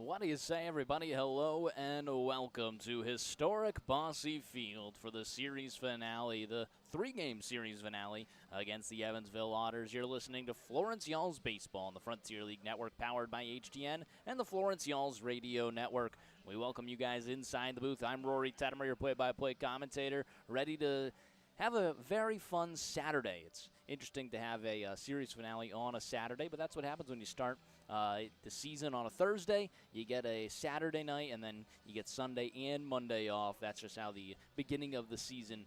What do you say, everybody? Hello and welcome to historic Bossy Field for the series finale, the three-game series finale against the Evansville Otters. You're listening to Florence Y'all's Baseball on the Frontier League Network, powered by HTN and the Florence Y'all's Radio Network. We welcome you guys inside the booth. I'm Rory Tettemer, your play-by-play commentator, ready to have a very fun Saturday. It's interesting to have a series finale on a Saturday, but that's what happens when you start the season on a Thursday. You get a Saturday night, and then you get Sunday and Monday off. That's just how the beginning of the season,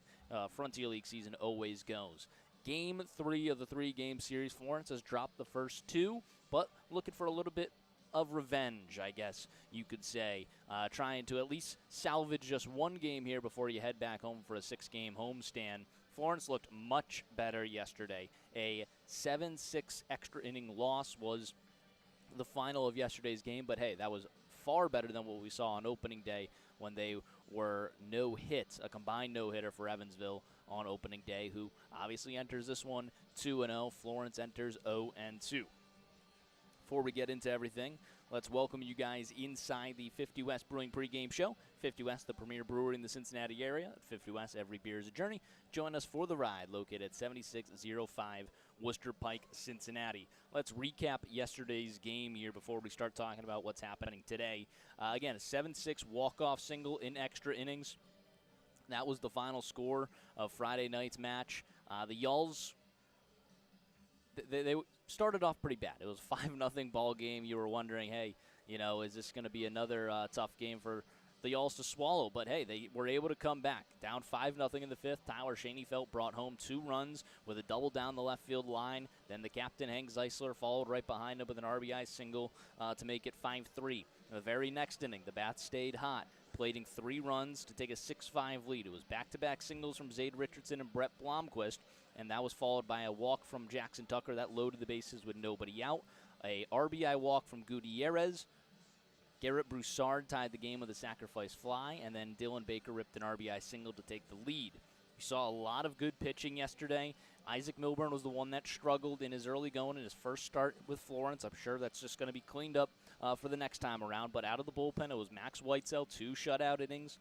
Frontier League season, always goes. Game 3 of the three-game series. Florence has dropped the first two, but looking for a little bit of revenge, I guess you could say, trying to at least salvage just one game here before you head back home for a 6-game homestand. Florence looked much better yesterday. A 7-6 extra inning loss was the final of yesterday's game, but hey, that was far better than what we saw on opening day when they were no hits, a combined no-hitter for Evansville on opening day, who obviously enters this one 2-0. Florence enters 0-2. Before we get into everything, let's welcome you guys inside the 50 West Brewing pregame show. 50 West, the premier brewery in the Cincinnati area. At 50 West, every beer is a journey. Join us for the ride, located at 7605 Worcester Pike, Cincinnati. Let's recap yesterday's game here before we start talking about what's happening today. Again, a 7-6 walk-off single in extra innings. That was the final score of Friday night's match. The Yalls, they started off pretty bad. It was a 5-0 ball game. You were wondering, hey, is this going to be another tough game for the Yalls to swallow? But hey, they were able to come back. Down 5-0 in the fifth. Tyler Schoenfeld brought home 2 runs with a double down the left field line. Then the captain, Hank Zeisler, followed right behind him with an RBI single to make it 5-3. In the very next inning, the bats stayed hot, plating 3 runs to take a 6-5 lead. It was back-to-back singles from Zade Richardson and Brett Blomquist, and that was followed by a walk from Jackson Tucker that loaded the bases with nobody out. A RBI walk from Gutierrez. Garrett Broussard tied the game with a sacrifice fly, and then Dylan Baker ripped an RBI single to take the lead. We saw a lot of good pitching yesterday. Isaac Milburn was the one that struggled in his early going in his first start with Florence. I'm sure that's just going to be cleaned up for the next time around. But out of the bullpen, it was Max Whitesell, 2 shutout innings.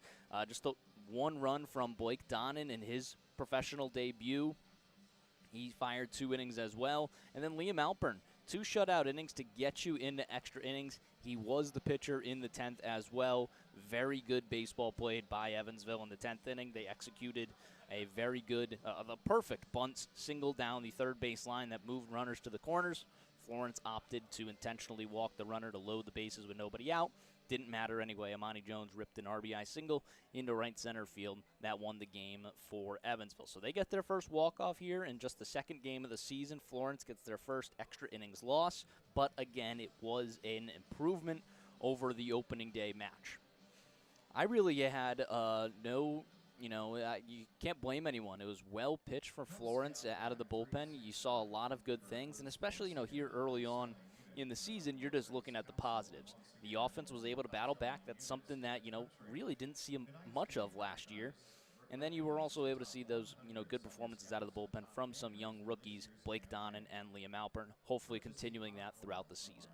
Just 1 run from Blake Donnan in his professional debut. He fired 2 innings as well. And then Liam Alpern, 2 shutout innings to get you into extra innings. He was the pitcher in the 10th as well. Very good baseball played by Evansville in the 10th inning. They executed a very good, the perfect bunt single down the third base line that moved runners to the corners. Florence opted to intentionally walk the runner to load the bases with nobody out. Didn't matter anyway. Amani Jones ripped an RBI single into right center field. That won the game for Evansville. So they get their first walk-off here in just the second game of the season. Florence gets their first extra innings loss. But again, it was an improvement over the opening day match. I really had you can't blame anyone. It was well pitched for Florence out of the bullpen. You saw a lot of good things, and especially, here early on in the season, you're just looking at the positives. The offense was able to battle back. That's something that, really didn't see much of last year. And then you were also able to see those, good performances out of the bullpen from some young rookies, Blake Donnan and Liam Alpern, hopefully continuing that throughout the season.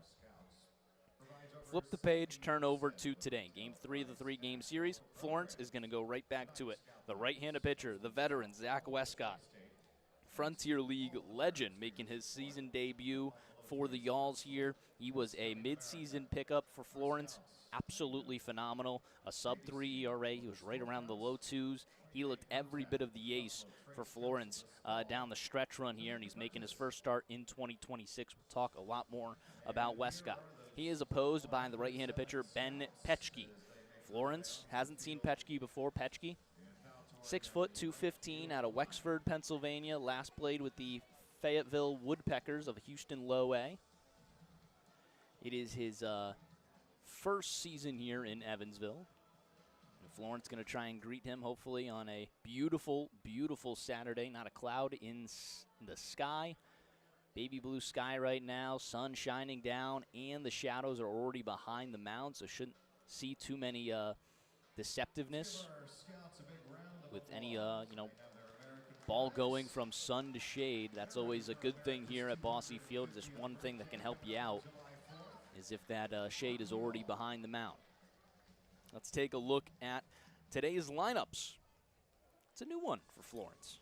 Flip the page, turn over to today. Game 3 of the three-game series. Florence is going to go right back to it. The right-handed pitcher, the veteran, Zach Westcott. Frontier League legend making his season debut for the Yalls here. He was a midseason pickup for Florence. Absolutely phenomenal. A sub-3 ERA. He was right around the low 2s. He looked every bit of the ace for Florence down the stretch run here, and he's making his first start in 2026. We'll talk a lot more about Westcott. He is opposed by the right-handed pitcher, Ben Pxp. Florence hasn't seen Pxp before. Pxp, 6 foot, 215, out of Wexford, Pennsylvania. Last played with the Fayetteville Woodpeckers of Houston Low A. It is his first season here in Evansville. And Florence going to try and greet him, hopefully, on a beautiful, beautiful Saturday. Not a cloud in the sky. Baby blue sky right now, sun shining down, and the shadows are already behind the mound, so shouldn't see too many deceptiveness with any, ball going from sun to shade. That's always a good thing here at Bossy Field. Just one thing that can help you out as if that shade is already behind the mound. Let's take a look at today's lineups. It's a new one for Florence.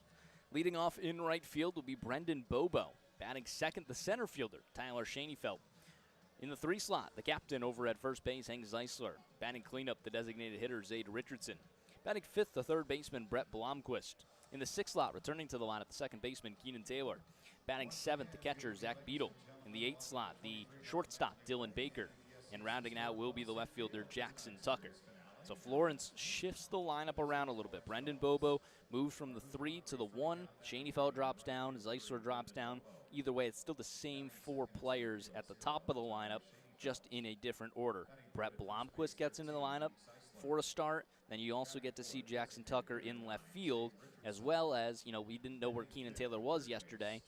Leading off in right field will be Brendan Bobo. Batting second, the center fielder, Tyler Schoenfeld. In the 3 slot, the captain over at first base, Hank Zeisler. Batting cleanup, the designated hitter, Zade Richardson. Batting fifth, the third baseman, Brett Blomquist. In the 6th slot, returning to the lineup, the second baseman, Keenan Taylor. Batting seventh, the catcher, Zach Beadle. In the 8th slot, the shortstop, Dylan Baker. And rounding it out will be the left fielder, Jackson Tucker. So Florence shifts the lineup around a little bit. Brendan Bobo moves from the 3 to the 1. Schoenfeld drops down. Zeisler drops down. Either way, it's still the same 4 players at the top of the lineup, just in a different order. Brett Blomquist gets into the lineup for a start. Then you also get to see Jackson Tucker in left field, as well as, we didn't know where Keenan Taylor was yesterday.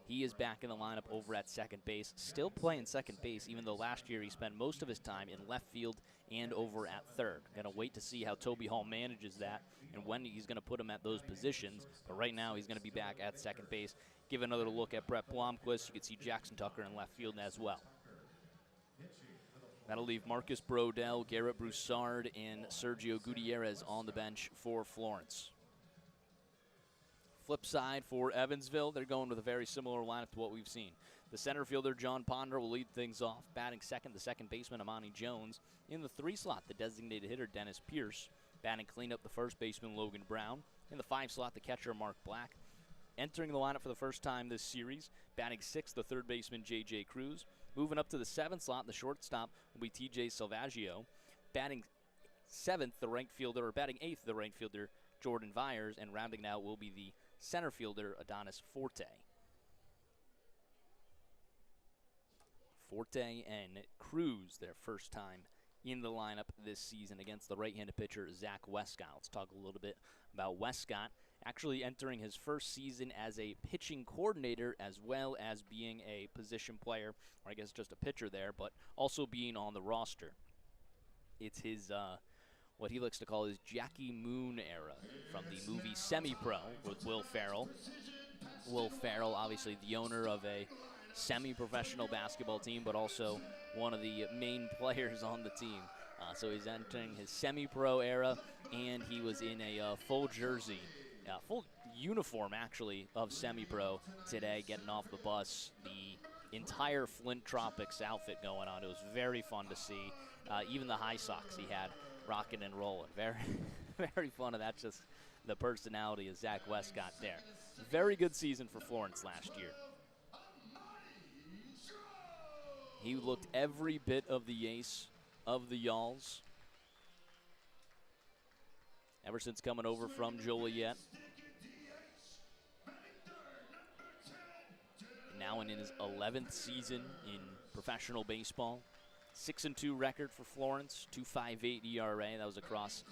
He is back in the lineup over at second base, still playing second base, even though last year he spent most of his time in left field and over at third. Going to wait to see how Toby Hall manages that and when he's going to put him at those positions. But right now he's going to be back at second base. Give another look at Brett Blomquist. You can see Jackson Tucker in left field as well. That'll leave Marcus Brodell, Garrett Broussard, and Sergio Gutierrez on the bench for Florence. Flip side for Evansville, they're going with a very similar lineup to what we've seen. The center fielder, John Ponder, will lead things off. Batting second, the second baseman, Amani Jones. In the 3 slot, the designated hitter, Dennis Pierce. Batting cleanup, the first baseman, Logan Brown. In the 5 slot, the catcher, Mark Black. Entering the lineup for the first time this series, batting 6th, the third baseman, J.J. Cruz. Moving up to the 7th slot, the shortstop will be T.J. Salvaggio. Batting 7th, the right fielder, or batting 8th, the right fielder, Jordan Vyers. And rounding out will be the center fielder, Adonis Forte. Forte and Cruz, their first time in the lineup this season against the right-handed pitcher, Zach Westcott. Let's talk a little bit about Westcott. Actually entering his first season as a pitching coordinator as well as being a position player, or I guess just a pitcher there, but also being on the roster. It's his, what he likes to call his Jackie Moon era from the movie Semi-Pro with Will Ferrell. Will Ferrell, obviously the owner of a semi-professional basketball team, but also one of the main players on the team. So he's entering his semi-pro era, and he was in a full jersey, full uniform, actually, of semi-pro today, getting off the bus. The entire Flint Tropics outfit going on. It was very fun to see. Even the high socks he had rocking and rolling. Very, very fun, and that's just the personality of Zach Westcott there. Very good season for Florence last year. He looked every bit of the ace of the Y'alls ever since coming over from Joliet. Now in his 11th season in professional baseball. 6-2 record for Florence, 2.58 ERA. That was across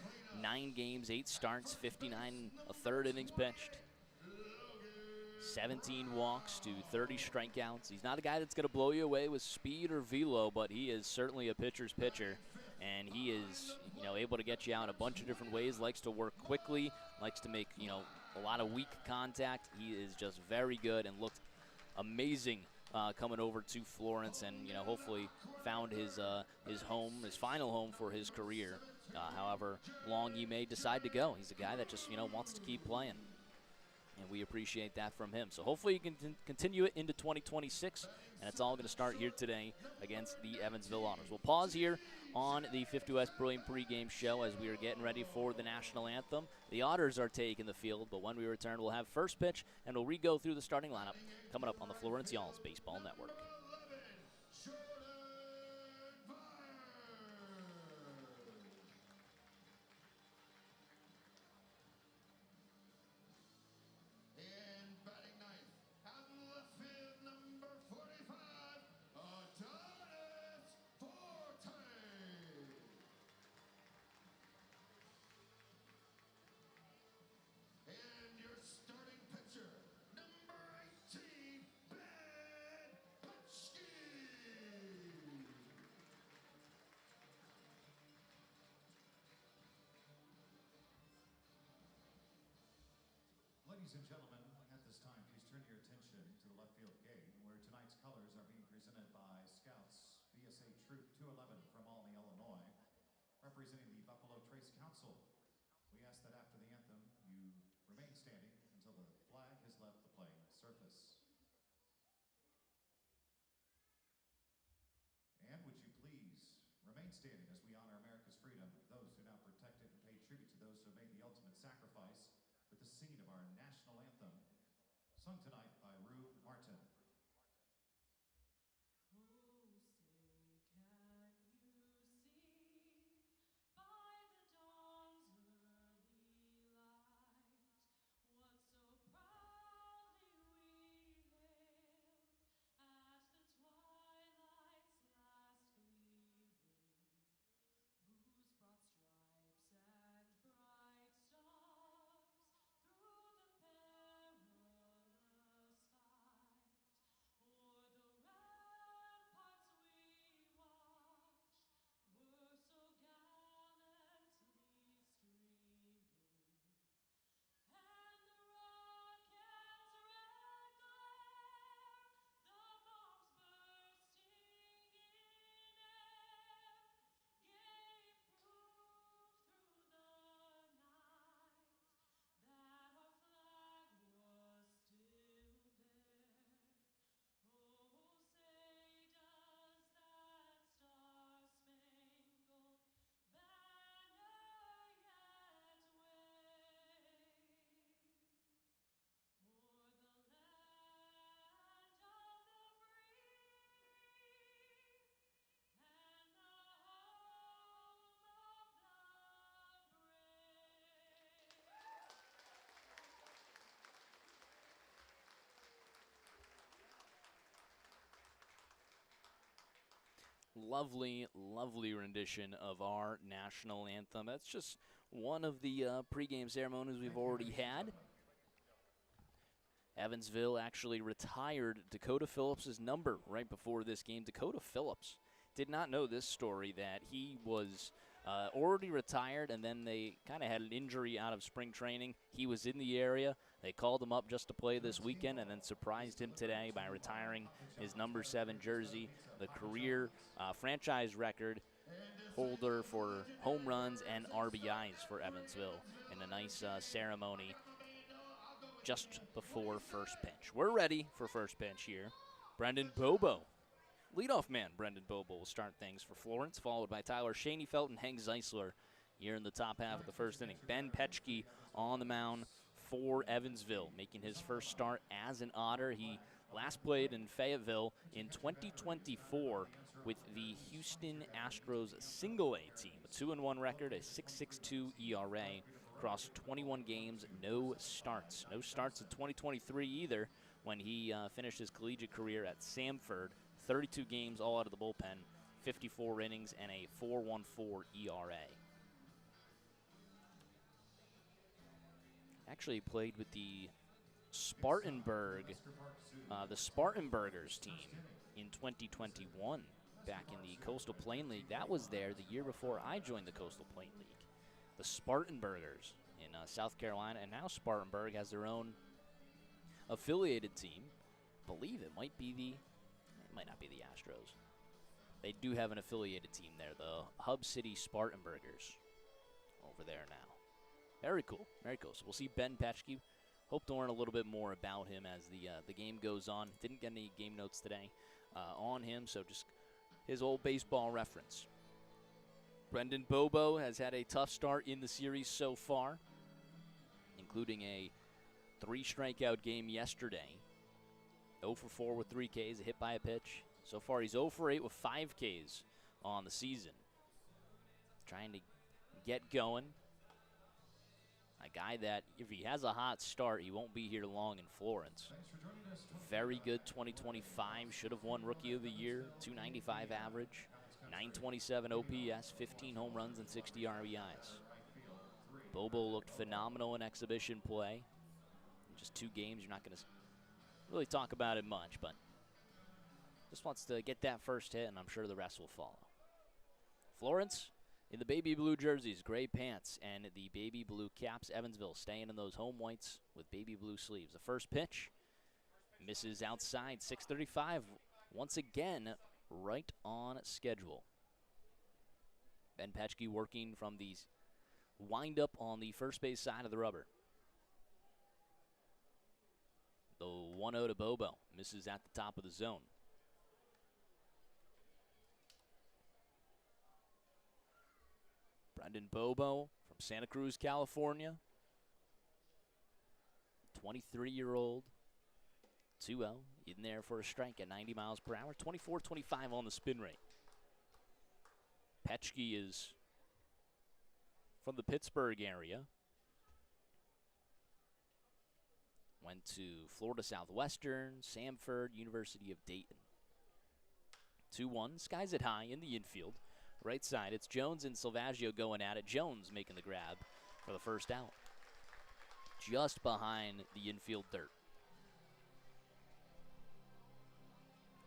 9 games, 8 starts, 59 1/3 innings pitched. 17 walks to 30 strikeouts. He's not a guy that's going to blow you away with speed or velo, but he is certainly a pitcher's pitcher, and he is, able to get you out a bunch of different ways. Likes to work quickly, likes to make, a lot of weak contact. He is just very good and looked amazing coming over to Florence, and hopefully found his home, his final home for his career. However long he may decide to go, he's a guy that just wants to keep playing. And we appreciate that from him. So hopefully you can continue it into 2026, and it's all going to start here today against the Evansville Otters. We'll pause here on the 50 West Brilliant pregame show as we are getting ready for the national anthem. The Otters are taking the field, but when we return, we'll have first pitch, and we'll re-go through the starting lineup coming up on the Florence Y'alls Baseball Network. Ladies and gentlemen, at this time, please turn your attention to the left field gate, where tonight's colors are being presented by Scouts PSA Troop 211 from Albany, Illinois, representing the Buffalo Trace Council. We ask that after the anthem, you remain standing until the flag has left the playing surface. And would you please remain standing as we honor America's freedom, those who now protect it, and pay tribute to those who made the ultimate sacrifice with the singing of our national anthem, sung tonight by Rue Martin. Oh, say, can you see by the dawn's early light what so proudly we hailed at the twilight's last gleaming, whose broad stripes and bright stars through the perilous fight o'er the ramparts we watched were so gallantly streaming, and the rocket's red glare, the bombs bursting in air, gave proof through the night that our flag was still there. Oh, say, does that star-spangled banner yet wave o'er the land of the free and the home of the brave? Lovely, lovely rendition of our national anthem. That's just one of the pregame ceremonies we've already had. Evansville actually retired Dakota Phillips' number right before this game. Dakota Phillips did not know this story, that he was already retired, and then they kind of had an injury out of spring training. He was in the area. They called him up just to play this weekend and then surprised him today by retiring his number 7 jersey, the career franchise record holder for home runs and RBIs for Evansville, in a nice ceremony just before first pitch. We're ready for first pitch here. Brendan Bobo, leadoff man Brendan Bobo, will start things for Florence, followed by Tyler Schoenfeld and Hank Zeisler here in the top half of the first inning. Ben Pxp on the mound for Evansville, making his first start as an Otter. He last played in Fayetteville in 2024 with the Houston Astros single-A team. A 2-1 record, a 6.62 ERA across 21 games, no starts. No starts in 2023 either, when he finished his collegiate career at Samford. 32 games all out of the bullpen, 54 innings, and a 4.14 ERA. Actually played with the Spartanburgers team in 2021 back in the Coastal Plain League. That was there the year before I joined the Coastal Plain League. The Spartanburgers in South Carolina, and now Spartanburg has their own affiliated team. I believe it might not be the Astros. They do have an affiliated team there, the Hub City Spartanburgers over there now. Very cool, very cool. So we'll see Ben Pxp. Hope to learn a little bit more about him as the game goes on. Didn't get any game notes today on him, so just his old baseball reference. Brendan Bobo has had a tough start in the series so far, including a 3-strikeout game yesterday. 0 for 4 with 3 Ks, a hit by a pitch. So far, he's 0 for 8 with 5 Ks on the season. Trying to get going. A guy that, if he has a hot start, he won't be here long in Florence. Very good 2025. Should have won Rookie of the Year. 295 average. 927 OPS. 15 home runs and 60 RBIs. Bobo looked phenomenal in exhibition play. In just 2 games, you're not going to really talk about it much, but just wants to get that first hit, and I'm sure the rest will follow. Florence in the baby blue jerseys, gray pants, and the baby blue caps. Evansville staying in those home whites with baby blue sleeves. The first pitch misses outside, 635. Once again, right on schedule. Ben Pxp working from the wind-up on the first base side of the rubber. The 1-0 to Bobo. Misses at the top of the zone. Brendan Bobo from Santa Cruz, California. 23-year-old. 2-0. In there for a strike at 90 miles per hour. 24-25 on the spin rate. Pxp is from the Pittsburgh area. Went to Florida Southwestern, Samford, University of Dayton. 2-1, skies it high in the infield. Right side, it's Jones and Salvaggio going at it. Jones making the grab for the first out. Just behind the infield dirt.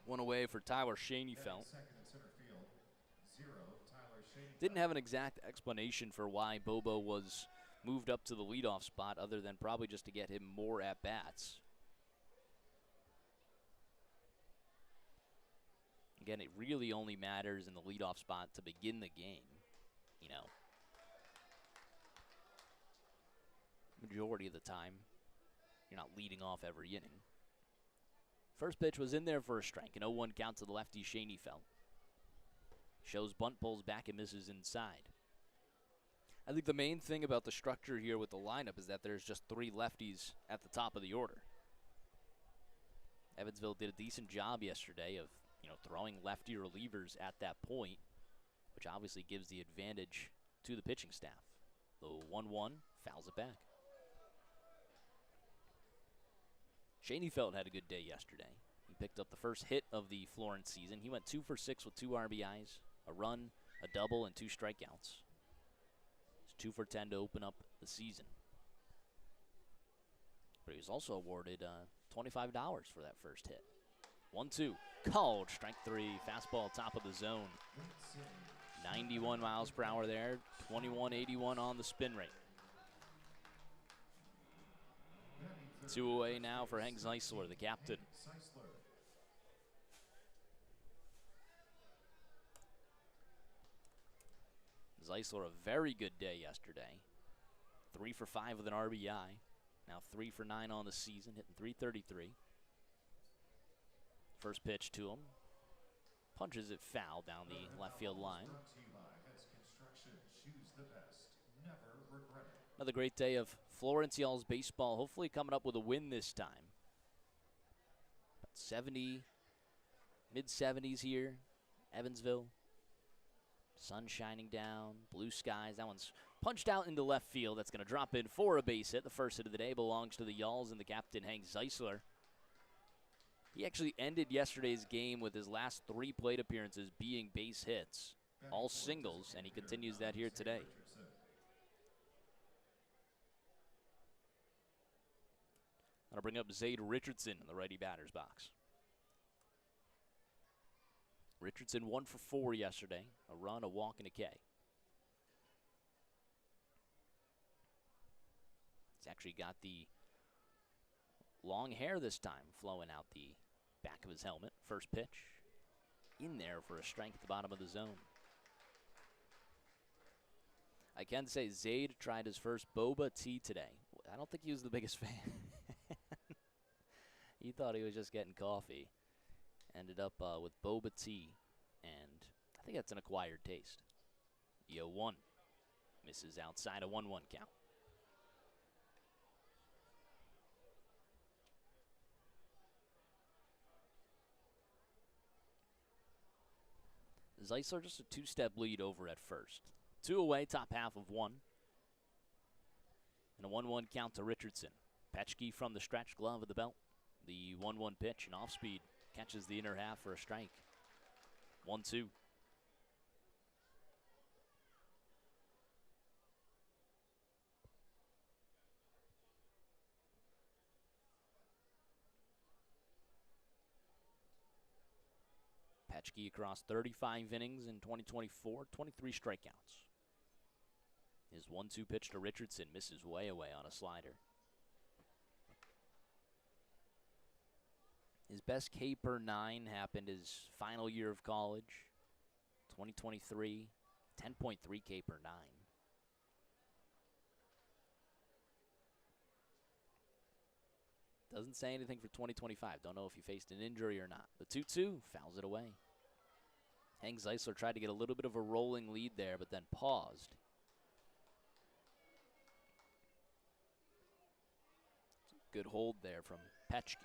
One away for Tyler Schoenfeld. Didn't have an exact explanation for why Bobo was moved up to the leadoff spot other than probably just to get him more at-bats. Again, it really only matters in the leadoff spot to begin the game. You know, majority of the time, you're not leading off every inning. First pitch was in there for a strike. An 0-1 count to the lefty, Schoenfeld. Shows bunt, pulls back, and misses inside. I think the main thing about the structure here with the lineup is that there's just 3 lefties at the top of the order. Evansville did a decent job yesterday of, throwing lefty relievers at that point, which obviously gives the advantage to the pitching staff. The 1-1 fouls it back. Schoenfeld had a good day yesterday. He picked up the first hit of the Florence season. He went 2 for 6 with 2 RBIs, a run, a double, and 2 strikeouts. It's 2 for 10 to open up the season. But he was also awarded $25 for that first hit. 1-2, called, strike 3, fastball top of the zone. 91 miles per hour there, 21.81 on the spin rate. 2 away now for Hank Zeisler, the captain. Zeisler, a very good day yesterday. 3 for 5 with an RBI. Now 3 for 9 on the season, hitting .333. First pitch to him. Punches it foul down the left field line. Another great day of Florence Y'all's baseball. Hopefully coming up with a win this time. About 70, mid-70s here, Evansville. Sun shining down, blue skies. That one's punched out into left field. That's going to drop in for a base hit. The first hit of the day belongs to the Y'alls and the captain, Hank Zeisler. He actually ended yesterday's game with his last 3 plate appearances being base hits, all singles, and he continues that here today. That'll bring up Zade Richardson in the righty batter's box. Richardson 1 for 4 yesterday. A run, a walk, and a K. He's actually got the long hair this time flowing out the back of his helmet. First pitch. In there for a strike at the bottom of the zone. I can say Zade tried his first boba tea today. I don't think he was the biggest fan. He thought he was just getting coffee. Ended up with boba tea, and I think that's an acquired taste. The 0-1 misses outside, a 1-1 count. Zeisler just a 2-step lead over at first. 2 away, top half of 1. And a 1-1 count to Richardson. Pxp from the stretch, glove of the belt. The 1-1 pitch, and off speed. Catches the inner half for a strike. 1-2. Pxp across 35 innings in 2024, 23 strikeouts. His 1-2 pitch to Richardson misses way away on a slider. His best K per 9 happened his final year of college, 2023, 10.3 K per 9. Doesn't say anything for 2025. Don't know if he faced an injury or not. The 2-2 fouls it away. Hank Zeisler tried to get a little bit of a rolling lead there, but then paused. Good hold there from Pxp.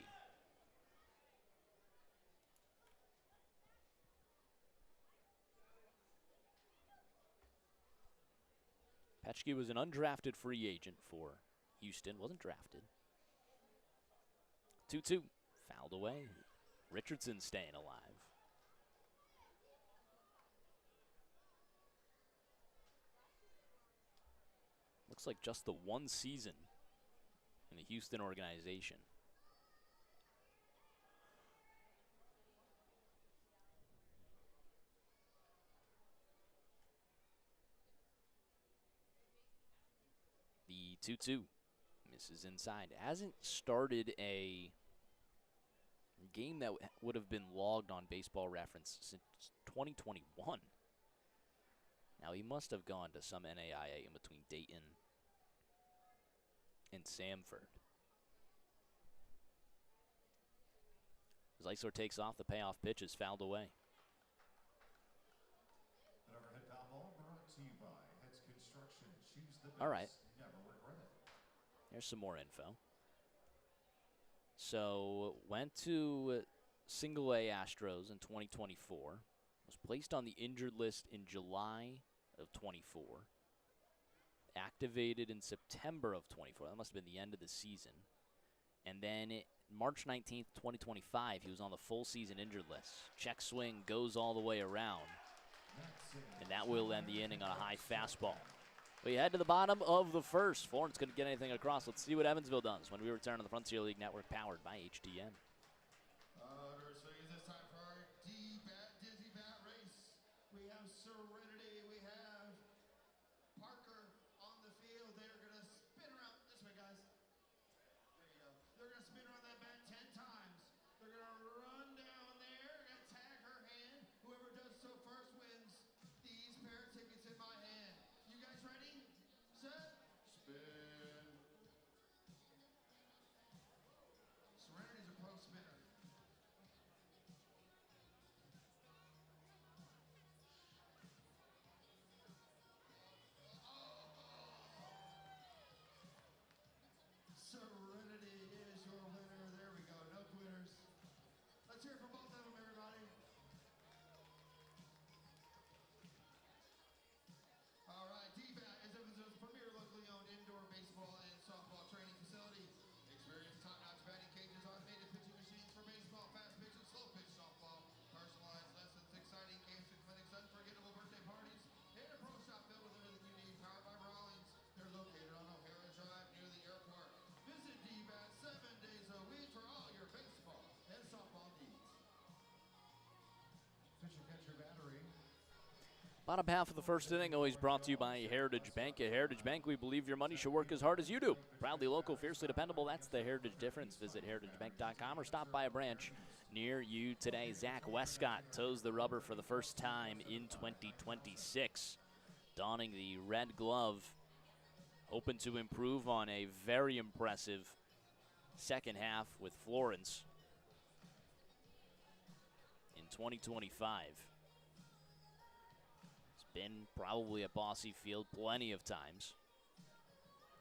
Pxp was an undrafted free agent for Houston, wasn't drafted. 2-2, fouled away. Richardson staying alive. Looks like just the one season in the Houston organization. The 2-2 misses inside. Hasn't started a game that would have been logged on Baseball Reference since 2021. Now, he must have gone to some NAIA in between Dayton and Samford. Zeisler takes off. The payoff pitch is fouled away. An overhead foul ball brought to you by Heads Construction. Choose the best. All right. Never regret it. There's some more info. So, went to Single A Astros in 2024. Was placed on the injured list in July of 24. Activated in September of 24. That must have been the end of the season. And then March 19th, 2025, he was on the full season injured list. Check swing goes all the way around. And that will end the inning on a high fastball. We head to the bottom of the first. Florence couldn't get anything across. Let's see what Evansville does when we return on the Frontier League Network, powered by HDN. Otters swings this time for our dizzy bat race. We have Serenity. We have Parker on the field. They're going to spin around. This way, guys. There you go. They're going to spin around that bat 10 times. They're going to run down there. Going to tag her hand. Whoever does so first wins these pair of tickets in my hand. You guys ready? Set? Spin. Serenity's a pro spinner. Serenity is your winner. There we go. No quitters. Let's hear it from both of them, everybody. All right, DBAT is Evansville's premier locally owned indoor baseball and softball training facility. Experience top-notch batting cages, automated pitching machines for baseball, fast pitch and slow pitch softball, personalized lessons, exciting camps and clinics, unforgettable birthday parties, and a pro shop filled with everything you need. Powered by Rawlings. They're located on O'Hara Drive near the airport. Visit DBAT 7 days a week for all your baseball and softball needs. Pitcher catcher battery. Bottom half of the first inning always brought to you by Heritage Bank. At Heritage Bank, we believe your money should work as hard as you do. Proudly local, fiercely dependable. That's the Heritage difference. Visit heritagebank.com or stop by a branch near you today. Zach Westcott toes the rubber for the first time in 2026. Donning the red glove, hoping to improve on a very impressive second half with Florence in 2025. Been probably at Bosse Field plenty of times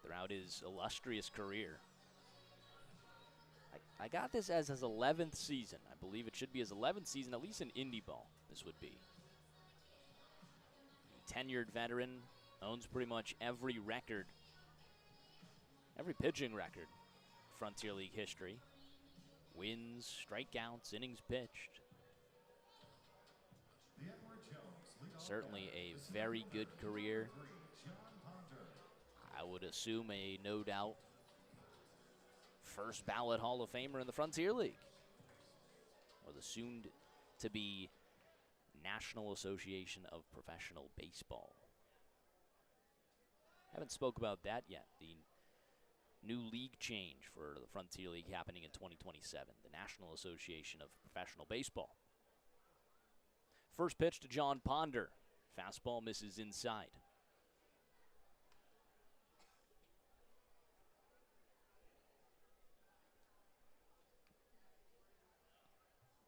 throughout his illustrious career. I got this as his 11th season. I believe it should be his 11th season, at least in indie ball, this would be. Tenured veteran, owns pretty much every record, every pitching record, Frontier League history. Wins, strikeouts, innings pitched. The Edward Jones leadoff Certainly batter. a The very center good fielder, career. number 3, John Ponder. I would assume a no doubt first ballot Hall of Famer in the Frontier League, or the soon to be National Association of Professional Baseball. Haven't spoke about that yet. The new league change for the Frontier League happening in 2027, the National Association of Professional Baseball. First pitch to John Ponder. Fastball misses inside.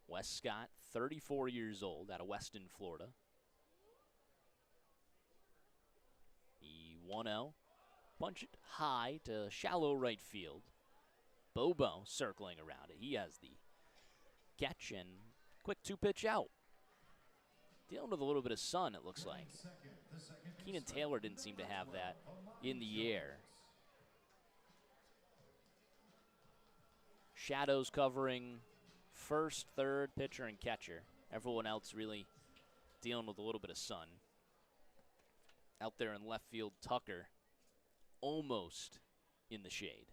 Wes Scott, 34 years old, out of Weston, Florida. The 1-0. Punch it high to shallow right field. Bobo circling around it. He has the catch and quick 2-pitch out. Dealing with a little bit of sun, it looks like. Keenan Taylor didn't seem to have that in the air. Shadows covering first, third, pitcher, and catcher. Everyone else really dealing with a little bit of sun. Out there in left field, Tucker almost in the shade.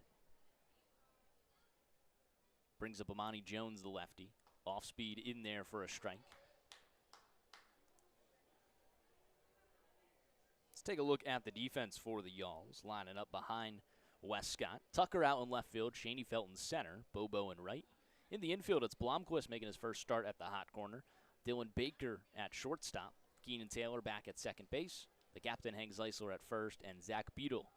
Brings up Amani Jones, the lefty. Off speed in there for a strike. Let's take a look at the defense for the Yalls, lining up behind Wes Scott. Tucker out in left field, Shaney Felton center, Bobo in right. In the infield, it's Blomquist making his first start at the hot corner. Dylan Baker at shortstop. Keenan Taylor back at second base. The captain, Hank Zeisler, at first, and Zach Beadle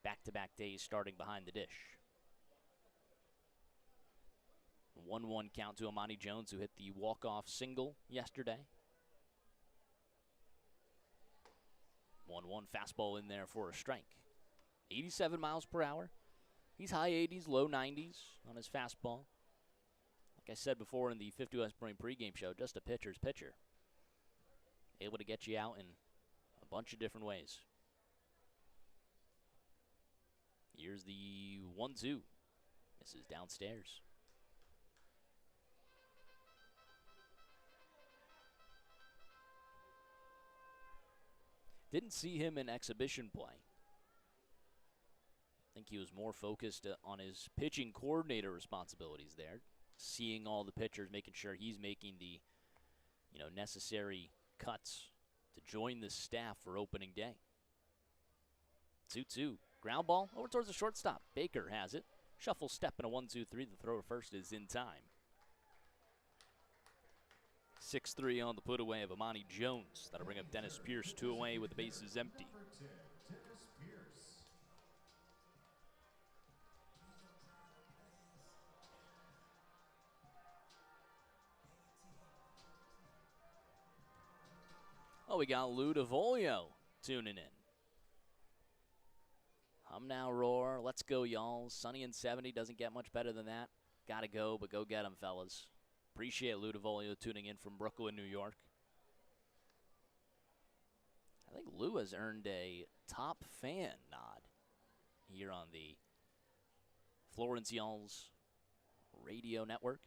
back-to-back days starting behind the dish. 1-1 count to Amani Jones, who hit the walk-off single yesterday. 1-1 fastball in there for a strike. 87 miles per hour. He's high 80s, low 90s on his fastball. Like I said before in the 50 West Marine pregame show, just a pitcher's pitcher. Able to get you out in a bunch of different ways. Here's the 1-2. This is downstairs. Didn't see him in exhibition play. I think he was more focused on his pitching coordinator responsibilities there. Seeing all the pitchers, making sure he's making the necessary cuts to join the staff for opening day. 2-2. Ground ball over towards the shortstop. Baker has it. Shuffle step and a 1-2-3. The throw to first is in time. 6-3 on the put away of Amani Jones. That'll bring up Dennis Pierce 2 away with the bases empty. Oh, we got Lou DeVolio tuning in. Hum now, roar. Let's go, y'all. Sunny and 70 doesn't get much better than that. Gotta go, but go get 'em, fellas. Appreciate Lou DeVolio tuning in from Brooklyn, New York. I think Lou has earned a top fan nod here on the Florence Y'alls radio network.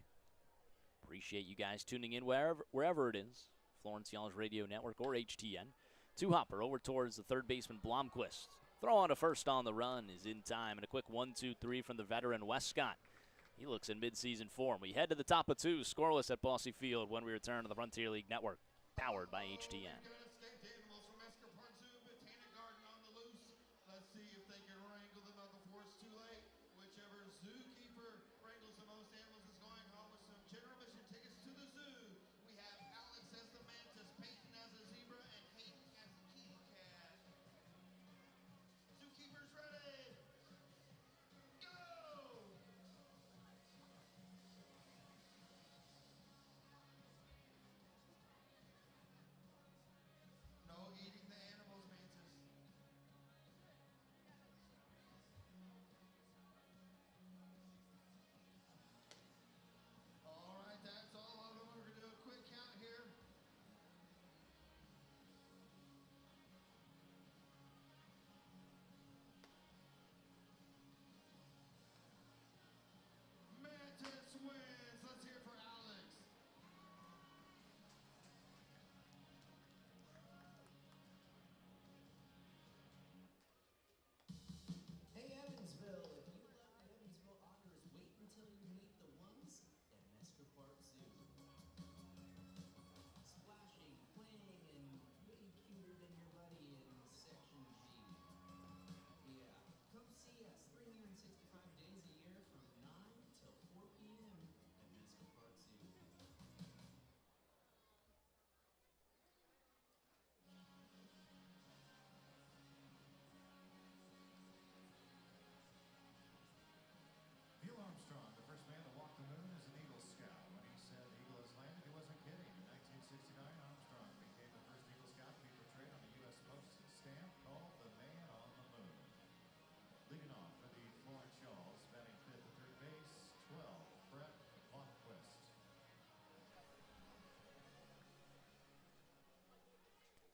Appreciate you guys tuning in wherever it is. Florence Y'alls Radio Network or HTN. Two-hopper over towards the third baseman Blomquist. Throw on to first on the run is in time, and a quick 1-2-3 from the veteran Wes Scott. He looks in midseason form. We head to the top of 2, scoreless at Bossy Field when we return to the Frontier League Network, powered by HTN. Let's see if they can wrangle them up before it's too late. Whichever zookeeper wrangles the most animals is going home with some general admission tickets to the zoo. We have Alex as the mantis, Peyton as a zebra, and Hayden as a kitty cat. Zookeepers ready. Go!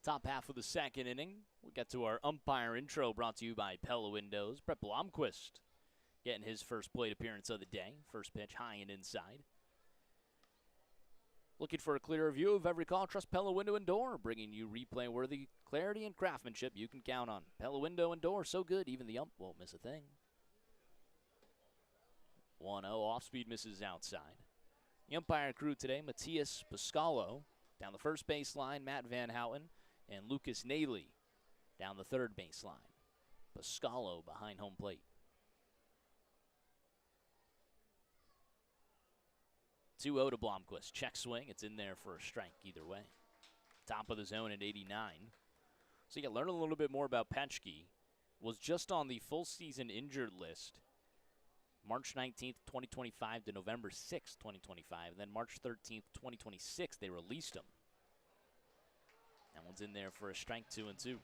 Top half of the second inning, we'll get to our umpire intro brought to you by Pella Windows. Brett Blomquist getting his first plate appearance of the day. First pitch high and inside. Looking for a clearer view of every call, trust Pella Window and Door, bringing you replay-worthy clarity and craftsmanship you can count on. Pella Window and Door, so good, even the ump won't miss a thing. 1-0, off-speed misses outside. The umpire crew today, Matthias Pascalo down the first baseline, Matt Van Houten, and Lucas Naley down the third baseline. Pascalo behind home plate. 2-0 to Blomquist. Check swing. It's in there for a strike either way. Top of the zone at 89. So you can learn a little bit more about Pxp. Was just on the full season injured list March 19th, 2025 to November 6th, 2025. And then March 13th, 2026, they released him. That one's in there for a strike, 2-2.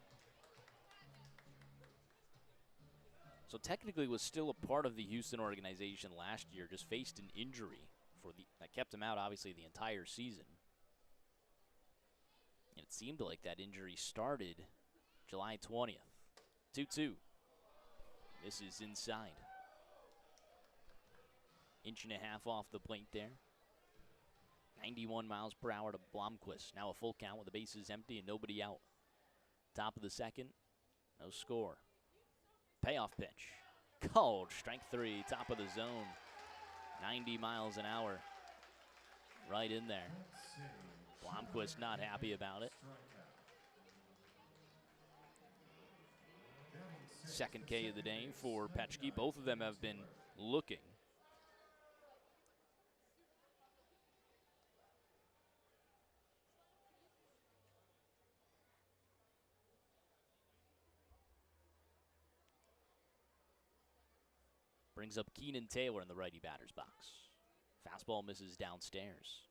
So technically was still a part of the Houston organization last year, just faced an injury that kept him out, obviously, the entire season. And it seemed like that injury started July 20th. 2-2. This is inside. Inch and a half off the plate there. 91 miles per hour to Blomquist. Now a full count with the bases empty and nobody out. Top of the second, no score. Payoff pitch. Called, strike 3, top of the zone. 90 miles an hour. Right in there. Blomquist not happy about it. Second K of the day for Pxp. Both of them have been looking. Brings up Keenan Taylor in the righty batter's box. Fastball misses downstairs.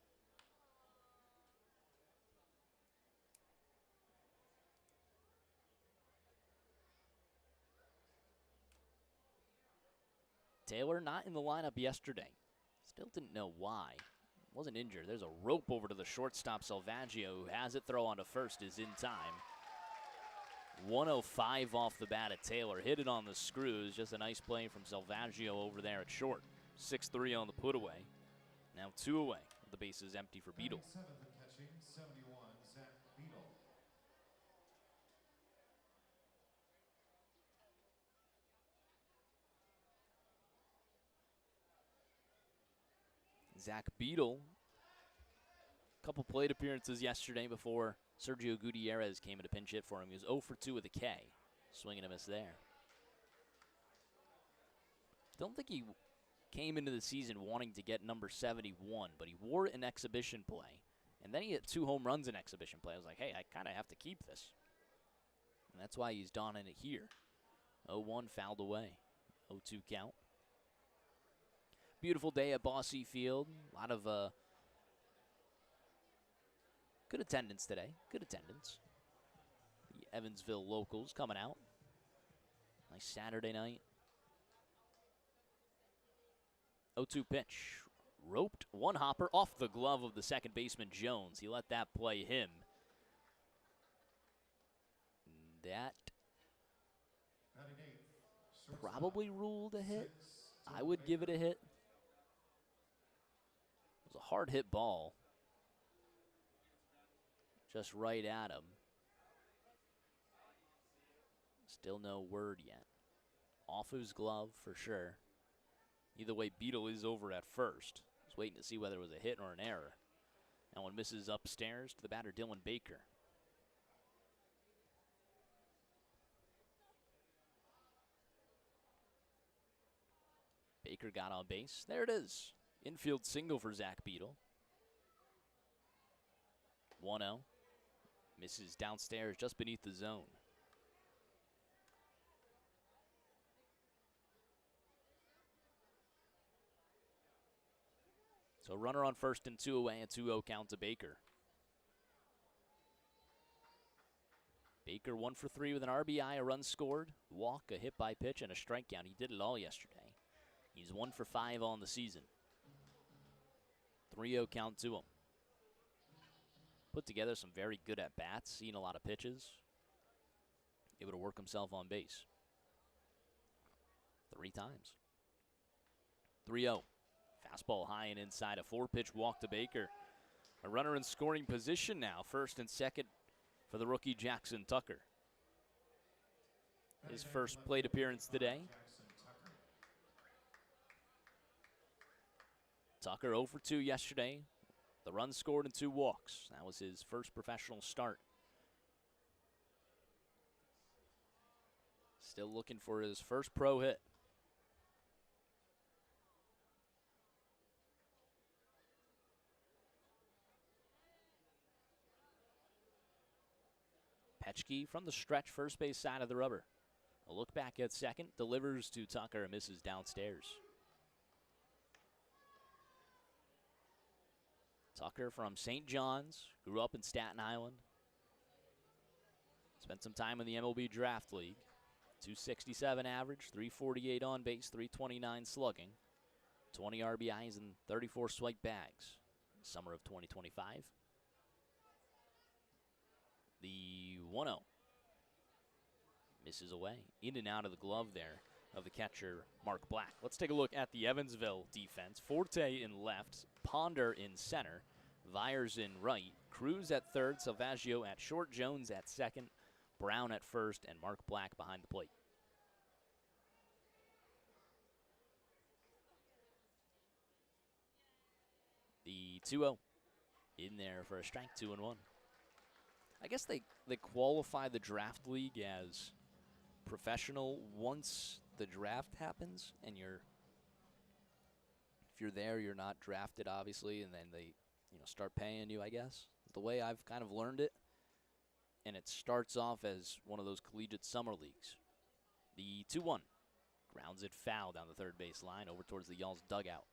Taylor not in the lineup yesterday. Still didn't know why. Wasn't injured. There's a rope over to the shortstop, Salvaggio, who has it. Throw on to first is in time. 105 off the bat at Taylor. Hit it on the screws. Just a nice play from Salvaggio over there at short. 6-3 on the put away. Now 2 away. The base is empty for Beetle. 7th and catching, 71, Zach Beetle. Zach Beetle. Couple plate appearances yesterday before Sergio Gutierrez came in to pinch hit for him. He was 0 for 2 with a K. Swing and a miss there. Don't think he came into the season wanting to get number 71, but he wore it in exhibition play. And then he hit 2 home runs in exhibition play. I was like, hey, I kind of have to keep this. And that's why he's donning it here. 0-1 fouled away. 0-2 count. Beautiful day at Bosse Field. A lot of good attendance today. Good attendance. The Evansville locals coming out. Nice Saturday night. 0-2 pitch. Roped, one hopper off the glove of the second baseman Jones. He let that play him. That probably ruled a hit. I would give it a hit. It was a hard hit ball. Just right at him. Still no word yet. Off his glove for sure. Either way, Beetle is over at first. Just waiting to see whether it was a hit or an error. That one misses upstairs to the batter, Dylan Baker. Baker got on base. There it is. Infield single for Zach Beetle. 1-0. Misses downstairs just beneath the zone. So runner on first and 2 away, a 2-0 count to Baker. Baker 1 for 3 with an RBI, a run scored, walk, a hit by pitch, and a strikeout. He did it all yesterday. He's 1 for 5 on the season. 3-0 count to him. put together some very good at-bats, seen a lot of pitches. Able to work himself on base 3 times. 3-0. Fastball high and inside, a 4-pitch walk to Baker. A runner in scoring position now, first and second for the rookie Jackson Tucker. His first plate appearance today. Tucker 0 for 2 yesterday. The run scored and 2 walks. That was his first professional start. Still looking for his first pro hit. Pxp from the stretch, first base side of the rubber. A look back at second, delivers to Tucker and misses downstairs. Tucker from St. John's, grew up in Staten Island. Spent some time in the MLB Draft League. 267 average, 348 on base, 329 slugging, 20 RBIs and 34 swipe bags. Summer of 2025. The 1-0. Misses away. In and out of the glove there of the catcher, Mark Black. Let's take a look at the Evansville defense. Forte in left, Ponder in center, Vyers in right, Cruz at third, Salvaggio at short, Jones at second, Brown at first, and Mark Black behind the plate. The 2-0 in there for a strike, 2-1. I guess they qualify the draft league as professional once the draft happens, and if you're there, you're not drafted, obviously, and then they start paying you, I guess. The way I've kind of learned it. And it starts off as one of those collegiate summer leagues. The 2-1. Grounds it foul down the third base line over towards the Y'all's dugout.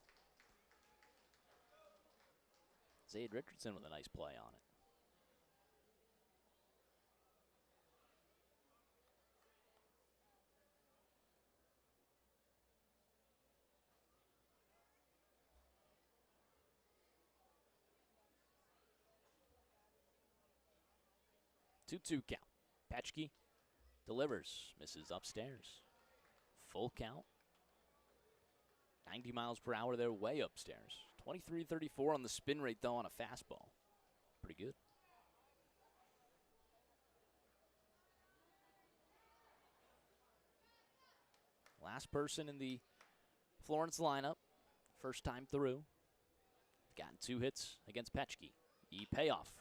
Zaid Richardson with a nice play on it. Two count. Pxp delivers, misses upstairs. Full count. 90 miles per hour there, way upstairs. 23-34 on the spin rate, though, on a fastball. Pretty good. Last person in the Florence lineup. First time through. Gotten 2 hits against Pxp. The payoff.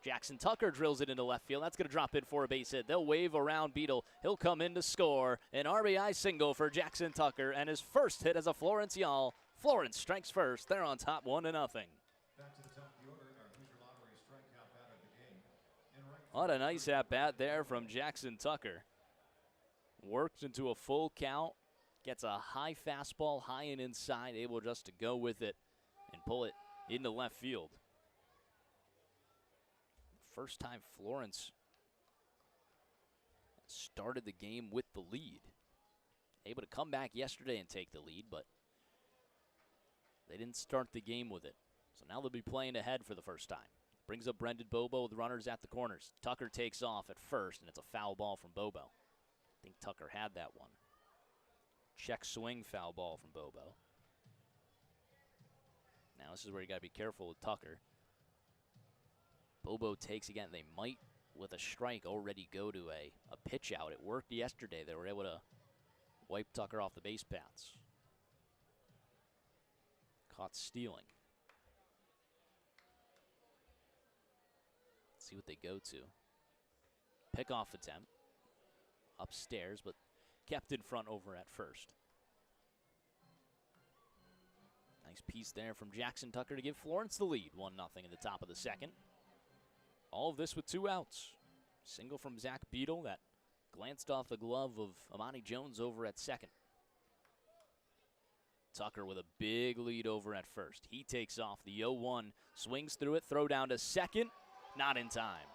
Jackson Tucker drills it into left field. That's going to drop in for a base hit. They'll wave around Beetle. He'll come in to score. An RBI single for Jackson Tucker, and his first hit as a Florence Y'all. Florence strikes first. They're on top 1-0. Back to the top of the order, our Hoosier Lottery strikeout batter of the game. In right What a nice at-bat there from Jackson Tucker. Worked into a full count. Gets a high fastball, high and inside, able just to go with it and pull it into left field. First time Florence started the game with the lead. Able to come back yesterday and take the lead, but they didn't start the game with it. So now they'll be playing ahead for the first time. Brings up Brendan Bobo with runners at the corners. Tucker takes off at first, and it's a foul ball from Bobo. I think Tucker had that one. Check swing foul ball from Bobo. Now this is where you got to be careful with Tucker. Bobo takes again. They might, with a strike, already go to a pitch out. It worked yesterday. They were able to wipe Tucker off the base paths. Caught stealing. Let's see what they go to. Pickoff attempt. Upstairs, but kept in front over at first. Nice piece there from Jackson Tucker to give Florence the lead. 1-0 in the top of the second. All of this with 2 outs. Single from Zach Beadle that glanced off the glove of Amani Jones over at second. Tucker with a big lead over at first. He takes off the 0-1, swings through it, throw down to second, not in time.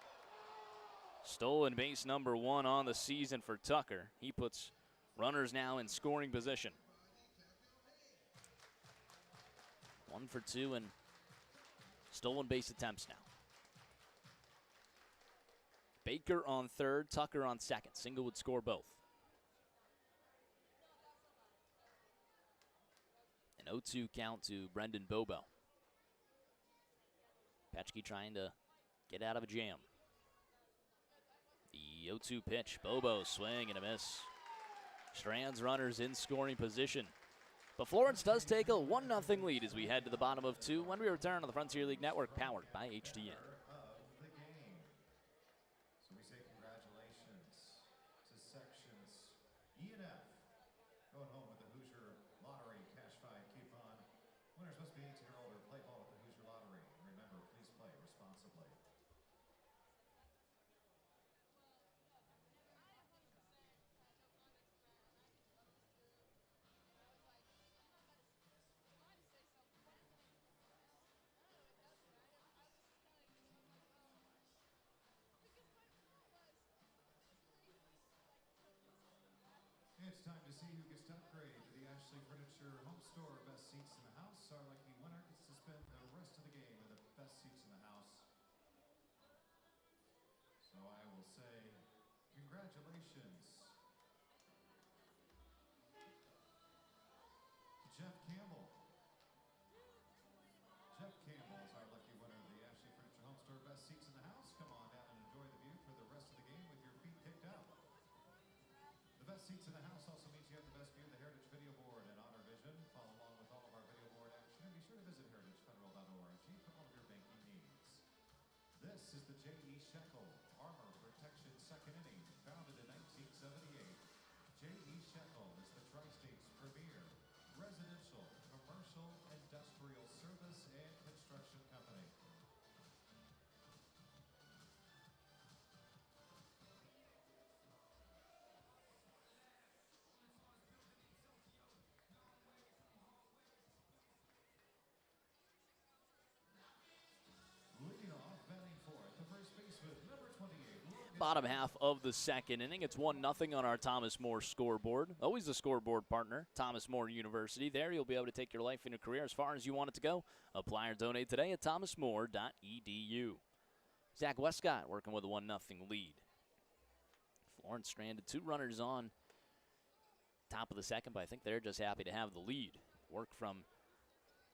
Stolen base number 1 on the season for Tucker. He puts runners now in scoring position. 1 for 2 and stolen base attempts now. Baker on third, Tucker on second. Single would score both. An 0-2 count to Brendan Bobo. Pxp trying to get out of a jam. The 0-2 pitch. Bobo swing and a miss. Strands runners in scoring position. But Florence does take a 1-0 lead as we head to the bottom of 2 when we return on the Frontier League Network, powered by HDN. Of the game. So we say congratulations to sections E and F. Going home with the Hoosier Lottery Cash 5 coupon. Winners must be 18 or older. Play ball with the Hoosier Lottery. Remember, please play responsibly. It's time to see who gets to upgrade to the Ashley Furniture Home Store Best Seats in the House. Our lucky winner gets to spend the rest of the game with the best seats in the house. So I will say, congratulations to Jeff Campbell. Jeff Campbell is our lucky winner of the Ashley Furniture Home Store Best Seats in the House. Come on down and enjoy the view for the rest of the game with your feet kicked out. The best seats in the house also means you have the best view of the Heritage Video Board and Honor Vision. Follow along with all of our video board action and be sure to visit heritagefederal.org for all of your banking needs. This is the J.E. Shekel Armor Protection Second Inning, founded in 1978. J.E. Shekel is the Tri-State's premier residential, commercial, industrial service and construction company. Leading off, batting fourth, the first baseman, number 28. Logan. Bottom half of the second inning. It's 1-0 on our Thomas More scoreboard. Always the scoreboard partner, Thomas More University. There you'll be able to take your life and your career as far as you want it to go. Apply or donate today at thomasmore.edu. Zach Westcott working with a 1-0 lead. Florence stranded 2 runners on top of the second, but I think they're just happy to have the lead. Work from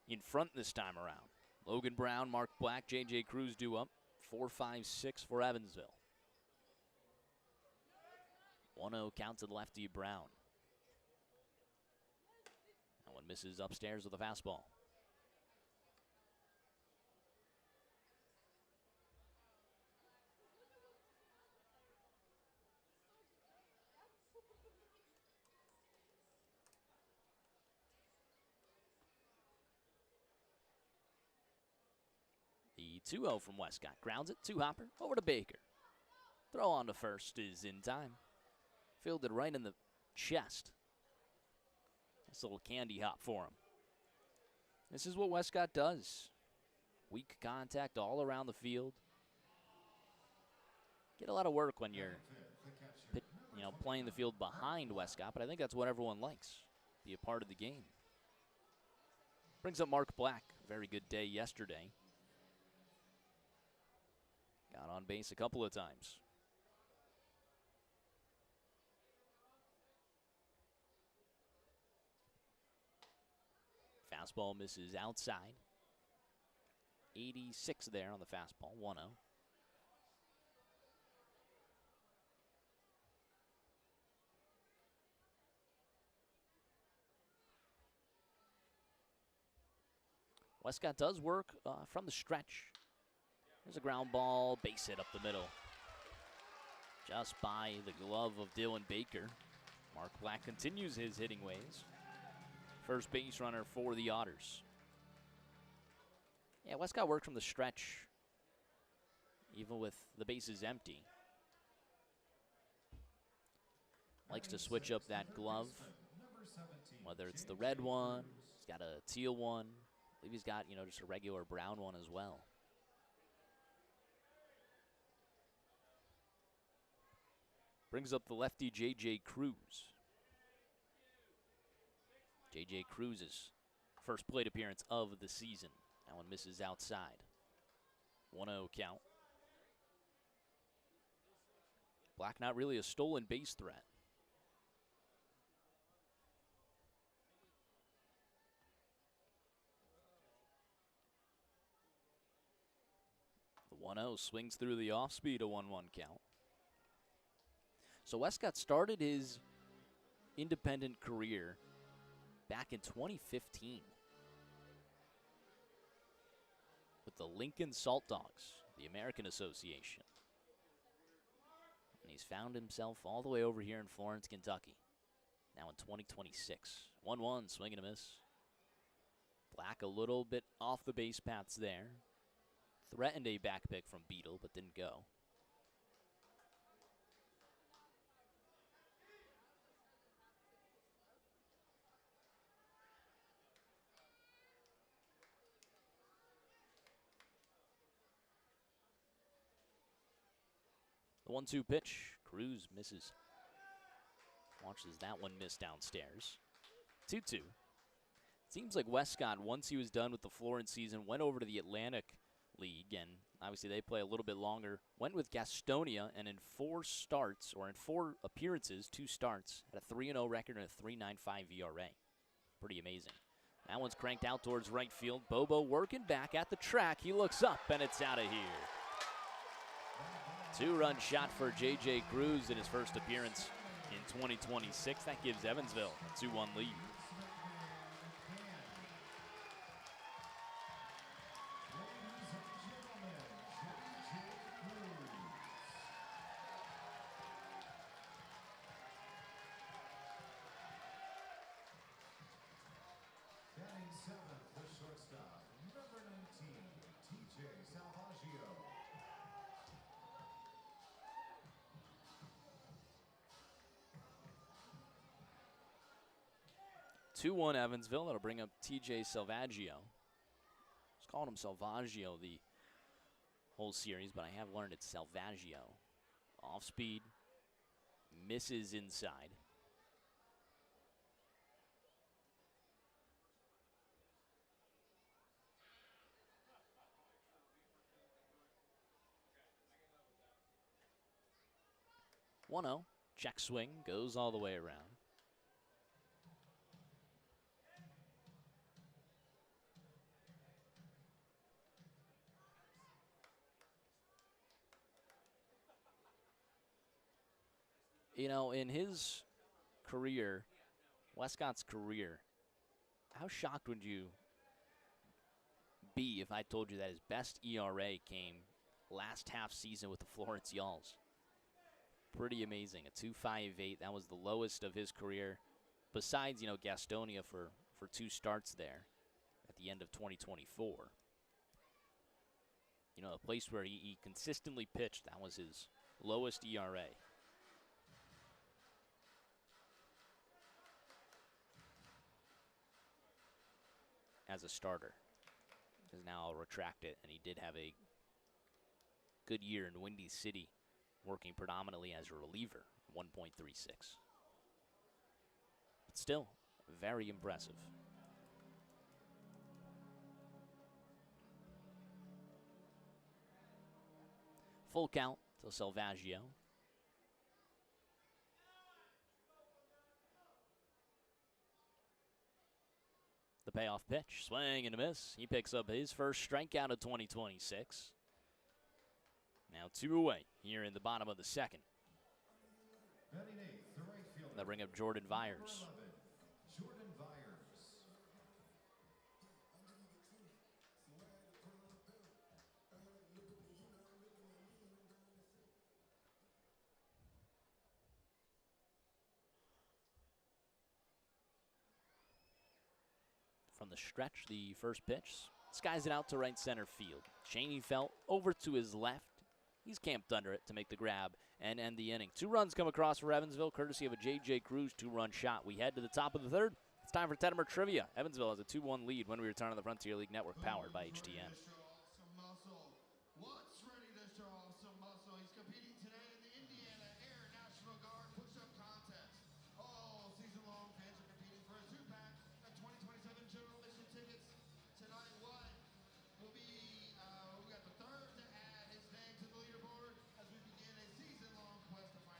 in front this time around. Logan Brown, Mark Black, J.J. Cruz due up. 4-5-6 for Evansville. 1-0 count to the lefty Brown. That one misses upstairs with a fastball. The 2-0 from Westcott. Grounds it, two-hopper, over to Baker. Throw on to first is in time. Fielded right in the chest. Nice little candy hop for him. This is what Westcott does. Weak contact all around the field. Get a lot of work when you're playing the field behind Westcott, but I think that's what everyone likes. Be a part of the game. Brings up Mark Black. Very good day yesterday. Got on base a couple of times. Fastball misses outside. 86 there on the fastball, 1-0. Westcott does work from the stretch. There's a ground ball, base hit up the middle. Just by the glove of Dylan Baker. Mark Black continues his hitting ways. First base runner for the Otters. Yeah, Westcott worked from the stretch, even with the bases empty. Likes to switch up that glove, whether it's the red one, he's got a teal one. I believe he's got, just a regular brown one as well. Brings up the lefty J.J. Cruz. J.J. Cruz's first plate appearance of the season. That one misses outside. 1-0 count. Black not really a stolen base threat. The 1-0 swings through the off-speed, a 1-1 count. So Westcott started his independent career back in 2015 with the Lincoln Salt Dogs, the American Association. And he's found himself all the way over here in Florence, Kentucky, now in 2026. 1-1, swing and a miss. Black a little bit off the base paths there. Threatened a back pick from Beetle, but didn't go. The 1-2 pitch. Cruz misses. Watches that one miss downstairs. 2-2. Seems like Westcott, once he was done with the Florence season, went over to the Atlantic League, and obviously they play a little bit longer. Went with Gastonia, and in 4 appearances, 2 starts, had a 3-0 record and a 3.95 ERA. Pretty amazing. That one's cranked out towards right field. Bobo working back at the track. He looks up, and it's out of here. 2-run shot for J.J. Cruz in his first appearance in 2026. That gives Evansville a 2-1 lead. Batting seventh, the shortstop, number 19, T.J. Salvaggio. 2-1 Evansville. That'll bring up T.J. Salvaggio. Just called him Salvaggio the whole series, but I have learned it's Salvaggio. Off speed, misses inside. One-zero, check swing, goes all the way around. You know, in his career, Westcott's career, how shocked would you be if I told you that his best ERA came last half season with the Florence Yalls? Pretty amazing. A 2.58. That was the lowest of his career, besides, you know, Gastonia for 2 starts there at the end of 2024. You know, a place where he consistently pitched, that was his lowest ERA. As a starter, because now I'll retract it, and he did have a good year in Windy City, working predominantly as a reliever, 1.36. But still, very impressive. Full count to Salvaggio. The payoff pitch, swing and a miss. He picks up his first strikeout of 2026. Now 2 away here in the bottom of the second. Batting eighth, the right fielder. They'll bring up Jordan Number Vyers. 11, Jordan Vyers. From the stretch, the first pitch. Skies it out to right center field. Cheney felt over to his left. He's camped under it to make the grab and end the inning. 2 runs come across for Evansville, courtesy of a J.J. Cruz 2-run shot. We head to the top of the third. It's time for Tettemer Trivia. Evansville has a 2-1 lead when we return on the Frontier League Network, powered by HTN. What's ready to show off some muscle? He's competing today in the Indiana Air National Guard push-up contest. All season long, fans are competing for a 2-pack of 2027 general admission tickets. Tonight, what will be, we got the third to add his name to the leaderboard as we begin a season-long quest to find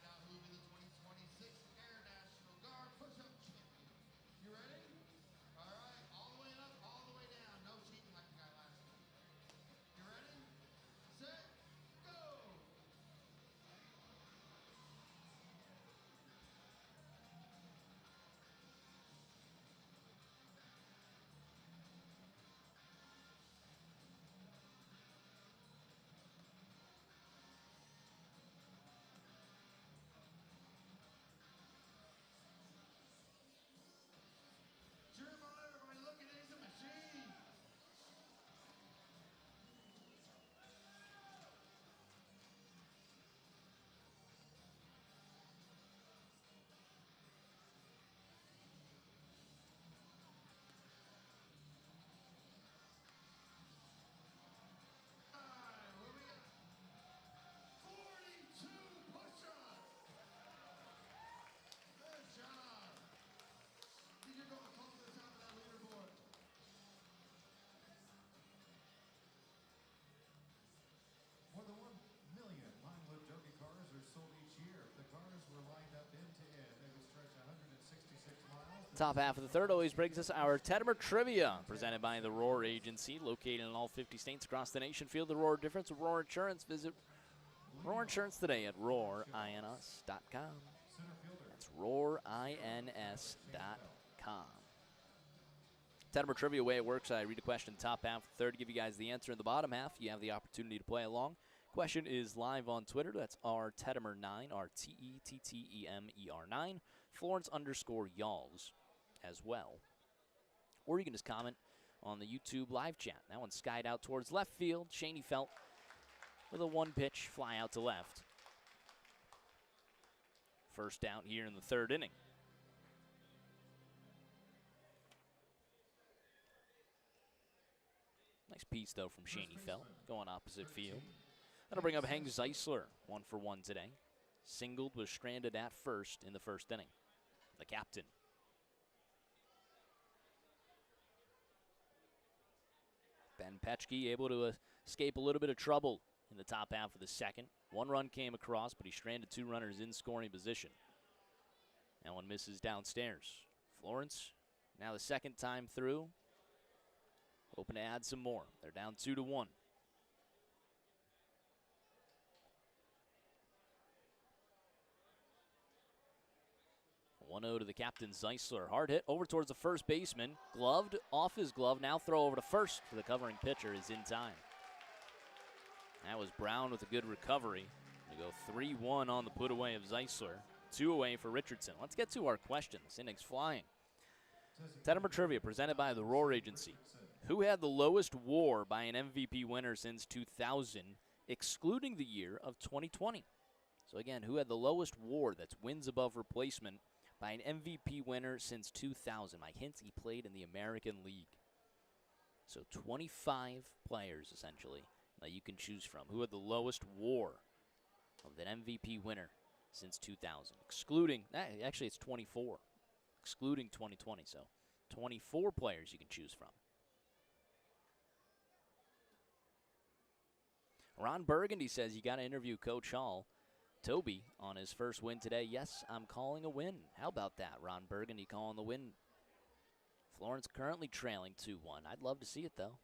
Otters were lined up end to end. They would stretch 166 miles. Top half of the third always brings us our Tettemer Trivia, presented by the Roar Agency, located in all 50 states across the nation. Feel the Roar difference with Roar Insurance. Visit Roar Insurance today at roarins.com. Center fielder. That's roarins.com. Tettemer Trivia, way it works, I read a question in the top half of the third to give you guys the answer. In the bottom half, you have the opportunity to play along. Question is live on Twitter. That's rtettemer9, RTETTEMER9, Florence_Y'alls as well. Or you can just comment on the YouTube live chat. That one's skied out towards left field. Shaney Felt with a one-pitch fly out to left. First out here in the third inning. Nice piece, though, from Shaney Felt, going opposite field. That'll bring up Hank Zeisler, 1-for-1 today. Singled, was stranded at first in the first inning. The captain. Ben Pxp able to escape a little bit of trouble in the top half of the second. One run came across, but he stranded two runners in scoring position. That one misses downstairs. Florence, now the second time through, hoping to add some more. They're down 2-1. 1-0 to the captain, Zeisler. Hard hit over towards the first baseman. Gloved off his glove. Now throw over to first for the covering pitcher is in time. That was Brown with a good recovery. We go 3-1 on the put away of Zeisler. 2 away for Richardson. Let's get to our questions. Innings flying. Tettemer Trivia presented by the Roar Agency. Who had the lowest WAR by an MVP winner since 2000, excluding the year of 2020? So again, who had the lowest WAR, that's wins above replacement, by an MVP winner since 2000? My hint, he played in the American League. So 25 players, essentially, that you can choose from. Who had the lowest WAR of an MVP winner since 2000? Excluding, actually it's 24, excluding 2020. So 24 players you can choose from. Ron Burgundy says you got to interview Coach Hall. Toby on his first win today. Yes, I'm calling a win. How about that, Ron Burgundy calling the win? Florence currently trailing 2-1. I'd love to see it, though.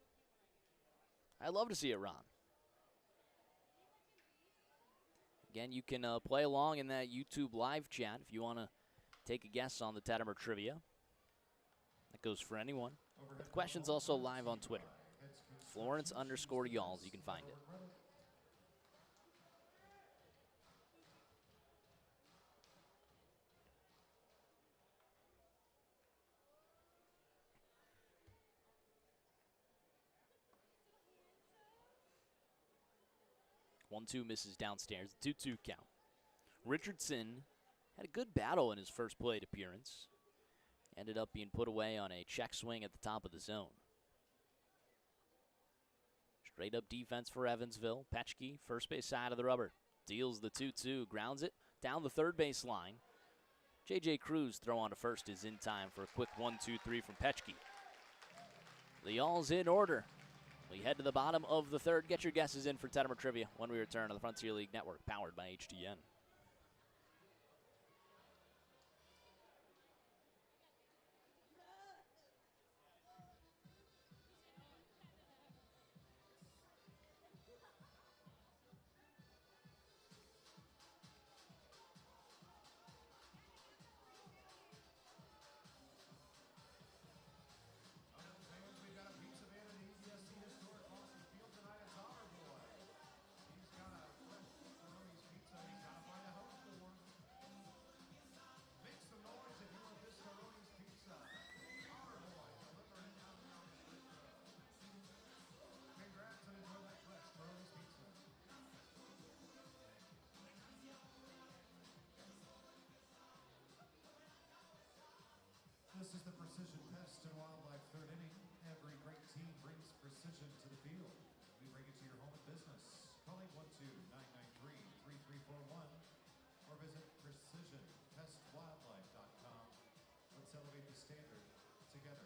I'd love to see it, Ron. Again, you can play along in that YouTube live chat if you want to take a guess on the Tettemer Trivia. That goes for anyone. The question's also live on Twitter. Florence_Y'alls. You can find it. 1-2 misses downstairs. 2-2 count. Richardson had a good battle in his first plate appearance. Ended up being put away on a check swing at the top of the zone. Straight up defense for Evansville. Pxp, first base side of the rubber. Deals the 2-2, grounds it down the third base line. J.J. Cruz throw on to first is in time for a quick 1-2-3 from Pxp. The Y'alls in order. We head to the bottom of the third. Get your guesses in for Tettemer Trivia when we return on the Frontier League Network, powered by HDN. We've got a piece of it in the ESC historic Boston Field tonight. It's our boy. He's got a fresh Rory's pizza. He's got to find a home for. Make some noise if you want this Rory's pizza. Our boy, delivering down the mountain. Congrats and enjoy that fresh Rory's pizza. This is the Precision Pest and Wildlife third inning. Every great team brings precision to the field. We bring it to your home and business. Call 812-993-3341 or visit precisionpestwildlife.com. Let's elevate the standard together.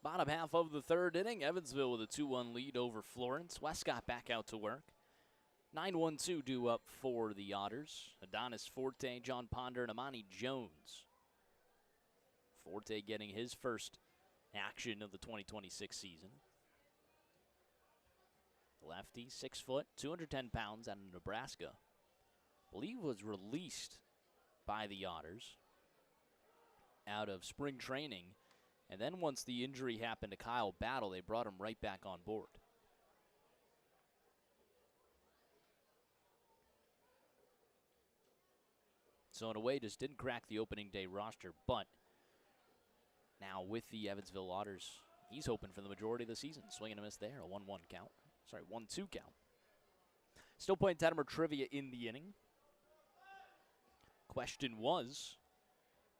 Bottom half of the third inning, Evansville with a 2-1 lead over Florence. Westcott back out to work. 9-1-2 due up for the Otters. Adonis Forte, John Ponder, and Amani Jones. Forte getting his first action of the 2026 season. Lefty, 6 foot, 210 pounds out of Nebraska. Believe was released by the Otters out of spring training. And then once the injury happened to Kyle Battle, they brought him right back on board. So in a way, just didn't crack the opening day roster, but now with the Evansville Otters, he's hoping for the majority of the season. Swing and a miss there, a 1-1 count. Sorry, 1-2 count. Still playing Tettemer trivia in the inning. Question was,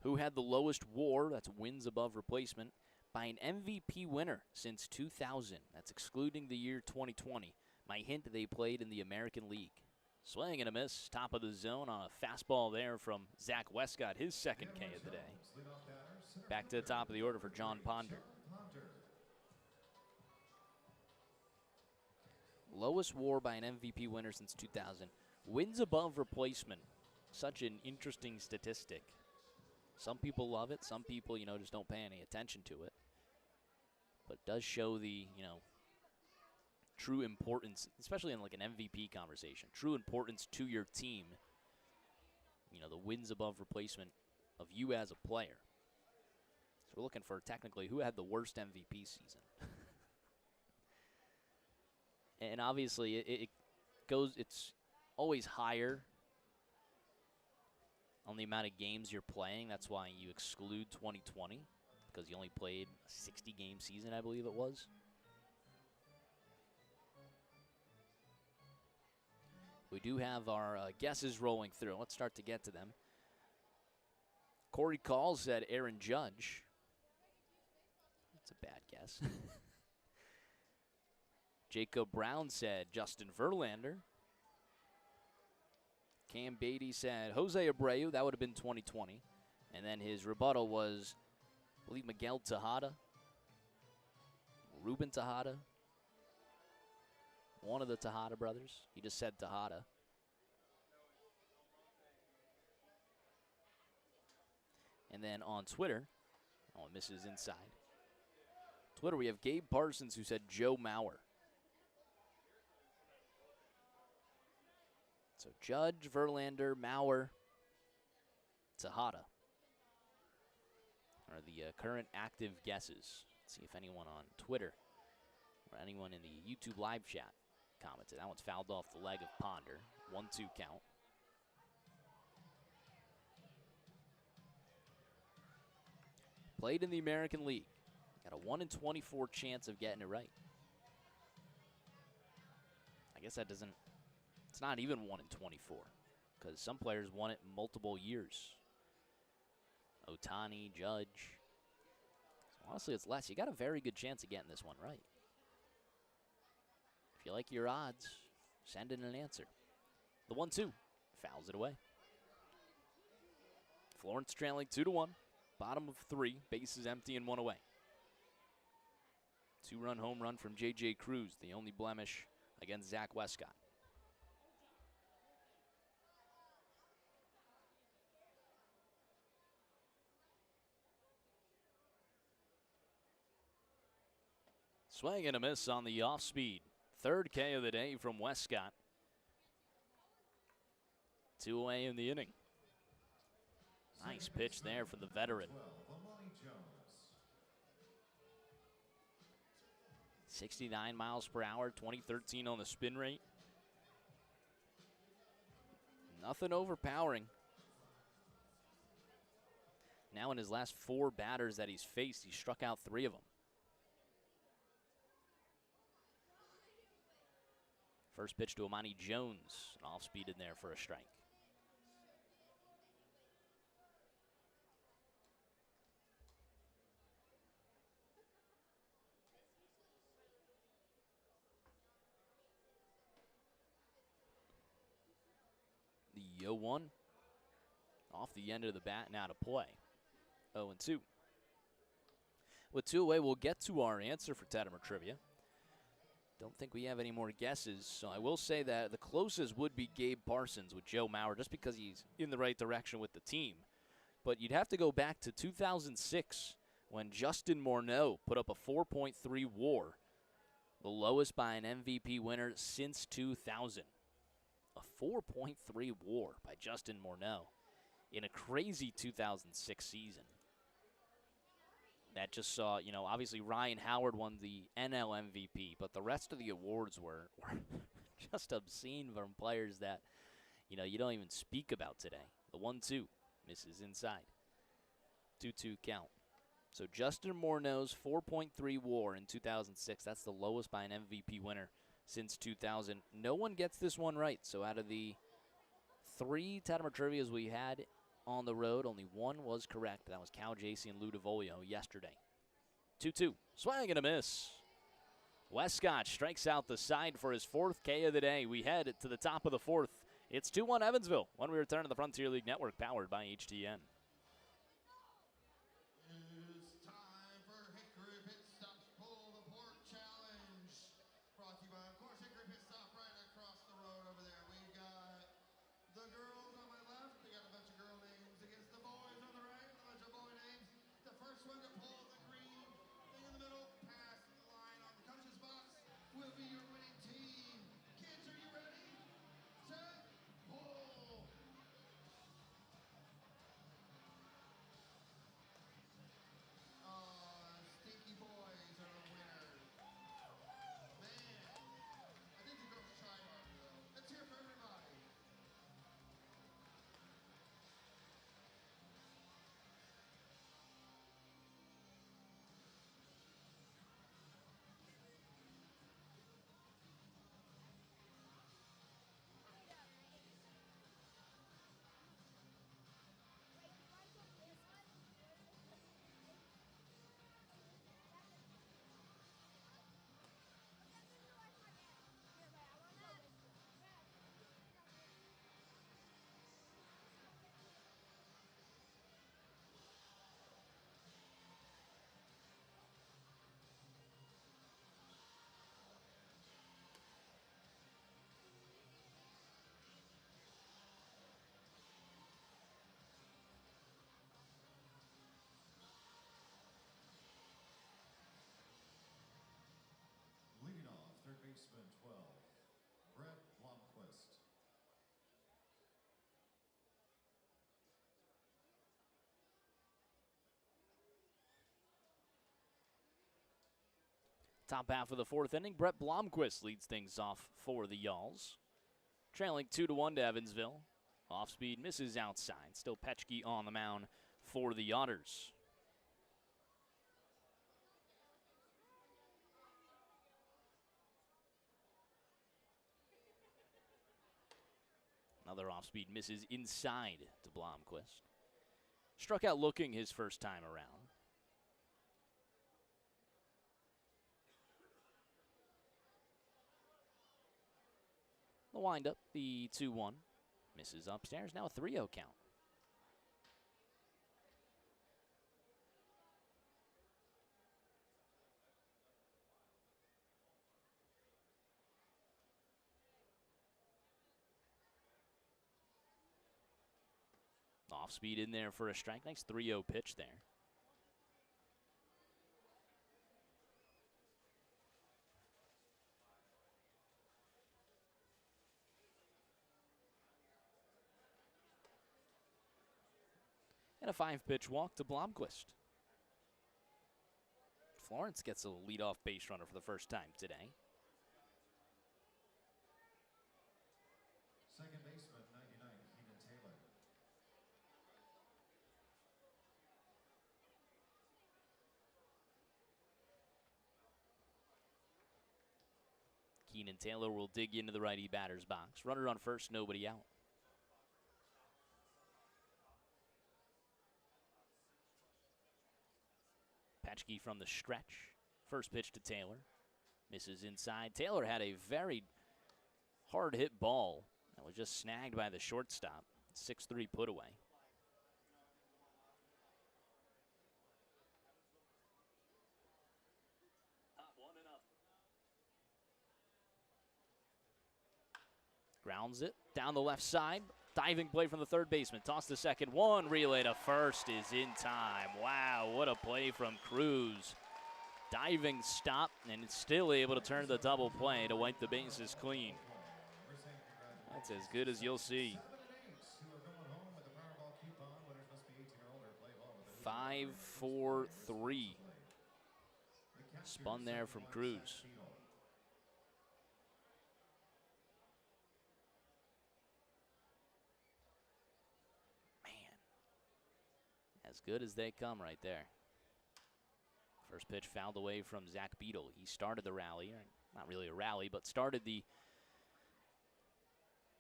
who had the lowest WAR, that's wins above replacement, by an MVP winner since 2000? That's excluding the year 2020. My hint, they played in the American League. Swing and a miss, top of the zone on a fastball there from Zach Westcott, his second K of the day. Back to the top of the order for John Ponder. Lowest WAR by an MVP winner since 2000. Wins above replacement. Such an interesting statistic. Some people love it. Some people, just don't pay any attention to it. But it does show the, true importance, especially in like an MVP conversation, true importance to your team, the wins above replacement of you as a player. So we're looking for technically who had the worst MVP season. And obviously it's always higher on the amount of games you're playing. That's why you exclude 2020, because you only played a 60-game season, I believe it was. We do have our guesses rolling through. Let's start to get to them. Corey Call said Aaron Judge. That's a bad guess. Jacob Brown said Justin Verlander. Cam Beatty said Jose Abreu. That would have been 2020. And then his rebuttal was, I believe, Miguel Tejada. Ruben Tejada. One of the Tejada brothers. He just said Tejada. And then on Twitter, misses inside. Twitter, we have Gabe Parsons who said Joe Mauer. So Judge, Verlander, Mauer, Tejada are the current active guesses. Let's see if anyone on Twitter or anyone in the YouTube live chat commented. That one's fouled off the leg of Ponder. 1-2 count. Played in the American League. Got a 1 in 24 chance of getting it right. I guess that doesn't, it's not even 1 in 24, because some players won it multiple years. Ohtani, Judge. Honestly, it's less. You got a very good chance of getting this one right. If you like your odds, send in an answer. The 1-2 fouls it away. Florence trailing 2-1. Bottom of 3, bases empty and 1 away. 2-run home run from J.J. Cruz, the only blemish against Zach Westcott. Swing and a miss on the off speed. Third K of the day from Westcott. 2 away in the inning. Nice pitch there from the veteran. 69 miles per hour, 2013 on the spin rate. Nothing overpowering. Now in his last 4 batters that he's faced, he struck out 3 of them. First pitch to Amani Jones, an off-speed in there for a strike. The 0-1 off the end of the bat, now to play. 0-2. with 2 away, we'll get to our answer for Tettemer Trivia. Don't think we have any more guesses, so I will say that the closest would be Gabe Parsons with Joe Mauer, just because he's in the right direction with the team. But you'd have to go back to 2006 when Justin Morneau put up a 4.3 WAR, the lowest by an MVP winner since 2000. A 4.3 WAR by Justin Morneau in a crazy 2006 season. That just saw, obviously Ryan Howard won the NL MVP, but the rest of the awards were just obscene from players that, you don't even speak about today. The 1-2 misses inside. 2-2 count. So Justin Morneau's 4.3 WAR in 2006, that's the lowest by an MVP winner since 2000. No one gets this one right. So out of the 3 Tettemer Trivias we had on the road, only one was correct. That was Cal J.C. and Lou DeVolio yesterday. 2-2. Swing and a miss. Westcott strikes out the side for his 4th K of the day. We head to the top of the 4th. It's 2-1 Evansville when we return to the Frontier League Network, powered by HTN. It's time for Hickory Pit Stop's Pull the Pork Challenge. Brought to you by, of course, Hickory Pit Stop right across the road over there. We've got the girls on my left. We got a bunch of girl names against the boys on the right. A bunch of boy names. The first one to pull the green thing in the middle, past the line on the coach's box, will be your winning team. Kids, are you ready? Set, pull. Stinky boys are the winners. Man, I think the girls tried hard though. Let's hear it for everybody. Leading off, third baseman 12, Brett Blomquist. Top half of the 4th inning, Brett Blomquist leads things off for the Yalls. Trailing 2-1 to Evansville. Off speed misses outside. Still Pxp on the mound for the Otters. Another off speed misses inside to Blomquist. Struck out looking his first time around. The windup, the 2-1. Misses upstairs. Now a 3-0 count. Off speed in there for a strike. Nice 3-0 pitch there. And a 5-pitch walk to Blomquist. Florence gets a leadoff base runner for the first time today. Second baseman 99, Keenan Taylor. Keenan Taylor will dig into the righty batter's box. Runner on first, nobody out. Pxp from the stretch. First pitch to Taylor. Misses inside. Taylor had a very hard hit ball that was just snagged by the shortstop. 6-3 put away. Grounds it down the left side. Diving play from the third baseman. Toss the second one. Relay to first is in time. Wow, what a play from Cruz. Diving stop, and it's still able to turn the double play to wipe the bases clean. That's as good as you'll see. 5-4-3. Spun there from Cruz. Man, as good as they come right there. First pitch fouled away from Zach Beadle. He started the rally, not really a rally, but started the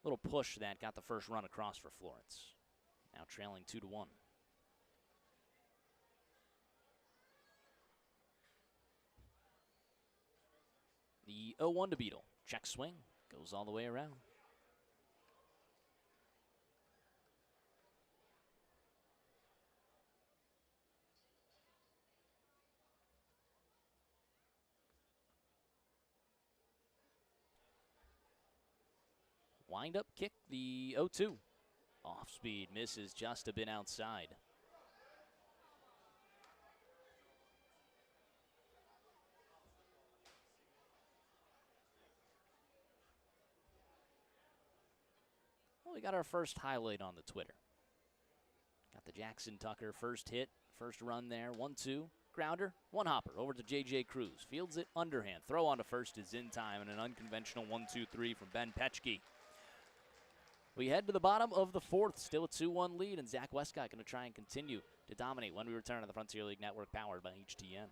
little push that got the first run across for Florence. Now trailing 2-1. The 0-1 to Beadle. Check swing. Goes all the way around. Wind up kick, the 0-2. Off speed, misses just a bit outside. Well, we got our first highlight on the Twitter. Got the Jackson Tucker first hit, first run there, 1-2. Grounder, one hopper over to J.J. Cruz. Fields it underhand. Throw on to first is in time, and an unconventional 1-2-3 from Ben Pxp. We head to the bottom of the fourth, still a 2-1 lead, and Zach Westcott going to try and continue to dominate when we return on the Frontier League Network powered by HTN.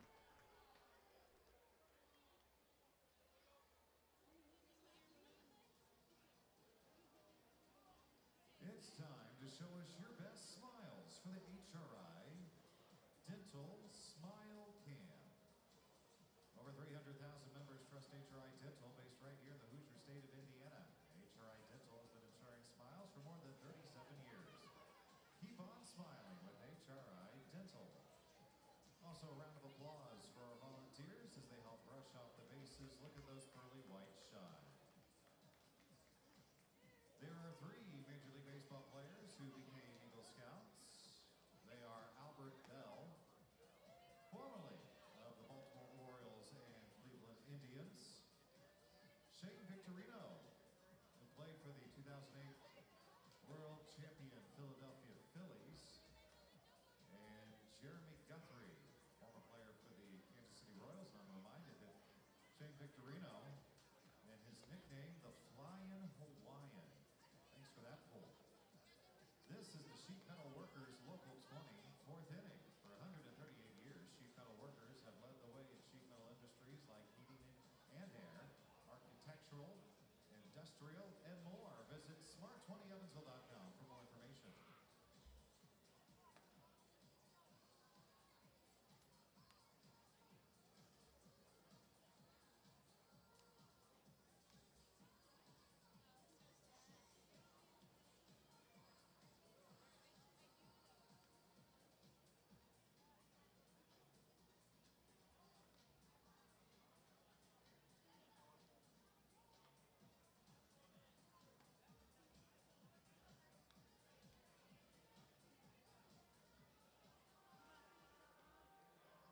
It's time to show us your best smiles for the HRI Dental Smile Cam. Over 300,000 members trust HRI Dental, based right here in the Hoosier state of Indiana. HRI Dental has been ensuring smiles for more than 37 years. Keep on smiling with HRI Dental. Also, a round of applause for our volunteers as they help brush off the bases. Look at those pearly whites shine. There are 3 Major League Baseball players who became Eagle Scouts. They are Albert Bell, formerly of the Baltimore Orioles and Cleveland Indians. Shane Victorino, who played for the 2008 World Champion Philadelphia Phillies. And Jeremy Guthrie, former player for the Kansas City Royals. And I'm reminded that Shane Victorino and his nickname, the Flying Hawaiian. Thanks for that poll. This is the Sheet Metal Workers Local 20, 4th inning. For 138 years, Sheet Metal Workers have led the way in sheet metal industries like heating and air, architectural, industrial, and more. Visit smart20evansville.com for more information.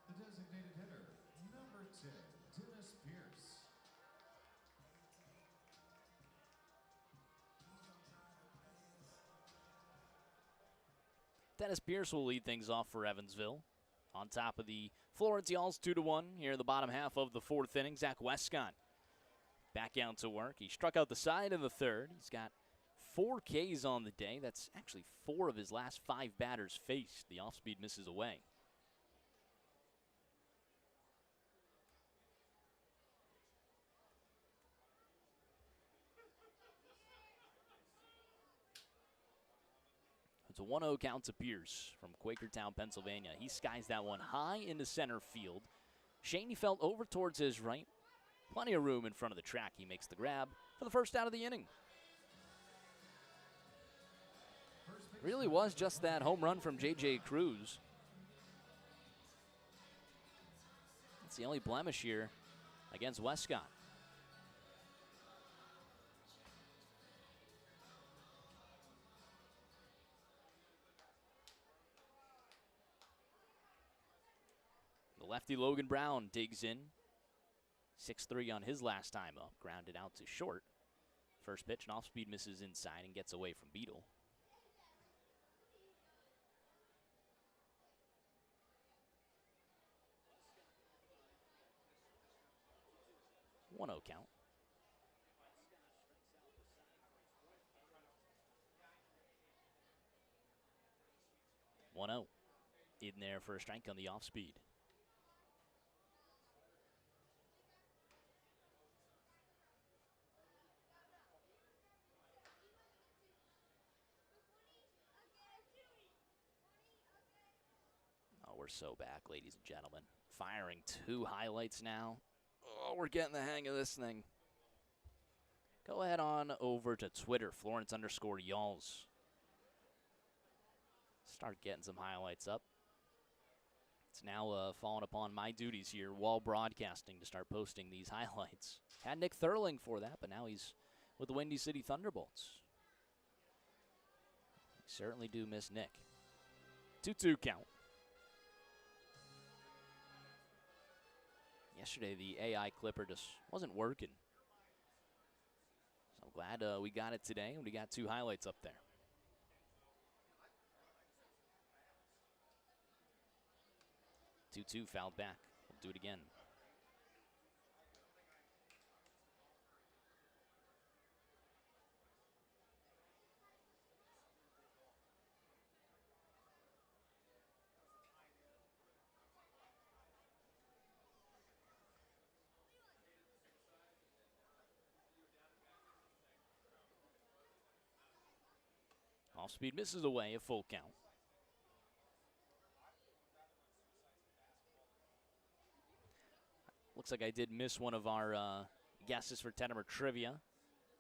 The designated hitter, number 10, Dennis Pierce. Dennis Pierce will lead things off for Evansville. On top of the Florence Y'alls 2-1 here in the bottom half of the 4th inning. Zach Westcott back out to work. He struck out the side in the 3rd. He's got 4 Ks on the day. That's actually 4 of his last 5 batters faced. The off-speed misses away. It's a 1-0 count to Pierce from Quakertown, Pennsylvania. He skies that one high into center field. Shaney felt over towards his right. Plenty of room in front of the track. He makes the grab for the first out of the inning. Really was just that home run from J.J. Cruz. That's the only blemish here against Westcott. The lefty Logan Brown digs in. 6-3 on his last time up. Grounded out to short. First pitch, an off-speed misses inside and gets away from Beetle. 1-0 count. In there for a strike on the off-speed. Oh, we're so back, ladies and gentlemen. Firing 2 highlights now. Oh, we're getting the hang of this thing. Go ahead on over to Twitter, Florence_Y'alls. Start getting some highlights up. It's now fallen upon my duties here while broadcasting to start posting these highlights. Had Nick Thurling for that, but now he's with the Windy City Thunderbolts. Certainly do miss Nick. 2-2 count. Yesterday, the AI clipper just wasn't working. So I'm glad we got it today, and we got 2 highlights up there. Two fouled back. We'll do it again. Off speed misses away, a full count. Looks like I did miss one of our guesses for Tettemer Trivia.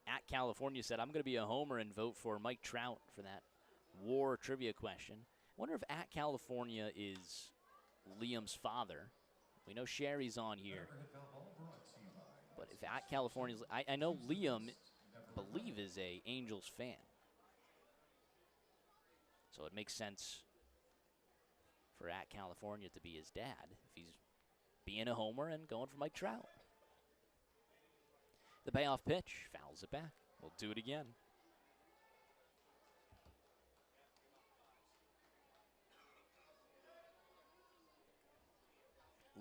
At California said, I'm going to be a homer and vote for Mike Trout for that war trivia question. I wonder if At California is Liam's father. We know Sherry's on here. But if At California's, I know Liam, I believe, is a Angels fan. So it makes sense for At California to be his dad if he's being a homer and going for Mike Trout. The payoff pitch fouls it back. We'll do it again.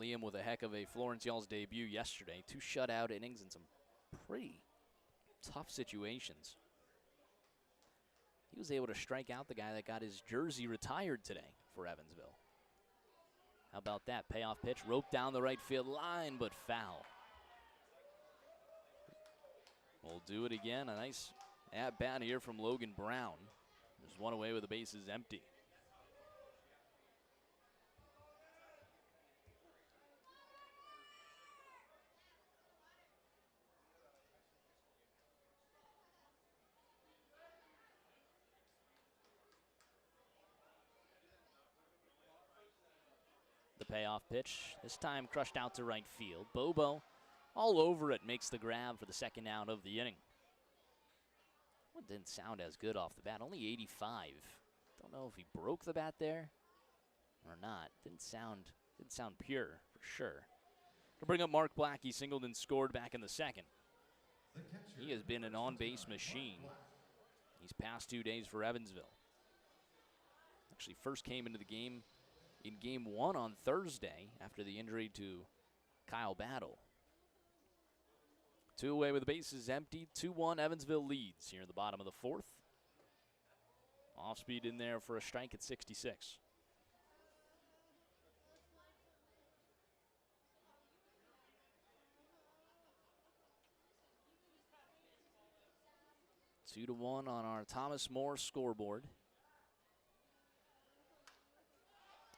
Liam with a heck of a Florence Y'alls debut yesterday. 2 shutout innings and some pretty tough situations. He was able to strike out the guy that got his jersey retired today for Evansville. How about that? Payoff pitch, roped down the right field line, but foul. We'll do it again. A nice at-bat here from Logan Brown. There's one away with the bases empty. The payoff pitch, this time crushed out to right field. Bobo all over it, makes the grab for the second out of the inning. Well, it didn't sound as good off the bat, only 85. Don't know if he broke the bat there or not. Didn't sound pure for sure. To bring up Mark Black, he singled and scored back in the second. He has been an on-base machine these past 2 days for Evansville. Actually first came into the game in Game 1 on Thursday after the injury to Kyle Battle. 2 away with the bases empty. 2-1 Evansville leads here in the bottom of the 4th. Off speed in there for a strike at 66. Two to 1 on our Thomas More scoreboard.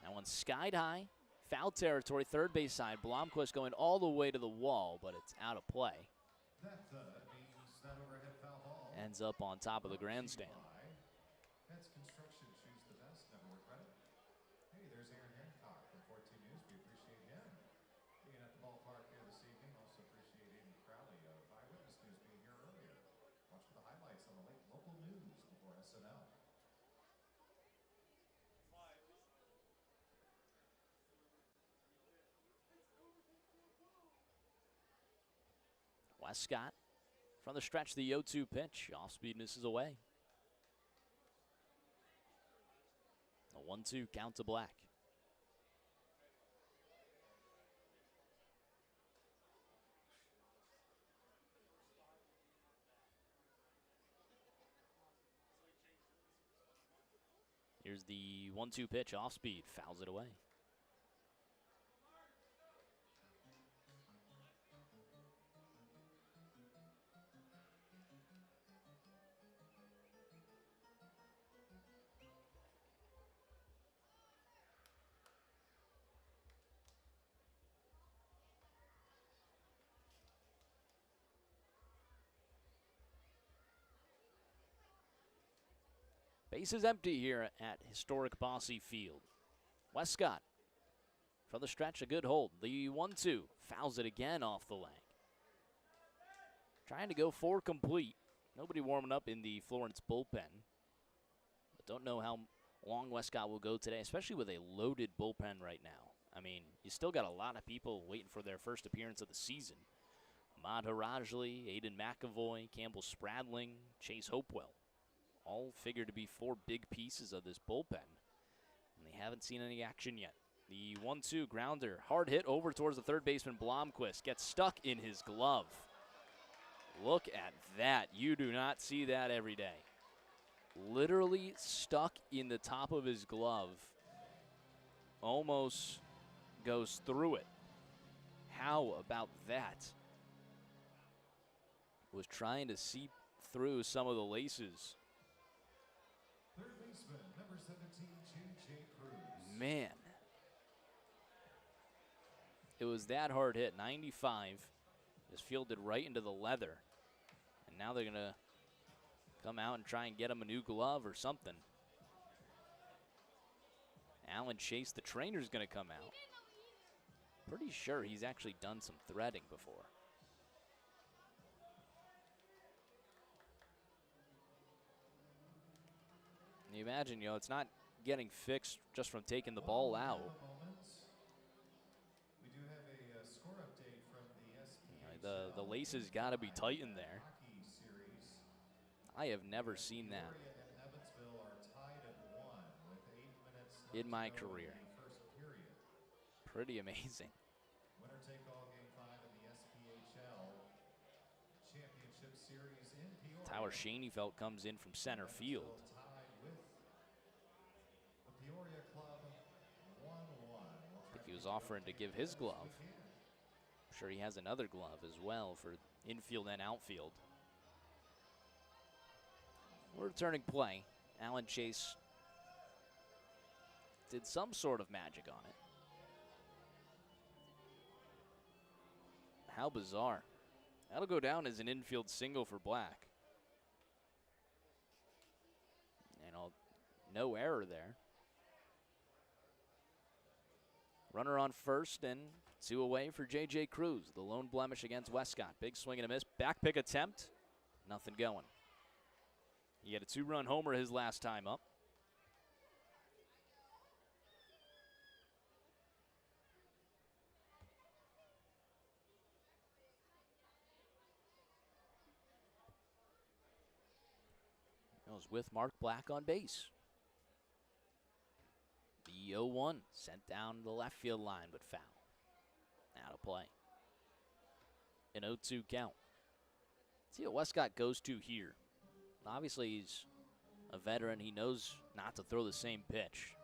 That one skied high. Foul territory, third base side. Blomquist going all the way to the wall, but it's out of play. That means that overhead foul ball. Ends up on top of the grandstand. That's Construction, choose the best. Never work credit. Hey, there's Aaron Hancock from 14 News. We appreciate him being at the ballpark here this evening. Also appreciate Amy Crowley of Eyewitness News being here earlier. Watch for the highlights on the late local news before SNL. Westcott from the stretch, the 0-2 pitch. Off speed misses away. A 1-2 count to Black. Here's the 1-2 pitch, off speed, fouls it away. Base is empty here at historic Bosse Field. Westcott from the stretch, a good hold. The 1-2 fouls it again off the leg. Trying to go for complete. Nobody warming up in the Florence bullpen. But don't know how long Westcott will go today, especially with a loaded bullpen right now. I mean, you still got a lot of people waiting for their first appearance of the season. Ahmad Harajli, Aiden McAvoy, Campbell Spradling, Chase Hopewell. All figured to be four big pieces of this bullpen. And they haven't seen any action yet. The 1-2 grounder, hard hit over towards the third baseman Blomquist. Gets stuck in his glove. Look at that. You do not see that every day. Literally stuck in the top of his glove. Almost goes through it. How about that? Was trying to seep through some of the laces. Third baseman, number 17, J.J. Cruz. Man. It was that hard hit, 95. Just fielded right into the leather. And now they're going to come out and try and get him a new glove or something. Alan Chase, the trainer's going to come out. Pretty sure he's actually done some threading before. You imagine, it's not getting fixed just from taking the ball out. We do have a score update from the SPHL. The laces got to be tightened there. Hockey series. I have never seen that Peoria and Evansville are tied at 1 with 8 minutes left in my to go career. in the first period. Pretty amazing. Winner take all game 5 in the SPHL Championship Series in Peoria. Tower Schoenfeld comes in from center field. Evansville tied with the Peoria Club 1-1. I think he was offering to give his glove. I'm sure he has another glove as well for infield and outfield. We're returning play. Alan Chase did some sort of magic on it. How bizarre. That'll go down as an infield single for Black. No error there. Runner on first and 2 away for J.J. Cruz, the lone blemish against Westcott. Big swing and a miss. Back pick attempt. Nothing going. He had a 2-run homer his last time up. That was with Mark Black on base. The 0-1 sent down the left field line, but foul. Out of play. An 0-2 count. See what Westcott goes to here. Obviously, he's a veteran. He knows not to throw the same pitch.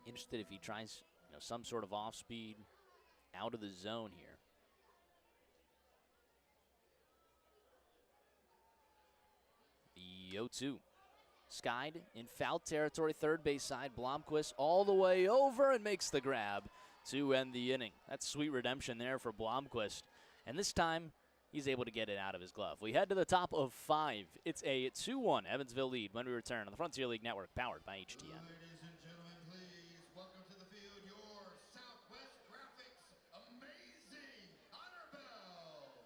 Interested if he tries some sort of off speed out of the zone here. The 0-2. Skied in foul territory, third base side. Blomquist all the way over and makes the grab to end the inning. That's sweet redemption there for Blomquist. And this time, he's able to get it out of his glove. We head to the top of 5. It's a 2-1 Evansville lead when we return on the Frontier League Network, powered by HTM. Ladies and gentlemen, please welcome to the field your Southwest Graphics Amazing Honor Bells.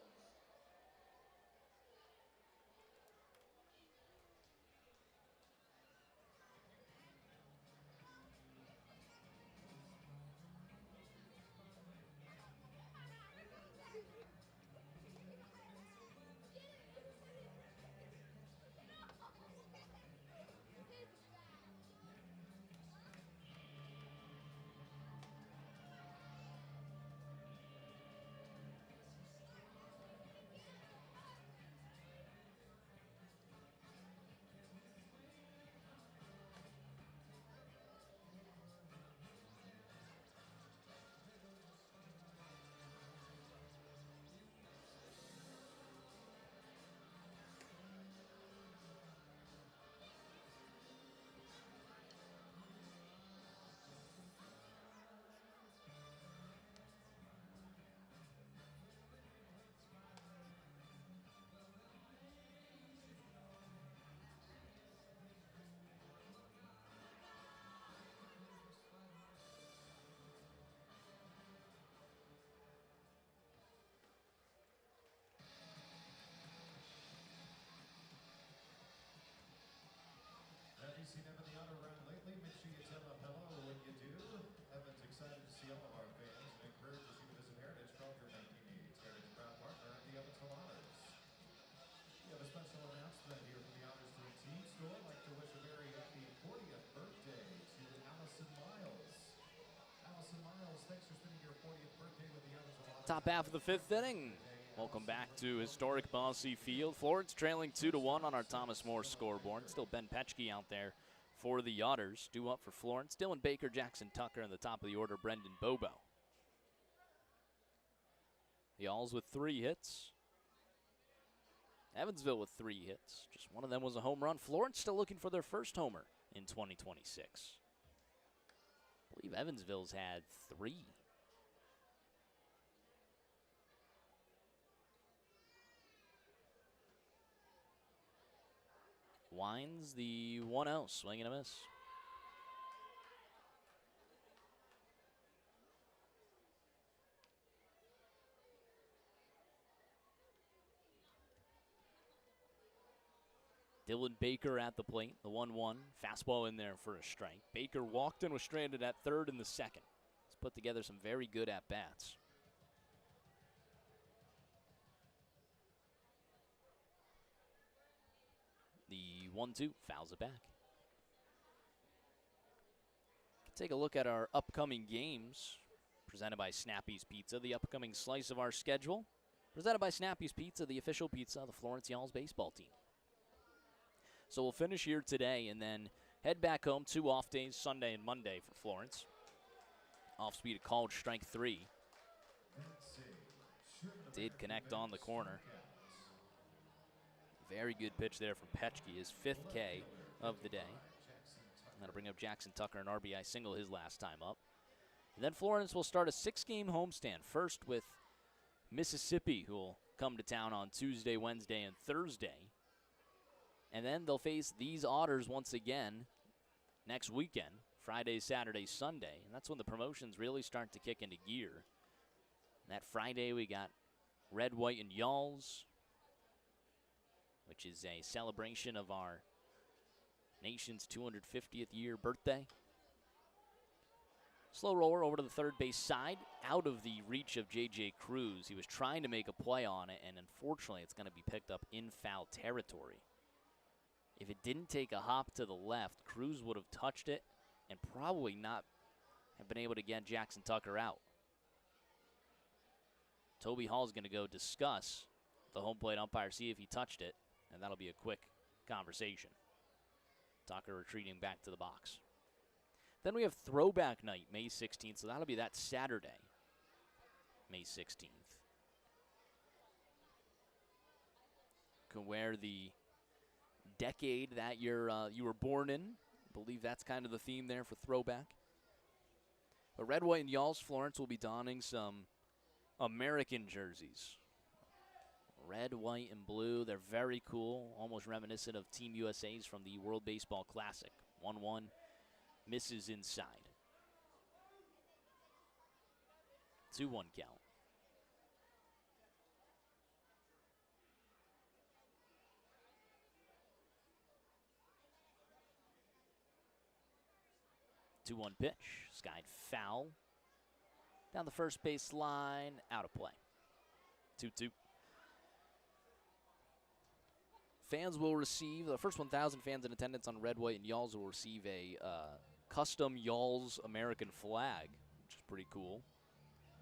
you seen Evan the Otter around lately? Make sure you tell him hello when you do. Evan's excited to see all of our fans and encourages you to visit Heritage for all your banking needs. Heritage, a proud partner of the Evansville Otters. We have a special announcement here from the Otters Team Store. I'd like to wish a very happy 40th birthday to Allison Miles. Allison Miles, thanks for spending your 40th birthday with the Evansville Otters. Top half of the 5th inning. Welcome back to historic Bossy Field. Florence trailing 2-1 on our Thomas More scoreboard. Still Ben Pxp out there for the Otters. Due up for Florence. Dylan Baker, Jackson Tucker, and the top of the order, Brendan Bobo. The Alls with 3 hits. Evansville with 3 hits. Just one of them was a home run. Florence still looking for their first homer in 2026. I believe Evansville's had 3. Wines the 1-0, swing and a miss. Dylan Baker at the plate, the 1-1. Fastball in there for a strike. Baker walked and was stranded at third in the second. He's put together some very good at-bats. The 1-2 fouls it back. Take a look at our upcoming games presented by Snappy's Pizza, the upcoming slice of our schedule. Presented by Snappy's Pizza, the official pizza of the Florence Yalls baseball team. So we'll finish here today and then head back home. 2 off days, Sunday and Monday for Florence. Off speed of called strike 3. Did connect on the corner. Very good pitch there from Pxp, his 5th K of the day. That'll bring up Jackson Tucker, an RBI single his last time up. And then Florence will start a 6-game homestand. First with Mississippi, who will come to town on Tuesday, Wednesday, and Thursday. And then they'll face these Otters once again next weekend, Friday, Saturday, Sunday. And that's when the promotions really start to kick into gear. That Friday we got Red, White, and Yalls, which is a celebration of our nation's 250th year birthday. Slow roller over to the third base side, out of the reach of J.J. Cruz. He was trying to make a play on it, and unfortunately it's going to be picked up in foul territory. If it didn't take a hop to the left, Cruz would have touched it and probably not have been able to get Jackson Tucker out. Toby Hall's going to go discuss the home plate umpire, see if he touched it, and that'll be a quick conversation. Tucker retreating back to the box. Then we have Throwback Night, May 16th, so that'll be that Saturday, May 16th. Can wear the decade that you were born in. I believe that's kind of the theme there for Throwback. But Red, White, and Yalls Florence will be donning some American jerseys. Red, white, and blue. They're very cool, almost reminiscent of Team USA's from the World Baseball Classic. 1-1, misses inside. 2-1 count. Two-one pitch, skied foul. Down the first base line, out of play. 2-2. Fans will receive, the first 1,000 fans in attendance on Red, White, and Yalls will receive a custom Yalls American flag, which is pretty cool.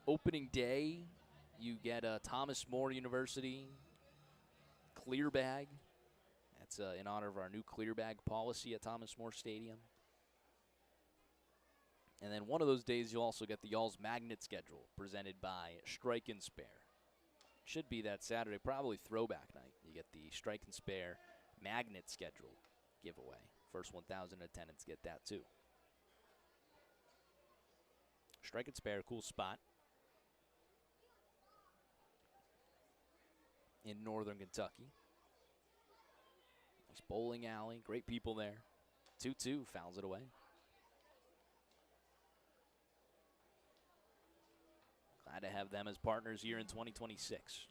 Opening day, you get a Thomas More University clear bag. That's in honor of our new clear bag policy at Thomas More Stadium. And then one of those days, you'll also get the Yalls magnet schedule presented by Strike and Spare. Should be that Saturday, probably Throwback Night. You get the Strike and Spare magnet schedule giveaway. First 1,000 attendants get that too. Strike and Spare, cool spot in northern Kentucky. Nice bowling alley, great people there. 2-2, fouls it away. Glad to have them as partners here in 2026.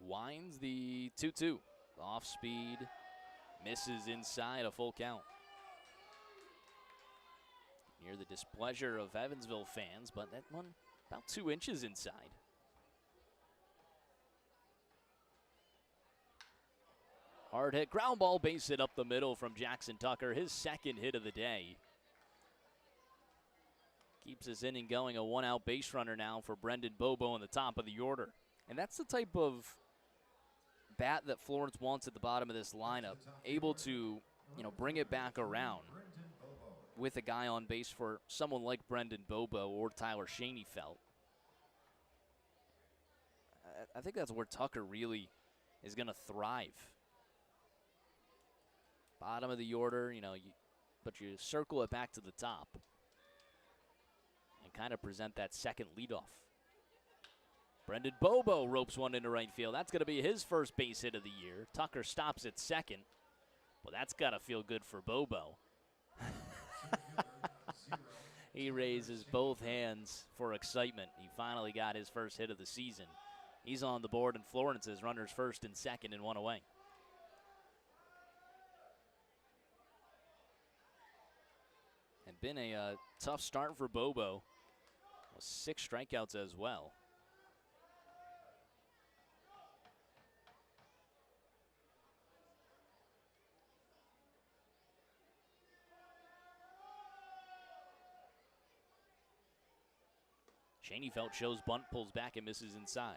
winds the 2-2. Off speed, misses inside, a full count. Near the displeasure of Evansville fans, but that one about 2 inches inside. Hard hit, ground ball, base hit up the middle from Jackson Tucker, his second hit of the day. Keeps his inning going, a 1-out base runner now for Brendan Bobo in the top of the order. And that's the type of bat that Florence wants at the bottom of this lineup, able to, bring it back around with a guy on base for someone like Brendan Bobo or Tyler Schoenfeld. I think that's where Tucker really is going to thrive. Bottom of the order, but you circle it back to the top and kind of present that second leadoff. Brendan Bobo ropes one into right field. That's going to be his first base hit of the year. Tucker stops at second. Well, that's got to feel good for Bobo. He raises both hands for excitement. He finally got his first hit of the season. He's on the board, and Florence's runners first and second and one away. And been a tough start for Bobo. 6 strikeouts as well. Schoenfeld shows bunt, pulls back and misses inside.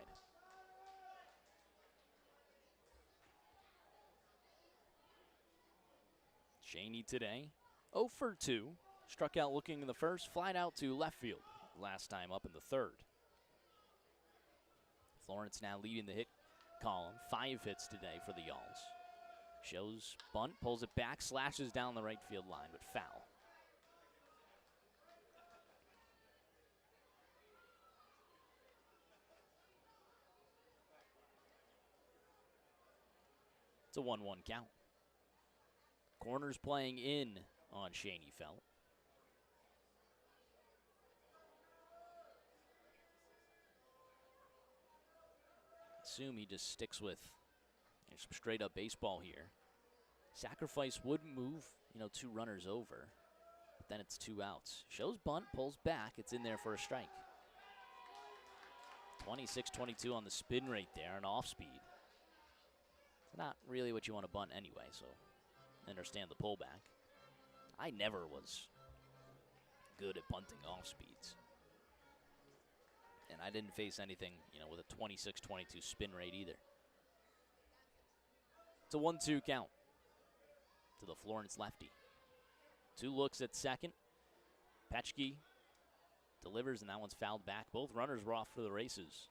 Shaney today, 0 for 2. Struck out looking in the first, flied out to left field last time up in the third. Florence now leading the hit column, 5 hits today for the Yalls. Shows bunt, pulls it back, slashes down the right field line, but foul. It's a 1-1 count. Corners playing in on Schoenfeld. Assume he just sticks with some straight up baseball here. Sacrifice would move, 2 runners over, but then it's 2 outs. Shows bunt, pulls back, it's in there for a strike. 26-22 on the spin rate there, and off speed. It's not really what you want to bunt anyway, so understand the pullback. I never was good at bunting off speeds. And I didn't face anything, with a 26-22 spin rate either. It's a 1-2 count to the Florence lefty. 2 looks at second. Pxp delivers, and that one's fouled back. Both runners were off for the races.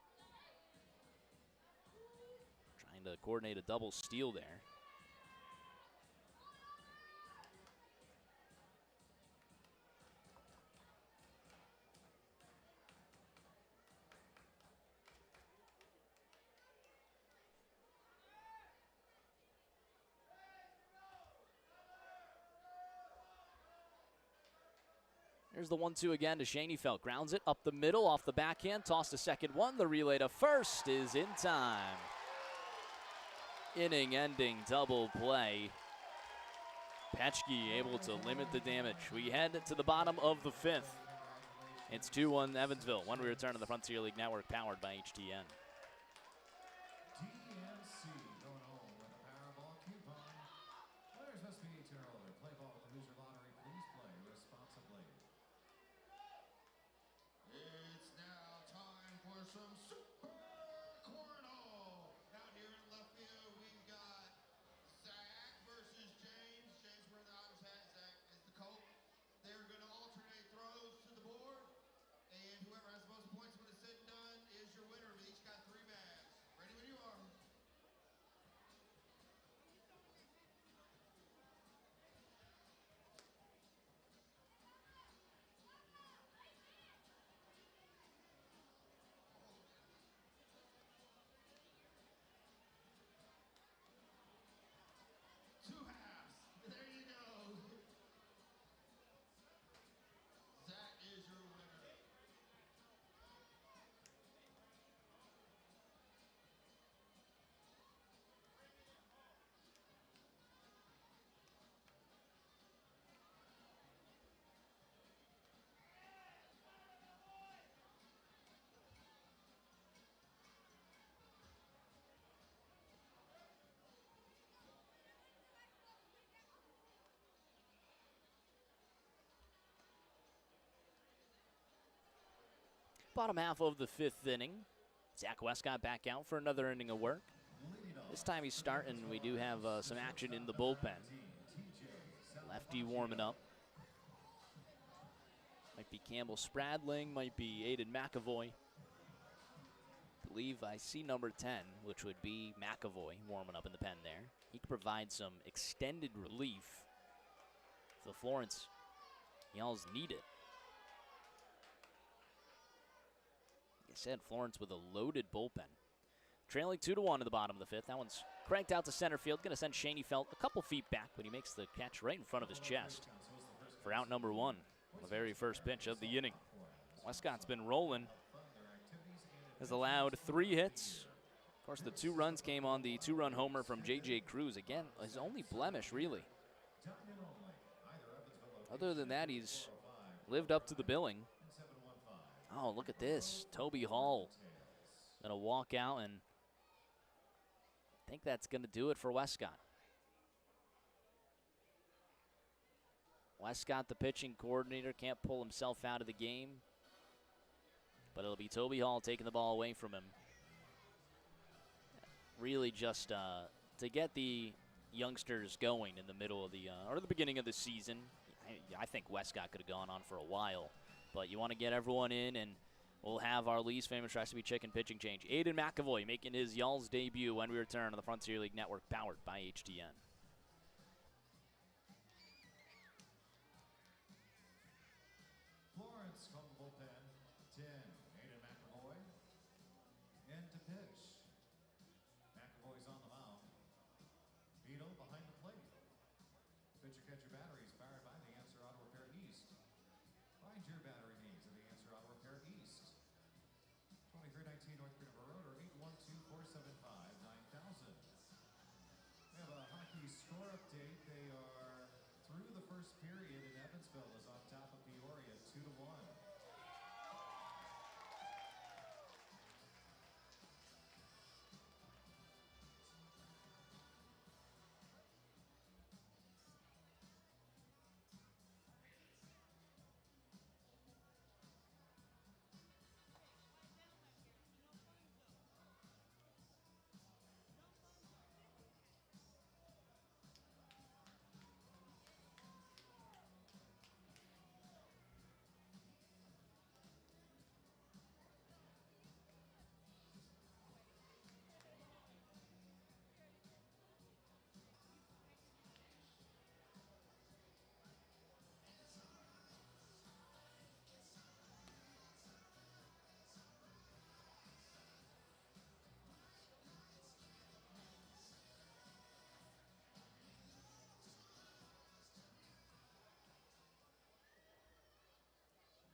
Trying to coordinate a double steal there. Here's the 1-2 again to Schoenfeld. Grounds it up the middle, off the backhand, toss to second one. The relay to first is in time. Inning-ending double play. Pxp able to limit the damage. We head to the bottom of the 5th. It's 2-1 Evansville when we return to the Frontier League Network, powered by HTN. DMC going home with a Powerball coupon. Players must be 18 or older. Play ball with the Hoosier Lottery. Please play responsibly. It's now time for some Super Cornhole. Out here in left field, we've got Zach versus James. James wearing the Otters hat. Zach is the Colt. They're going to alternate throws to the board, and whoever has the most points when it's said and done is your winner. We've each got Bottom half of the 5th inning. Zach Westcott back out for another inning of work. This time he's starting. We do have some action in the bullpen. Lefty warming up. Might be Campbell Spradling, might be Aiden McAvoy. I believe I see number 10, which would be McAvoy, warming up in the pen there. He could provide some extended relief if the Florence Yells need it. Like I said, Florence with a loaded bullpen. Trailing 2-1 in the bottom of the 5th. That one's cranked out to center field. Going to send Shaney Felt a couple feet back, but he makes the catch right in front of his chest for out number 1 on the very first pitch of the inning. Westcott's been rolling. Has allowed 3 hits. Of course, the 2 runs came on the 2-run homer from J.J. Cruz. Again, his only blemish, really. Other than that, he's lived up to the billing. Oh, look at this. Toby Hall going to walk out, and I think that's going to do it for Westcott. Westcott, the pitching coordinator, can't pull himself out of the game. But it'll be Toby Hall taking the ball away from him. Really just to get the youngsters going in the middle of the, or the beginning of the season. I think Westcott could have gone on for a while. But you want to get everyone in, and we'll have our least famous recipe chicken pitching change. Aiden McAvoy making his Y'all's debut when we return on the Frontier League Network, powered by HTN. Florence from the bullpen, 10, Aiden McAvoy. And to pitch, McAvoy's on the mound. Beetle behind the plate. Pitcher catcher batteries powered by the Answer Auto Repair East. Find your battery needs at the Answer Auto Repair East. 2319 North River Road or 812-475-9000. We have a hockey score update. They are through the first period, and Evansville is on top of Peoria 2-1.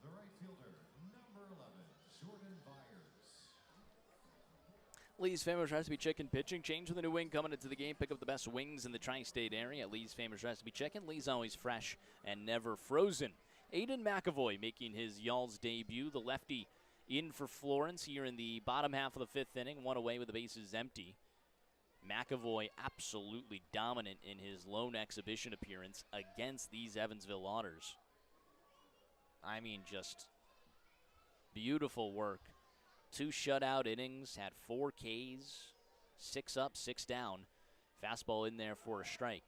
The right fielder, number 11, Jordan Byers. Lee's Famous Recipe Chicken pitching change with a new wing coming into the game. Pick up the best wings in the tri-state area. Lee's Famous Recipe Chicken. Lee's always fresh and never frozen. Aiden McAvoy making his Y'all's debut. The lefty in for Florence here in the bottom half of the 5th inning. 1 away with the bases empty. McAvoy absolutely dominant in his lone exhibition appearance against these Evansville Otters. I mean, just beautiful work. 2 shutout innings, had 4 Ks, 6 up, 6 down. Fastball in there for a strike.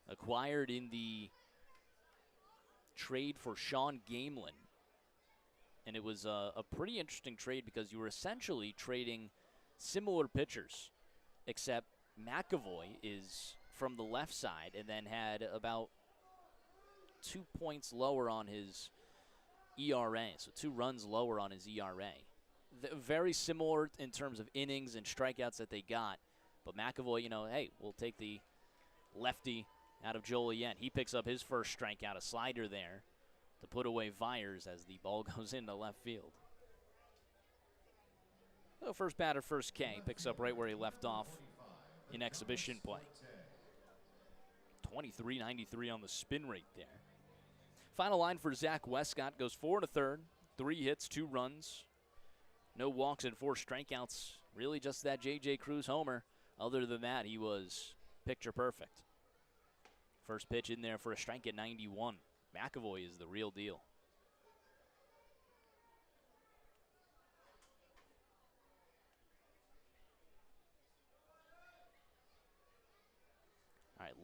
Acquired in the trade for Sean Gamelin. And it was a pretty interesting trade because you were essentially trading similar pitchers, except McAvoy is from the left side and then had about 2 points lower on his ERA, so 2 runs lower on his ERA. Very similar in terms of innings and strikeouts that they got, but McAvoy, hey, we'll take the lefty out of Joliet. He picks up his first strikeout, a slider there to put away Vyers as the ball goes into left field. So first batter, first K, picks up right where he left off in exhibition play. 23.93 on the spin rate there. Final line for Zach Westcott goes 4 1/3, 3 hits, 2 runs, no walks and 4 strikeouts. Really just that J.J. Cruz homer. Other than that, he was picture perfect. First pitch in there for a strike at 91. McAvoy is the real deal.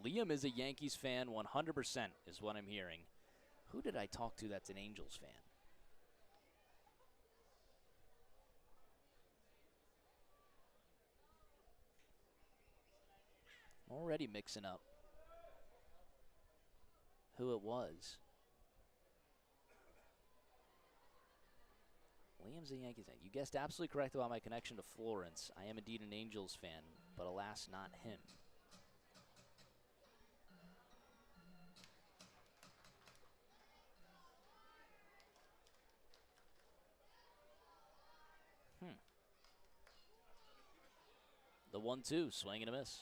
Liam is a Yankees fan, 100% is what I'm hearing. Who did I talk to that's an Angels fan? Already mixing up who it was. Liam's a Yankees fan. You guessed absolutely correct about my connection to Florence. I am indeed an Angels fan, but alas, not him. The 1-2, swing and a miss.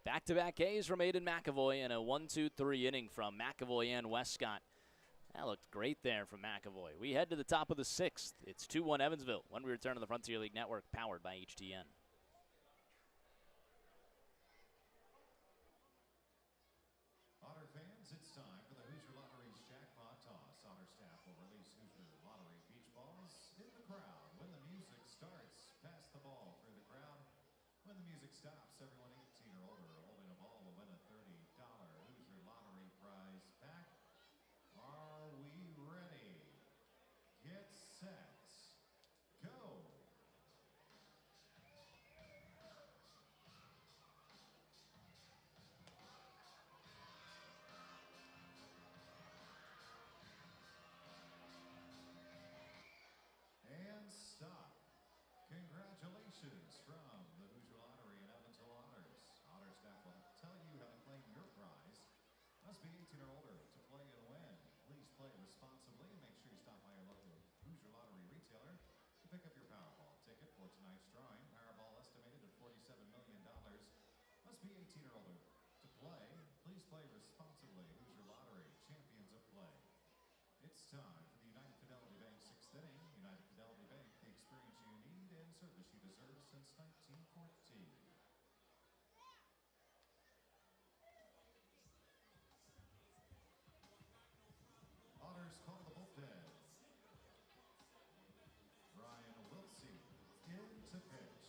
Back-to-back Ks from Aiden McAvoy and a 1-2-3 inning from McAvoy and Westcott. That looked great there from McAvoy. We head to the top of the 6th. It's 2-1 Evansville when we return to the Frontier League Network, powered by HTN. Otter fans, it's time for the Hoosier Lottery's jackpot toss. Otter staff will release Hoosier Lottery beach balls in the crowd. When the music starts, pass the ball through the crowd. When the music stops, everyone 18 or older holding a ball will win a $30 Hoosier Lottery prize pack. Are we ready? Get set. Go. And stop. Congratulations from the Hoosier Lottery and Evansville Otters. Otter staff will tell you how to claim your prize. Must be 18 or older to play and win. Please play responsibly and make sure you stop by your local Hoosier Lottery retailer to pick up your Powerball ticket for tonight's drawing. Powerball estimated at $47 million. Must be 18 or older to play. Please play responsibly. Hoosier Lottery, champions of play. It's time for the United Fidelity Bank 6th inning. United Fidelity Bank, the experience you need and service you deserve since 1914. Otters call the bullpen. Ryan Wiltsey in to pitch.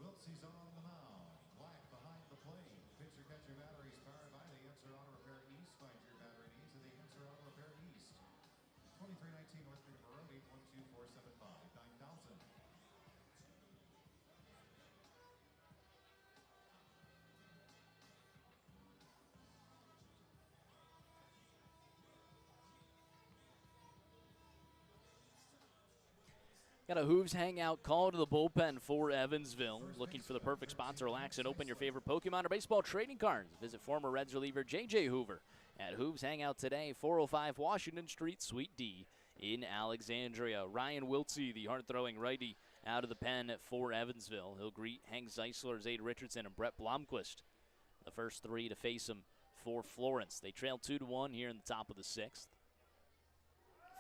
Wiltsey's on the mound. Black behind the plate. Pitcher catcher batteries powered by the Answer Auto Repair East. Find your battery needs at the Answer Auto Repair East. 2319 North River Road, 812-475-9000. Got a Hooves Hangout call to the bullpen for Evansville. Looking for the perfect spot to relax and open your favorite Pokemon or baseball trading cards. Visit former Reds reliever J.J. Hoover at Hooves Hangout today, 405 Washington Street, Suite D in Alexandria. Ryan Wiltsey, the hard-throwing righty, out of the pen for Evansville. He'll greet Hank Zeisler, Zade Richardson, and Brett Blomquist, the first three to face him for Florence. They trail 2-1 here in the top of the 6th.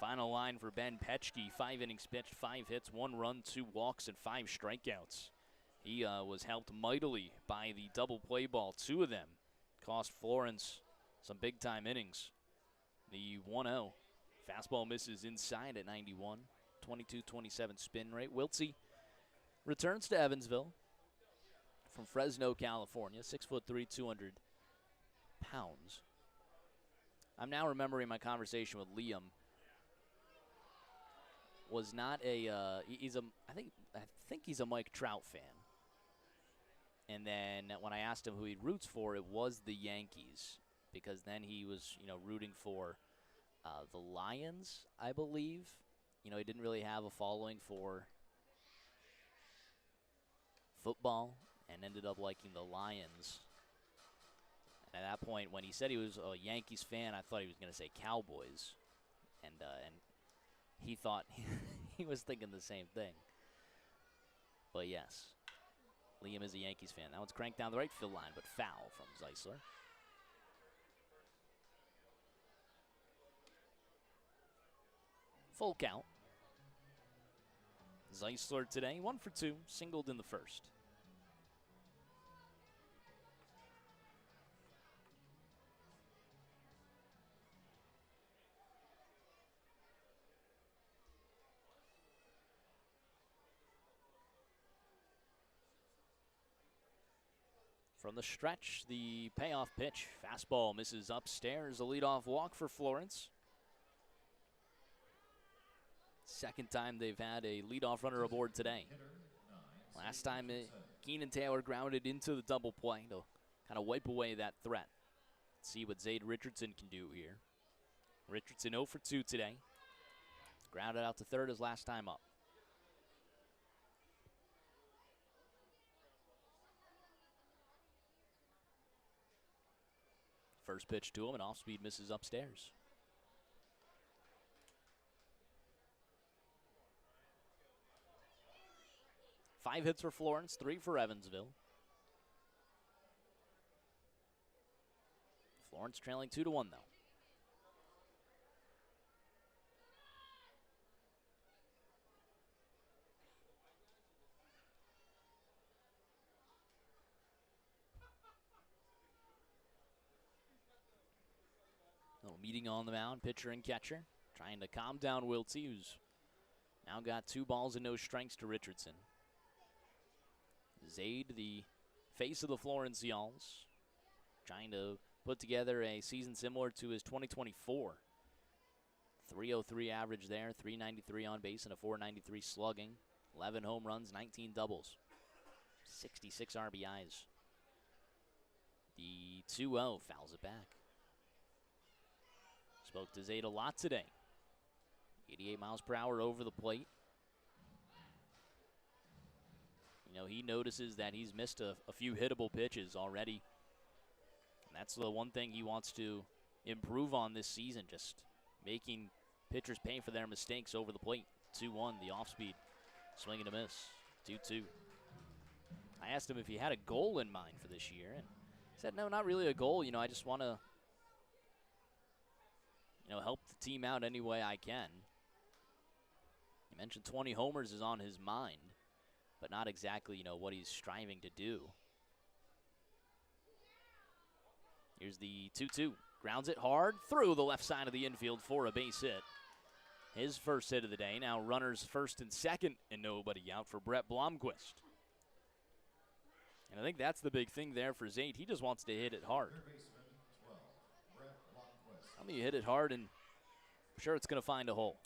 Final line for Ben Pxp, 5 innings pitched, 5 hits, 1 run, 2 walks, and 5 strikeouts. He was helped mightily by the double play ball. 2 of them cost Florence some big-time innings. The 1-0 fastball misses inside at 91, 22-27 spin rate. Wiltsey returns to Evansville from Fresno, California, 6'3", 200 pounds. I'm now remembering my conversation with Liam. Was not a I think he's a Mike Trout fan. And then when I asked him who he roots for, it was the Yankees, because then he was, rooting for the Lions, I believe. He didn't really have a following for football and ended up liking the Lions. And at that point, when he said he was a Yankees fan, I thought he was going to say Cowboys. And he thought he was thinking the same thing. But yes, Liam is a Yankees fan. That one's cranked down the right field line, but foul from Zeisler. Full count. Zeisler today, 1 for 2, singled in the first. From the stretch, the payoff pitch. Fastball misses upstairs. A leadoff walk for Florence. Second time they've had a leadoff runner aboard today. Last time, Keenan Taylor grounded into the double play to kind of wipe away that threat. Let's see what Zade Richardson can do here. Richardson 0 for 2 today. Grounded out to third his last time up. First pitch to him, and off-speed misses upstairs. Five hits for Florence, 3 for Evansville. Florence trailing 2-1 though. Little meeting on the mound, pitcher and catcher, trying to calm down Wiltsey, who's now got 2 balls and no strikes to Richardson. Zade, the face of the Florence Y'alls, trying to put together a season similar to his 2024. 303 average there, 393 on base, and a 493 slugging. 11 home runs, 19 doubles, 66 RBIs. The 2-0 fouls it back. Spoke to Zade a lot today. 88 miles per hour over the plate. You know, he notices that he's missed a few hittable pitches already. And that's the one thing he wants to improve on this season, just making pitchers pay for their mistakes over the plate. 2-1, the off-speed, swing and a miss, 2-2. I asked him if he had a goal in mind for this year, and he said, no, not really a goal. You know, I just want to, help the team out any way I can. He mentioned 20 homers is on his mind, but not exactly, what he's striving to do. Here's the 2-2. Grounds it hard through the left side of the infield for a base hit. His first hit of the day. Now runners first and second and nobody out for Brett Blomquist. And I think that's the big thing there for Zade. He just wants to hit it hard. I mean, you hit it hard and I'm sure it's going to find a hole.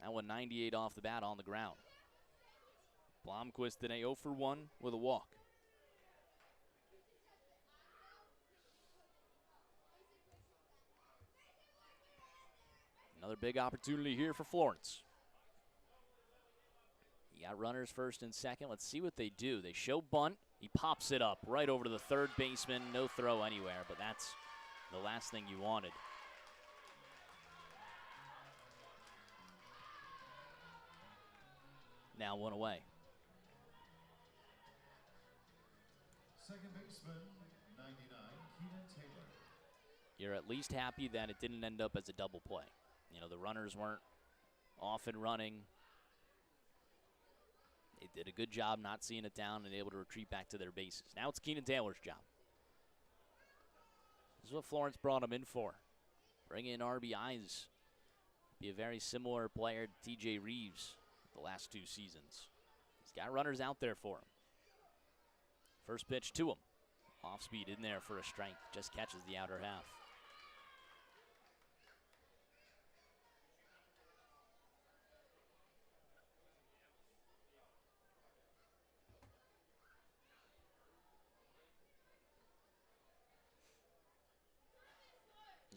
That one 98 off the bat on the ground. Blomquist today 0 for 1 with a walk. Another big opportunity here for Florence. You got runners first and second. Let's see what they do. They show bunt. He pops it up right over to the third baseman. No throw anywhere, but that's the last thing you wanted. Now 1 away. Second baseman, 99, Keenan Taylor. You're at least happy that it didn't end up as a double play. The runners weren't off and running. They did a good job not seeing it down and able to retreat back to their bases. Now it's Keenan Taylor's job. This is what Florence brought him in for. Bring in RBIs. Be a very similar player to TJ Reeves the last 2 seasons. He's got runners out there for him. First pitch to him. Off speed in there for a strike. Just catches the outer half.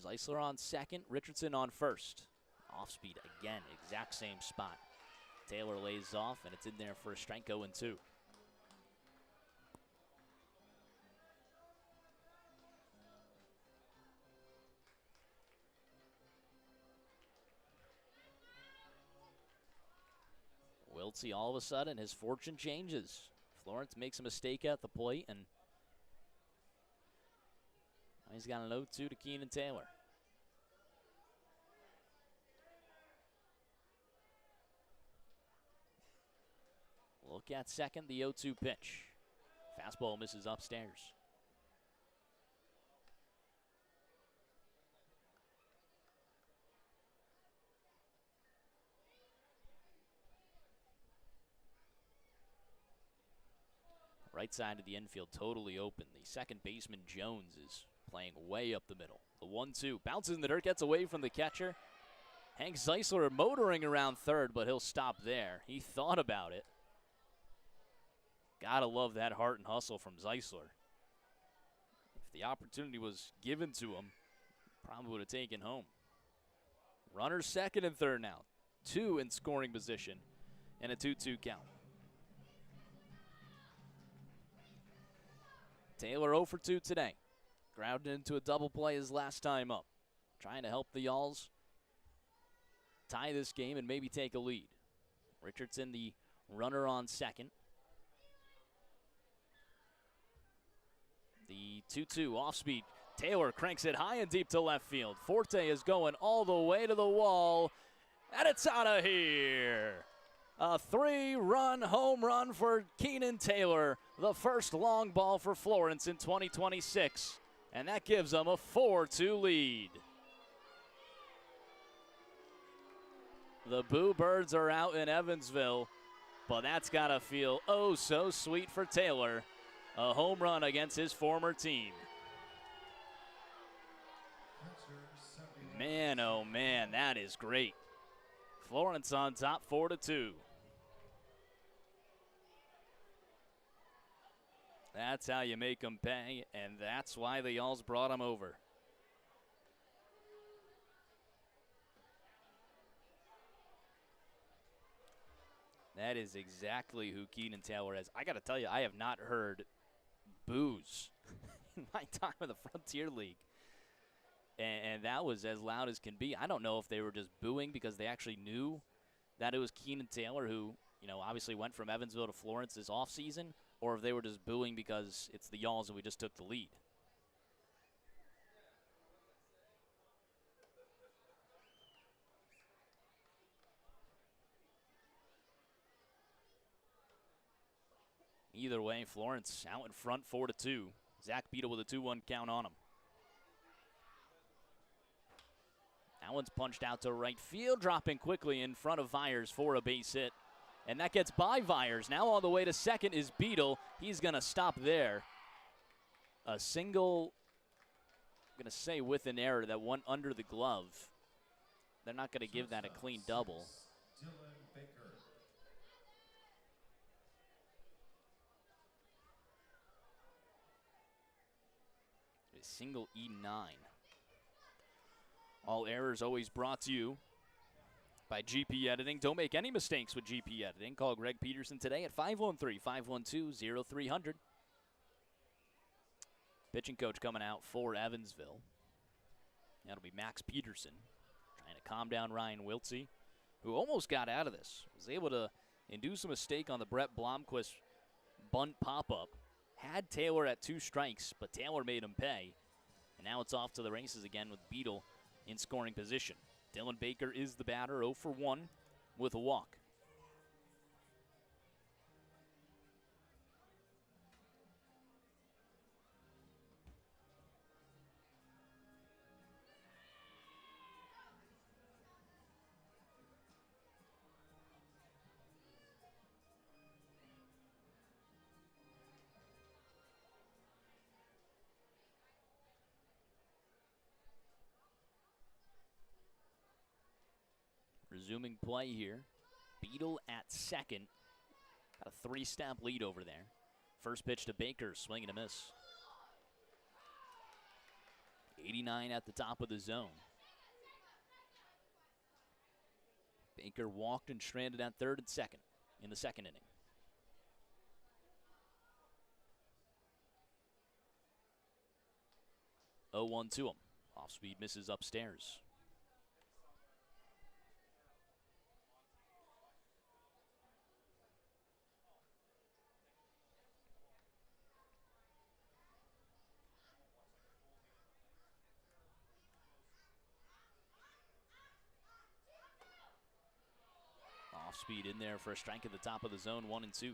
Zeisler on second, Richardson on first. Off speed again, exact same spot. Taylor lays off, and it's in there for a strike 0-2. Wiltsey, all of a sudden, his fortune changes. Florence makes a mistake at the plate, and he's got an 0-2 to Keenan Taylor. Look at second, the 0-2 pitch. Fastball misses upstairs. Right side of the infield totally open. The second baseman, Jones, is playing way up the middle. The 1-2 bounces in the dirt, gets away from the catcher. Hank Zeisler motoring around third, but he'll stop there. He thought about it. Gotta love that heart and hustle from Zeisler. If the opportunity was given to him, probably would have taken home. Runners second and third now. 2 in scoring position and a 2-2 count. Taylor 0 for 2 today. Grounded into a double play his last time up. Trying to help the Yalls tie this game and maybe take a lead. Richardson, the runner on second. The 2-2 off speed. Taylor cranks it high and deep to left field. Forte is going all the way to the wall, and it's out of here. A 3-run home run for Keenan Taylor, the first long ball for Florence in 2026, and that gives them a 4-2 lead. The Boo Birds are out in Evansville, but that's got to feel oh so sweet for Taylor. A home run against his former team. Man, oh man, that is great. Florence on top 4-2. That's how you make them pay, and that's why the Yalls brought them over. That is exactly who Keenan Taylor is. I got to tell you, I have not heard boos in my time in the Frontier League. And that was as loud as can be. I don't know if they were just booing because they actually knew that it was Keenan Taylor who, obviously went from Evansville to Florence this offseason, or if they were just booing because it's the Yalls and we just took the lead. Either way, Florence out in front 4-2. Zach Beadle with a 2-1 count on him. That one's punched out to right field, dropping quickly in front of Vyers for a base hit. And that gets by Vyers. Now on the way to second is Beadle. He's going to stop there. A single, I'm going to say with an error that went under the glove. They're not going to give that a clean double. A single E9. All errors always brought to you by GP Editing. Don't make any mistakes with GP Editing. Call Greg Peterson today at 513-512-0300. Pitching coach coming out for Evansville. That'll be Max Peterson. Trying to calm down Ryan Wiltsey, who almost got out of this. Was able to induce a mistake on the Brett Blomquist bunt pop-up. Had Taylor at 2 strikes, but Taylor made him pay. And now it's off to the races again with Beadle in scoring position. Dylan Baker is the batter, 0 for 1 with a walk. Resuming play here. Beadle at second. Got a 3-step lead over there. First pitch to Baker, swing and a miss. 89 at the top of the zone. Baker walked and stranded at third and second in the second inning. Oh, 1 to him. Off speed misses upstairs. Off speed in there for a strike at the top of the zone, 1 and 2.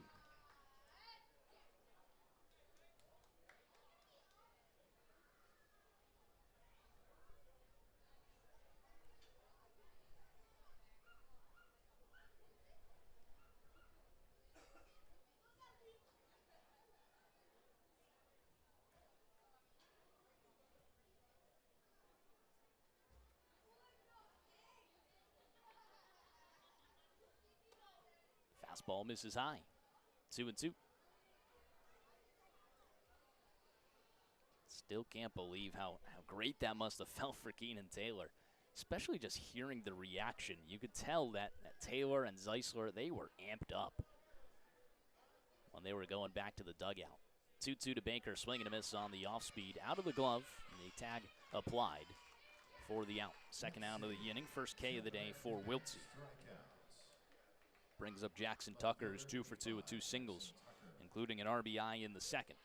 Fastball misses high. 2-2. Still can't believe how great that must have felt for Keenan Taylor, especially just hearing the reaction. You could tell that Taylor and Zeisler, they were amped up when they were going back to the dugout. 2-2 to Baker, swing and a miss on the off speed. Out of the glove, and the tag applied for the out. Second out of the inning, first K of the day for Wiltsey. Brings up Jackson Tucker, who's 2 for 2 with 2 singles, including an RBI in the second.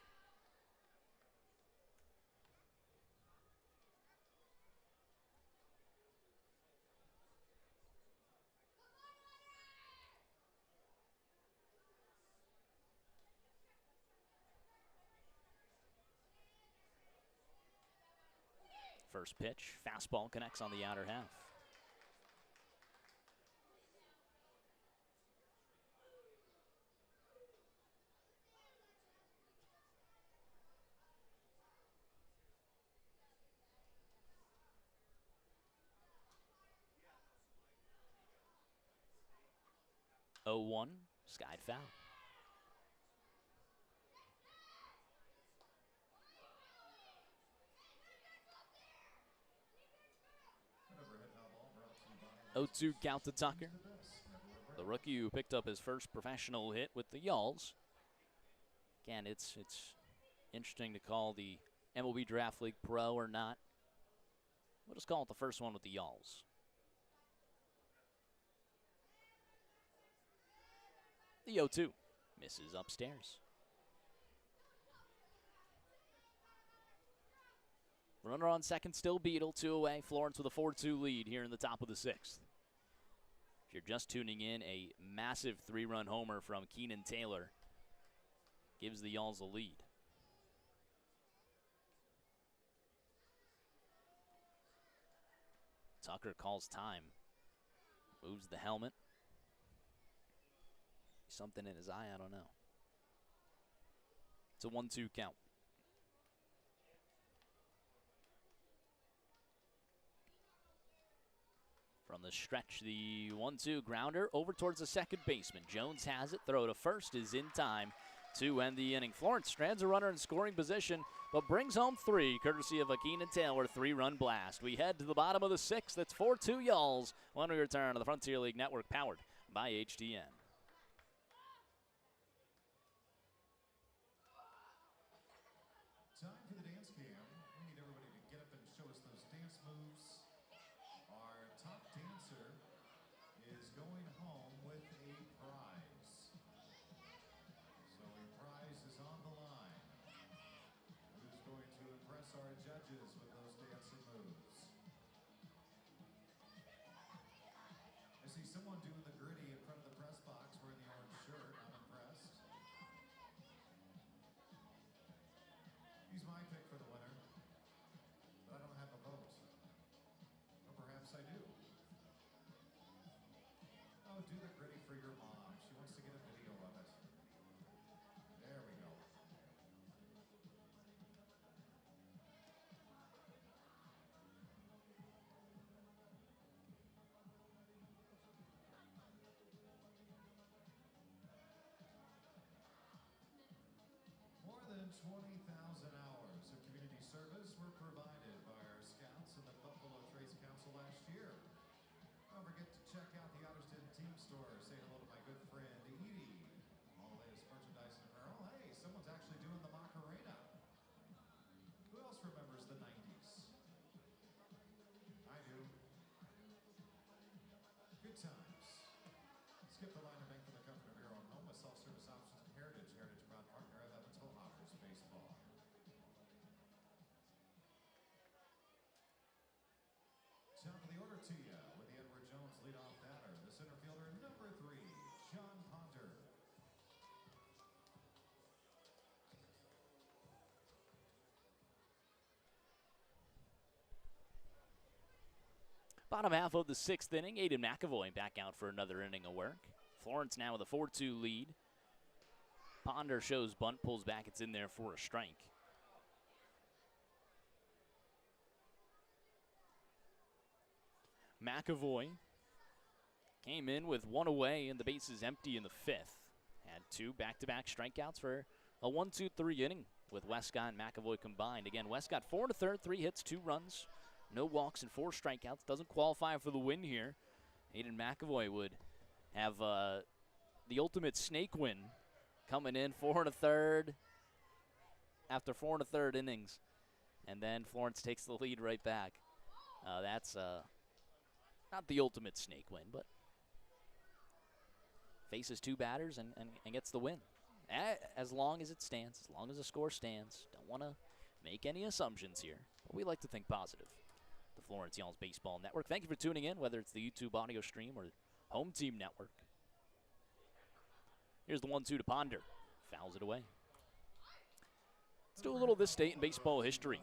First pitch, fastball connects on the outer half. Oh, 1, skied foul. Oh, 2 count to Tucker. The rookie who picked up his first professional hit with the Yalls. Again, it's interesting to call the MLB Draft League Pro or not. We'll just call it the first one with the Yalls. The 0-2 misses upstairs. Runner on second, still Beetle, 2 away. Florence with a 4-2 lead here in the top of the 6th. If you're just tuning in, a massive 3-run homer from Keenan Taylor gives the Yalls a lead. Tucker calls time. Moves the helmet. Something in his eye, I don't know. It's a 1-2 count. From the stretch, the 1-2 grounder over towards the second baseman. Jones has it. Throw to first is in time to end the inning. Florence strands a runner in scoring position, but brings home 3, courtesy of a Keenan Taylor 3-run blast. We head to the bottom of the 6th. That's 4-2 Yalls when we return to the Frontier League Network, powered by HTN. Time for the dance cam. We need everybody to get up and show us those dance moves. Our top dancer is going home with a prize. So a prize is on the line. Who's going to impress our judges with those dancing moves? I see someone doing the gritty in front of the press box wearing the orange shirt. I'm impressed. He's my pick for the winner, but I don't have a vote. Or perhaps I do. Oh, do the gritty for your mom. She wants to get a video of it. There we go. More than 20,000 hours of community service were provided by our scouts in the Buffalo Trace Council last year. Don't forget to check out the Otters team store. Say hello to my good friend Edie. All the latest merchandise and apparel. Hey, someone's actually doing the Macarena. Who else remembers the 90s? I do. Good times. Skip the line and bank for the comfort of your own home with self-service options and Heritage. Heritage, proud partner of Evansville Otters baseball. Top of the order to you with the Edward Jones leadoff batter, the center fielder number 3, Sean Ponder. Bottom half of the 6th inning, Aiden McAvoy back out for another inning of work. Florence now with a 4-2 lead. Ponder shows bunt, pulls back, it's in there for a strike. McAvoy came in with one away and the bases empty in the fifth. Had 2 back-to-back strikeouts for a 1-2-3 inning with Westcott and McAvoy combined. Again, Westcott 4 1/3, 3 hits, 2 runs, no walks, and 4 strikeouts. Doesn't qualify for the win here. Aiden McAvoy would have the ultimate snake win, coming in 4 1/3 after 4 1/3 innings. And then Florence takes the lead right back. That's not the ultimate snake win, but faces 2 batters and gets the win. As long as it stands, as long as the score stands. Don't want to make any assumptions here, but we like to think positive. The Florence Y'all's Baseball Network. Thank you for tuning in, whether it's the YouTube audio stream or Home Team Network. Here's the 1-2 to Ponder. Fouls it away. Let's do a little of this state in baseball history.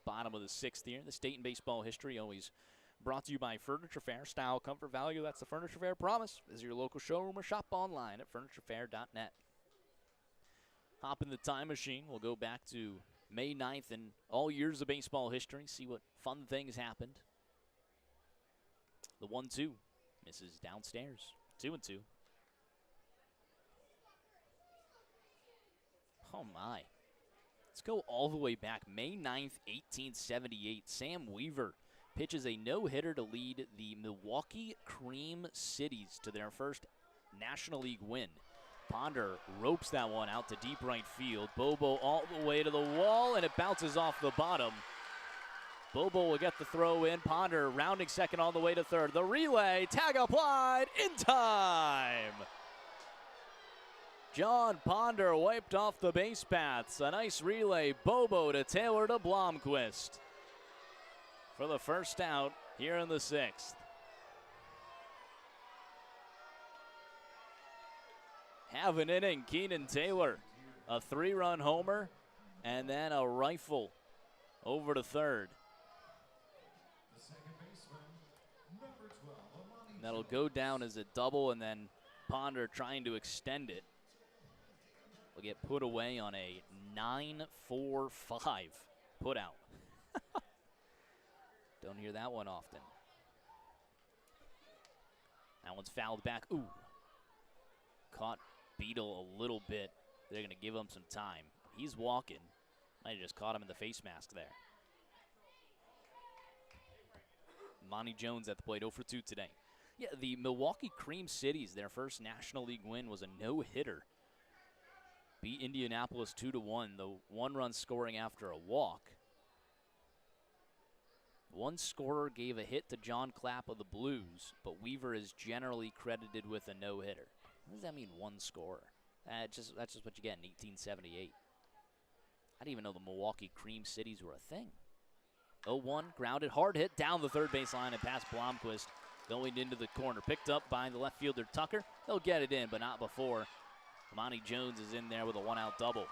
Bottom of the 6th here. The state in baseball history always brought to you by Furniture Fair. Style, comfort, value. That's the Furniture Fair promise. Visit your local showroom or shop online at FurnitureFair.net. Hop in the time machine. We'll go back to May 9th and all years of baseball history. See what fun things happened. The 1-2 misses downstairs. 2-2. Oh my. Let's go all the way back. May 9th, 1878. Sam Weaver pitches a no-hitter to lead the Milwaukee Cream Cities to their first National League win. Ponder ropes that one out to deep right field. Bobo all the way to the wall, and it bounces off the bottom. Bobo will get the throw in. Ponder rounding second all the way to third. The relay, tag applied in time. John Ponder wiped off the base paths. A nice relay. Bobo to Taylor to Blomquist for the first out here in the 6th. Have an inning, Keenan Taylor. A 3-run homer, and then a rifle over to third. And that'll go down as a double, and then Ponder trying to extend it will get put away on a 9-4-5 put out. Don't hear that one often. That one's fouled back. Ooh. Caught Beetle a little bit. They're going to give him some time. He's walking. Might have just caught him in the face mask there. Monty Jones at the plate, 0 for 2 today. Yeah, the Milwaukee Cream Cities, their first National League win was a no-hitter. Beat Indianapolis 2-1, the 1-run scoring after a walk. One scorer gave a hit to John Clapp of the Blues, but Weaver is generally credited with a no-hitter. What does that mean, one scorer? That's just what you get in 1878. I didn't even know the Milwaukee Cream Cities were a thing. 0-1, grounded, hard hit down the third base line and past Blomquist, going into the corner. Picked up by the left fielder Tucker. They'll get it in, but not before. Monty Jones is in there with a 1-out double.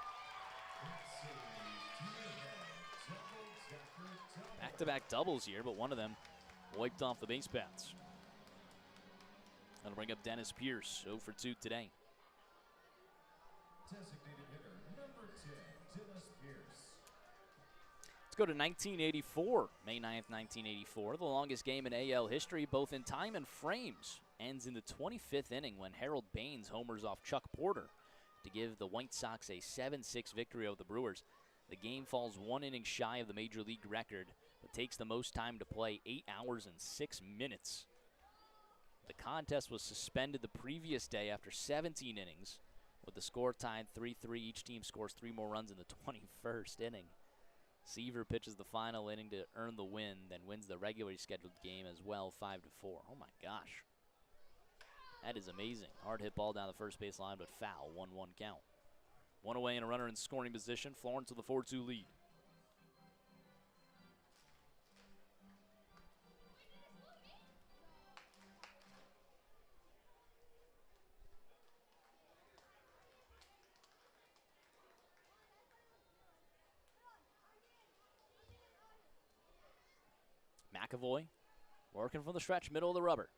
Back-to-back doubles here, but one of them wiped off the base paths. That'll bring up Dennis Pierce, 0 for 2 today. Designated hitter number 10, Dennis Pierce. Let's go to 1984, May 9th, 1984. The longest game in AL history, both in time and frames. Ends in the 25th inning when Harold Baines homers off Chuck Porter to give the White Sox a 7-6 victory over the Brewers. The game falls 1 inning shy of the Major League record, but takes the most time to play, 8 hours and 6 minutes. The contest was suspended the previous day after 17 innings, with the score tied 3-3. Each team scores 3 more runs in the 21st inning. Seaver pitches the final inning to earn the win, then wins the regularly scheduled game as well, 5-4. Oh my gosh. That is amazing. Hard hit ball down the first base line, but foul, 1-1 count. One away and a runner in scoring position. Florence with a 4-2 lead. McAvoy working from the stretch, middle of the rubber.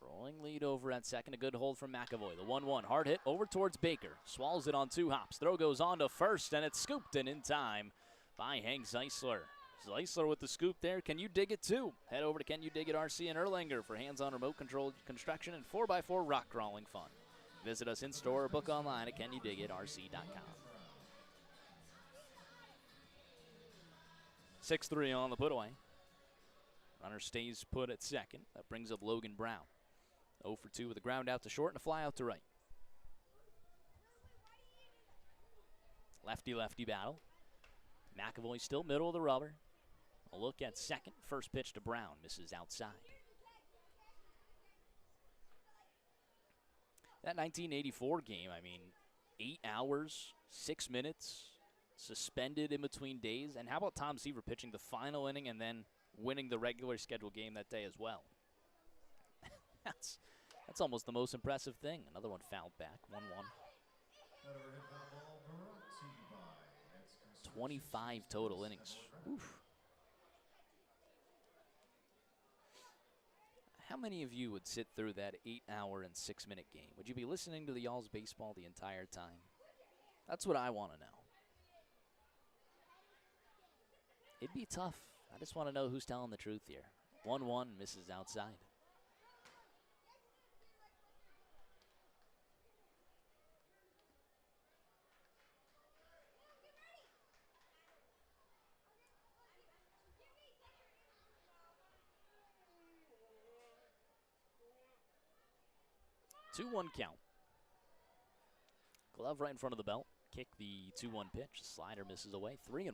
Rolling lead over at second, a good hold from McAvoy. The 1-1, hard hit over towards Baker. Swallows it on 2 hops. Throw goes on to first, and it's scooped and in time by Hank Zeisler. Zeisler with the scoop there. Can you dig it too? Head over to Can You Dig It RC in Erlanger for hands-on remote-controlled construction and 4x4 rock crawling fun. Visit us in-store or book online at CanYouDigItRC.com. 6-3 on the put-away. Runner stays put at second. That brings up Logan Brown. 0 for 2 with a ground out to short and a fly out to right. Lefty-lefty battle. McAvoy still middle of the rubber. A look at second. First pitch to Brown. Misses outside. That 1984 game, I mean, 8 hours, 6 minutes, suspended in between days. And how about Tom Seaver pitching the final inning and then winning the regular scheduled game that day as well? That's almost the most impressive thing. Another one fouled back, 1-1. 25 total innings. Oof. How many of you would sit through that 8-hour and 6-minute game? Would you be listening to the Y'all's baseball the entire time? That's what I want to know. It'd be tough. I just want to know who's telling the truth here. 1-1, misses outside. Two-one count. Glove right in front of the belt. Kick the 2-1 pitch. Slider misses away. 3-1.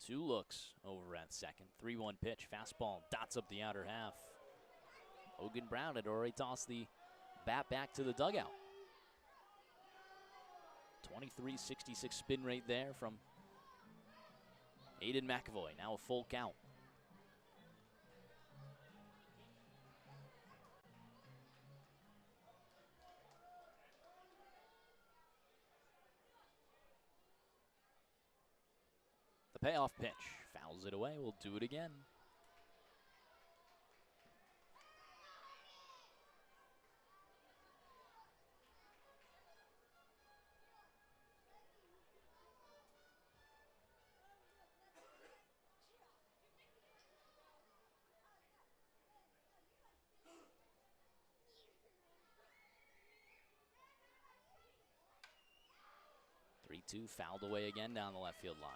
Two looks over at second. 3-1 pitch. Fastball dots up the outer half. Logan Brown had already tossed the bat back to the dugout. 23.66 spin rate there from Aiden McAvoy. Now a full count. The payoff pitch. Fouls it away. We'll do it again. Two fouled away again down the left field line.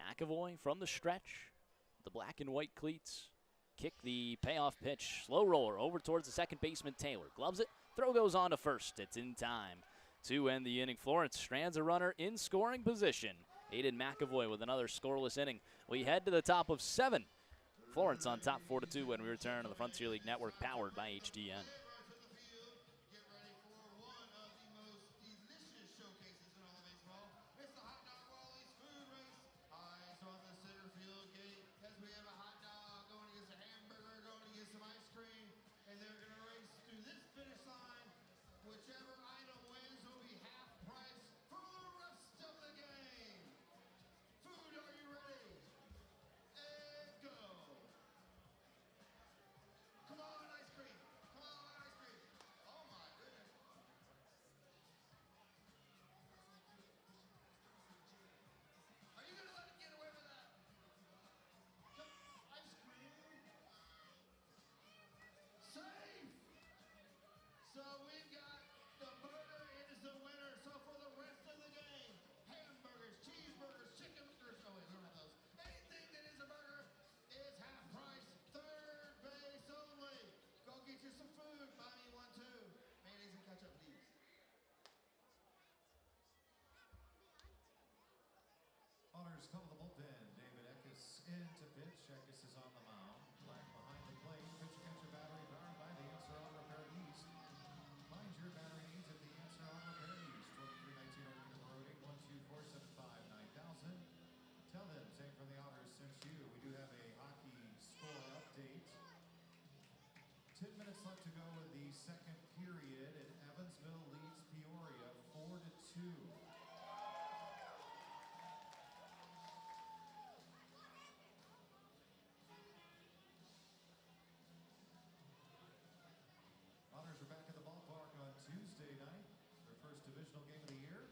McAvoy from the stretch, the black and white cleats, kick the payoff pitch, slow roller over towards the second baseman Taylor. Gloves it, throw goes on to first. It's in time to end the inning. Florence strands a runner in scoring position. Aiden McAvoy with another scoreless inning. We head to the top of 7. Florence on top 4-2 when we return on the Frontier League Network, powered by HDN. Otters come to the bullpen. David Eckes in to pitch. Eckes is on the mound. Black behind the plate. Pitch catcher battery powered by the Answer Auto Repair East. Find your battery needs at the Answer Auto Repair East. 2319 Oak Road in 10 minutes left to go in the second period, and Evansville leads Peoria 4-2. Otters are back at the ballpark on Tuesday night, their first divisional game of the year,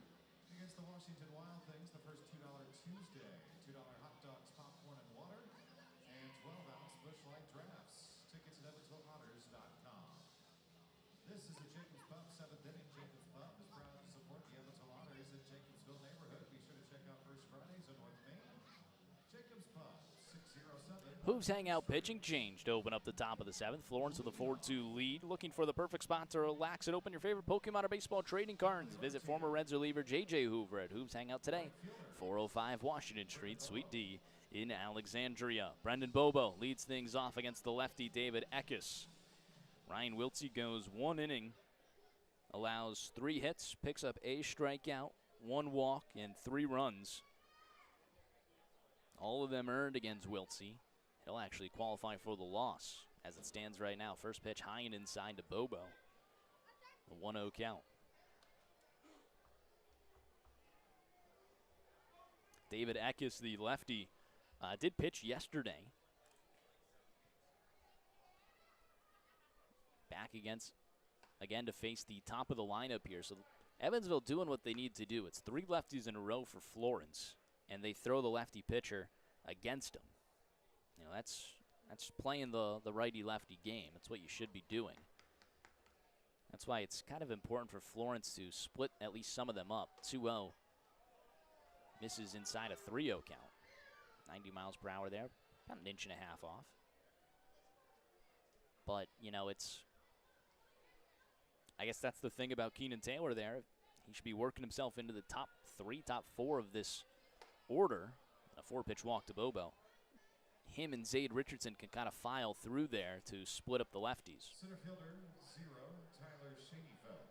against the Washington Wild Things. The first $2 Tuesday, $2 hot dogs, popcorn, and water, and 12-ounce Busch Light drafts. Tickets at EvansvilleOtters.com. This is the Jacobs Pub, 7th inning. Jacobs Pub is proud to support the Evansville Otters in Jacobsville neighborhood. Be sure to check out First Fridays on North Main. Jacobs Pub, 607. Hooves Hangout pitching change to open up the top of the 7th. Florence with a 4-2 lead. Looking for the perfect spot to relax and open your favorite Pokemon or baseball trading cards. Visit former Reds reliever J.J. Hoover at Hooves Hangout today. 405 Washington Street, Suite D in Alexandria. Brendan Bobo leads things off against the lefty David Eckes. Ryan Wiltsey goes 1 inning, allows 3 hits, picks up a strikeout, 1 walk, and 3 runs. All of them earned against Wiltsey. He'll actually qualify for the loss as it stands right now. First pitch high and inside to Bobo. A 1-0 count. David Eckes, the lefty, did pitch yesterday. Back again to face the top of the lineup here. So Evansville doing what they need to do. It's 3 lefties in a row for Florence, and they throw the lefty pitcher against him. You know, that's playing the righty-lefty game. That's what you should be doing. That's why it's kind of important for Florence to split at least some of them up. 2-0. Misses inside a 3-0 count. 90 miles per hour there. About an inch and a half off. But, you know, I guess that's the thing about Keenan Taylor there. He should be working himself into the top 3, top 4 of this order. A 4-pitch walk to Bobo. Him and Zade Richardson can kind of file through there to split up the lefties. Center fielder, 0, Tyler Schoenfeld.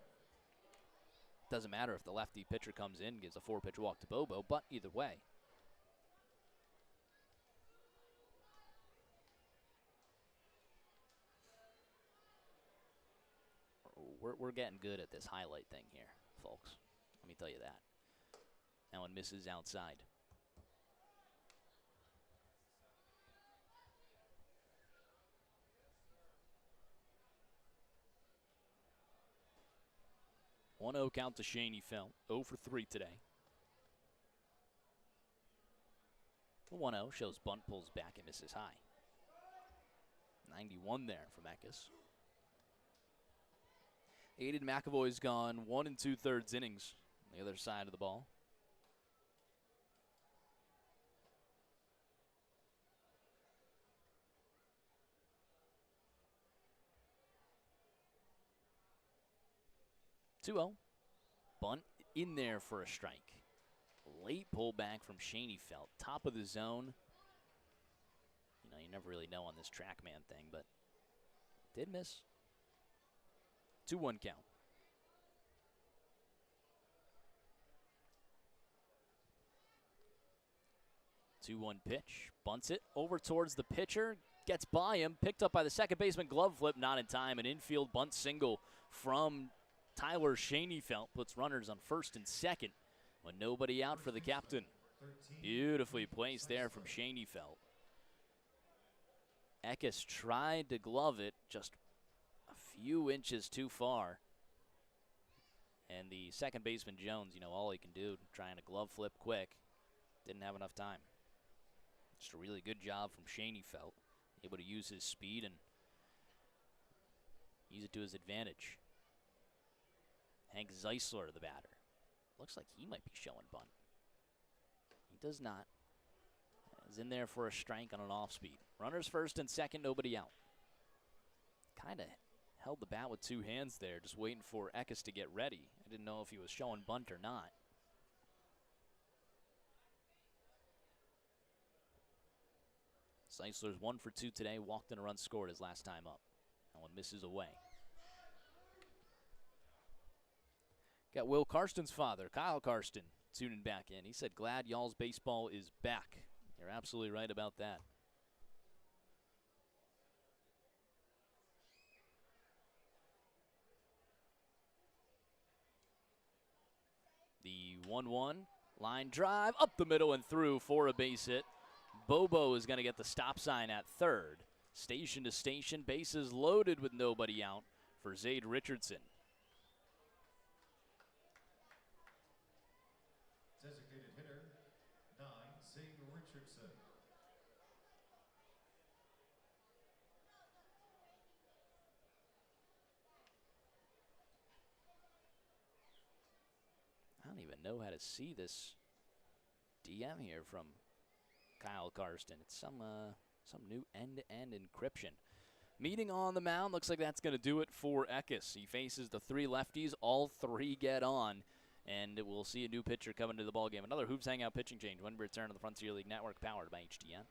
Doesn't matter if the lefty pitcher comes in, gives a 4-pitch walk to Bobo, but either way. We're getting good at this highlight thing here, folks. Let me tell you that. That one misses outside. One 0 count to Shaney Felt. 0 for 3 today. The 1-0 shows bunt, pulls back and misses high. 91 there from Eckes. Aiden McAvoy's gone 1 2/3 innings on the other side of the ball. Two-0. Bunt in there for a strike. Late pullback from Shaney Felt. Top of the zone. You know, you never really know on this TrackMan thing, but did miss. 2-1 count. Two-one pitch. Bunts it over towards the pitcher. Gets by him. Picked up by the second baseman. Glove flip. Not in time. An infield bunt single from Tyler Schoenfeld. Puts runners on first and second when nobody out for the captain. Beautifully placed there from Schoenfeld. Eckes tried to glove it. Just few inches too far. And the second baseman, Jones, you know, all he can do, trying to glove flip quick, didn't have enough time. Just a really good job from Schoenfeld, able to use his speed and use it to his advantage. Hank Zeisler, the batter. Looks like he might be showing bunt. He does not. He's in there for a strike on an off speed. Runners first and second, nobody out. Kind of held the bat with 2 hands there, just waiting for Eckes to get ready. I didn't know if he was showing bunt or not. Zeisler's 1 for 2 today, walked and a run scored his last time up. That one misses away. Got Will Karsten's father, Kyle Karsten, tuning back in. He said, glad y'all's baseball is back. You're absolutely right about that. 1-1. Line drive up the middle and through for a base hit. Bobo is going to get the stop sign at third. Station to station, bases loaded with nobody out for Zade Richardson. Designated hitter, 9, Zade Richardson. I don't even know how to see this DM here from Kyle Karsten. It's some new end-to-end encryption. Meeting on the mound, looks like that's going to do it for Eckes. He faces the 3 lefties, all 3 get on, and we'll see a new pitcher coming to the ballgame. Another Hoops Hangout pitching change when we return to the Frontier League Network, powered by HDN.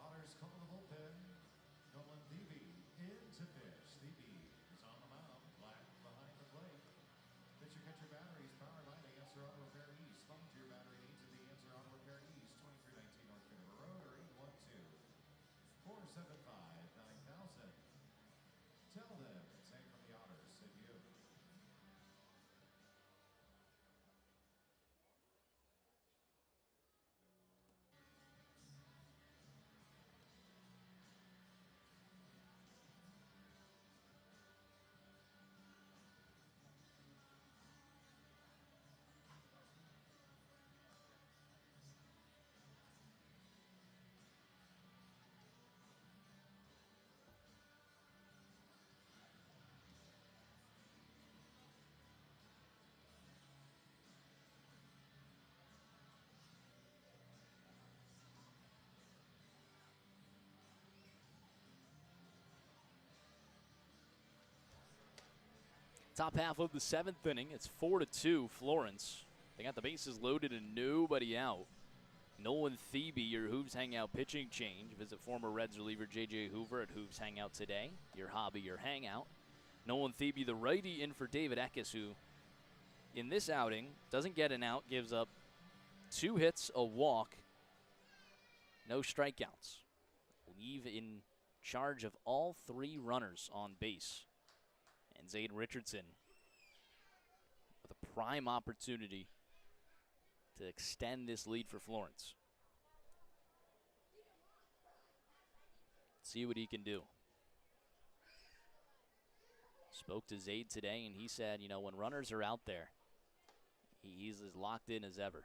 Otters come to the bullpen. Nolan Thebe in to pitch. Thebe is on the mound, black behind the plate. Pitcher catcher batteries powered by the Answer Auto Repair East. Phone to your battery needs at the Answer Auto Repair East, 2319 North River Road, or 812-475-9000. Tell them it's Hank from the Otters sent you. Top half of the 7th inning. It's 4-2 Florence. They got the bases loaded and nobody out. Nolan Thebe, your Hooves Hangout pitching change. Visit former Reds reliever J.J. Hoover at Hooves Hangout today. Your hobby, your hangout. Nolan Thebe, the righty, in for David Eckes, who in this outing doesn't get an out, gives up 2 hits, a walk, no strikeouts. Leave in charge of all 3 runners on base. And Zade Richardson with a prime opportunity to extend this lead for Florence. See what he can do. Spoke to Zade today, and he said, you know, when runners are out there, he's as locked in as ever.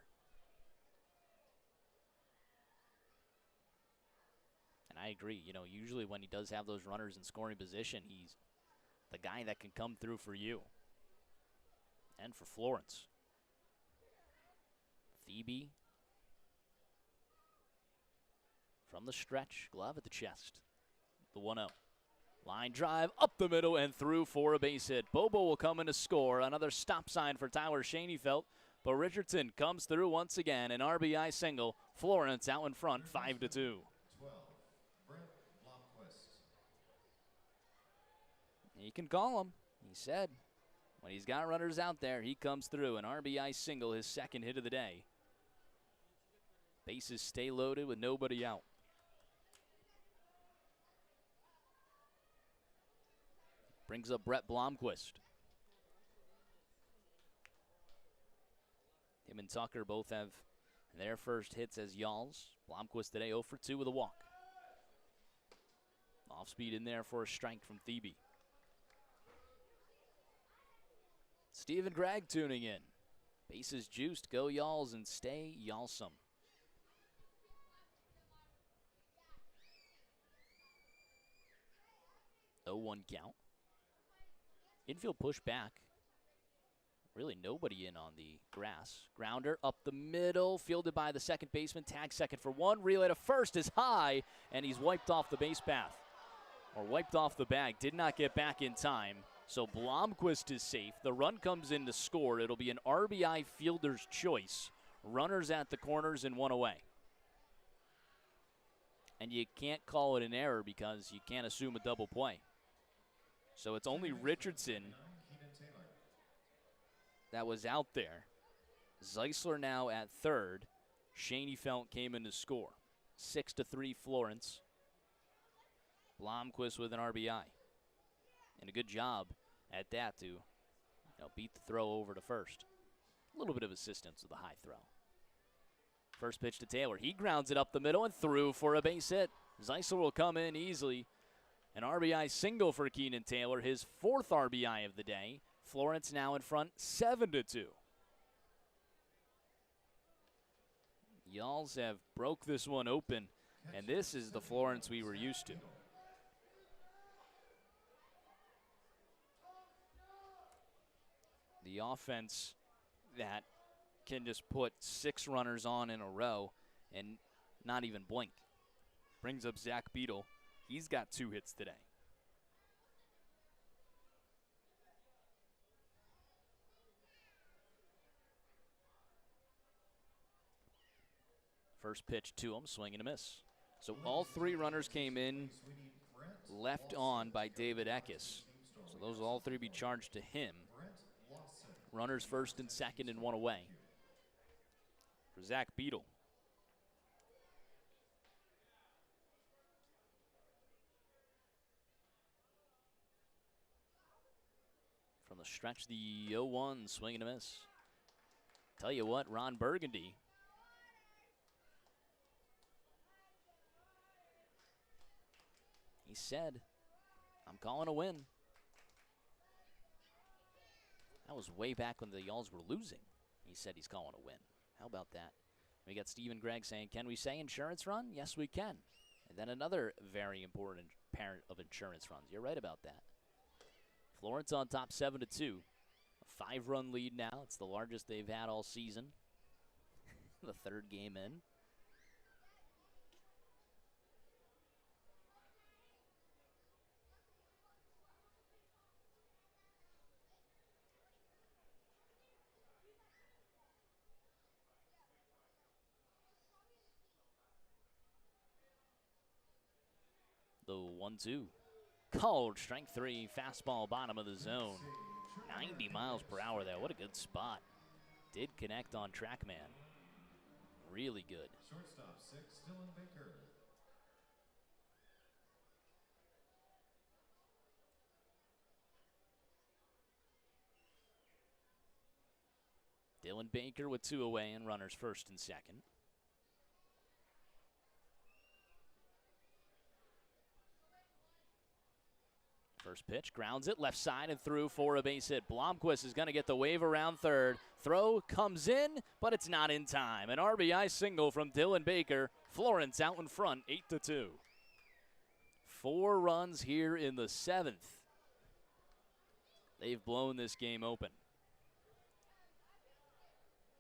And I agree. You know, usually when he does have those runners in scoring position, he's the guy that can come through for you and for Florence. Thebe from the stretch, glove at the chest. The 1-0. Line drive up the middle and through for a base hit. Bobo will come in to score. Another stop sign for Tyler Schoenfeld. But Richardson comes through once again. An RBI single. Florence out in front, 5-2. 12, Brett Blomquist. You can call him. He said when he's got runners out there, he comes through. An RBI single, his 2nd hit of the day. Bases stay loaded with nobody out. Brings up Brett Blomquist. Him and Tucker both have their first hits as Yalls. Blomquist today 0 for 2 with a walk. Off speed in there for a strike from Thebe. Stephen Gregg tuning in. Bases juiced, go Yalls and stay Yalsome. 0-1 count. Infield push back. Really nobody in on the grass. Grounder up the middle, fielded by the second baseman. Tag second for 1. Relay to first is high, and he's wiped off the base path. Or wiped off the bag. Did not get back in time. So Blomquist is safe. The run comes in to score. It'll be an RBI fielder's choice. Runners at the corners and one away. And you can't call it an error because you can't assume a double play. So it's only Richardson that was out there. Zeisler now at third. Schoenfeld came in to score. 6-3 Florence. Blomquist with an RBI. And a good job at that to beat the throw over to first. A little bit of assistance with the high throw. First pitch to Taylor. He grounds it up the middle and through for a base hit. Zeisler will come in easily. An RBI single for Keenan Taylor, his fourth RBI of the day. Florence now in front, 7-2. Y'alls have broke this one open, and this is the Florence we were used to. The offense that can just put 6 runners on in a row and not even blink. Brings up Zach Beadle. He's got 2 hits today. First pitch to him, swing and a miss. So all 3 runners came in left on by David Eckes. So those will all 3 be charged to him. Runners first and second and 1 away for Zach Beadle. From the stretch, the 0-1, swing and a miss. Tell you what, Ron Burgundy. He said, I'm calling a win. That was way back when the Y'alls were losing. He said he's calling a win. How about that? We got Stephen Gregg saying, can we say insurance run? Yes, we can. And then another very important parent of insurance runs. You're right about that. Florence on top 7-2. A 5-run lead now. It's the largest they've had all season. The 3rd game in. The 1-2. Called strike 3, fastball bottom of the zone. 90 miles per hour there. What a good spot. Did connect on TrackMan. Really good. Shortstop 6, Dylan Baker. Dylan Baker with 2 away and runners first and second. First pitch, grounds it left side and through for a base hit. Blomquist is going to get the wave around third. Throw comes in, but it's not in time. An RBI single from Dylan Baker. Florence out in front, 8-2. 4 runs here in the 7th. They've blown this game open.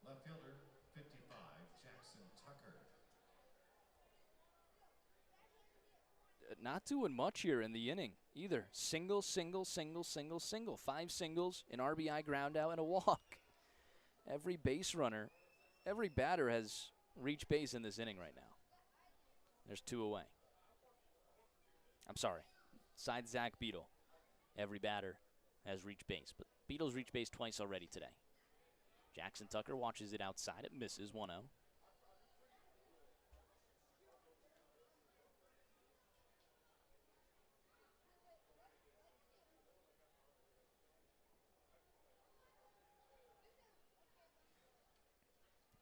Left fielder, 55, Jackson Tucker. Not doing much here in the inning either. Single, single, single, single, single. 5 singles, an RBI ground out, and a walk. Every base runner, every batter has reached base in this inning right now. There's 2 away. I'm sorry. Side Zach Beadle. Every batter has reached base. But Beadle's reached base twice already today. Jackson Tucker watches it outside. It misses 1-0.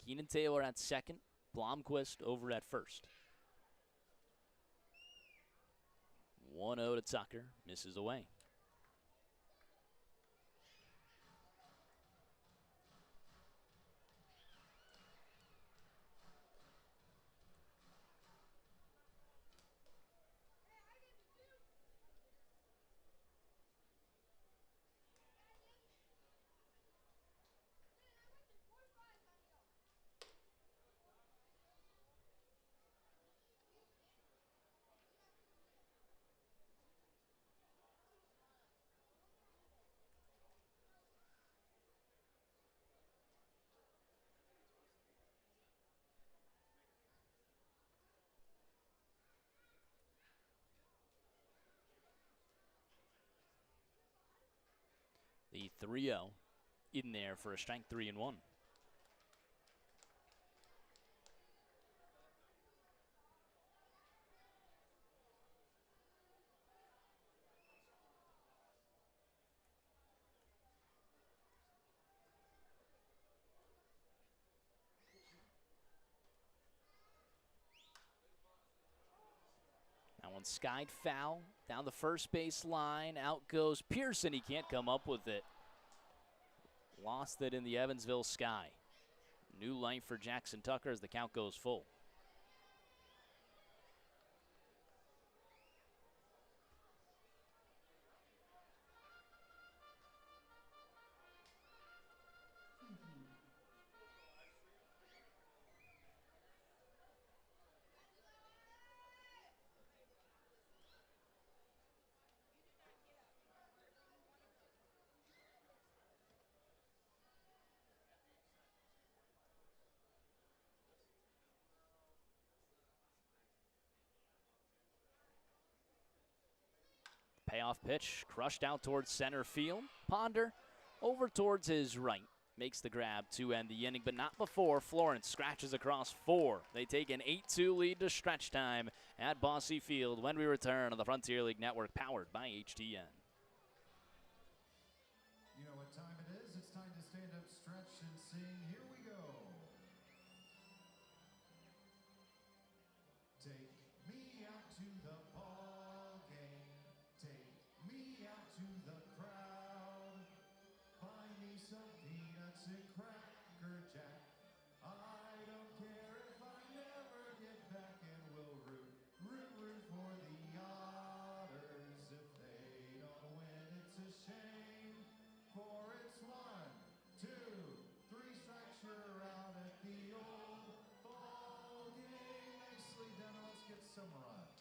Keenan Taylor at second. Blomquist over at first. 1-0 to Tucker. Misses away. 3-0 in there for a strike 3-1. That one skied foul down the first base line. Out goes Pearson. He can't come up with it. Lost it in the Evansville sky. New life for Jackson Tucker as the count goes full. Payoff pitch, crushed out towards center field. Ponder over towards his right. Makes the grab to end the inning, but not before Florence scratches across 4. They take an 8-2 lead to stretch time at Bosse Field when we return on the Frontier League Network, powered by HTN. You know what time it is? It's time to stand up, stretch, and sing. Here we go. Take me out to the ball game. Take me out to the crowd. Buy me some peanuts and Cracker Jack. I don't care if I never get back, and we'll root for the Otters. If they don't win, it's a shame. For it's 1, 2, 3 strikes, you're out at the old ball game. Nicely done. Let's get some runs.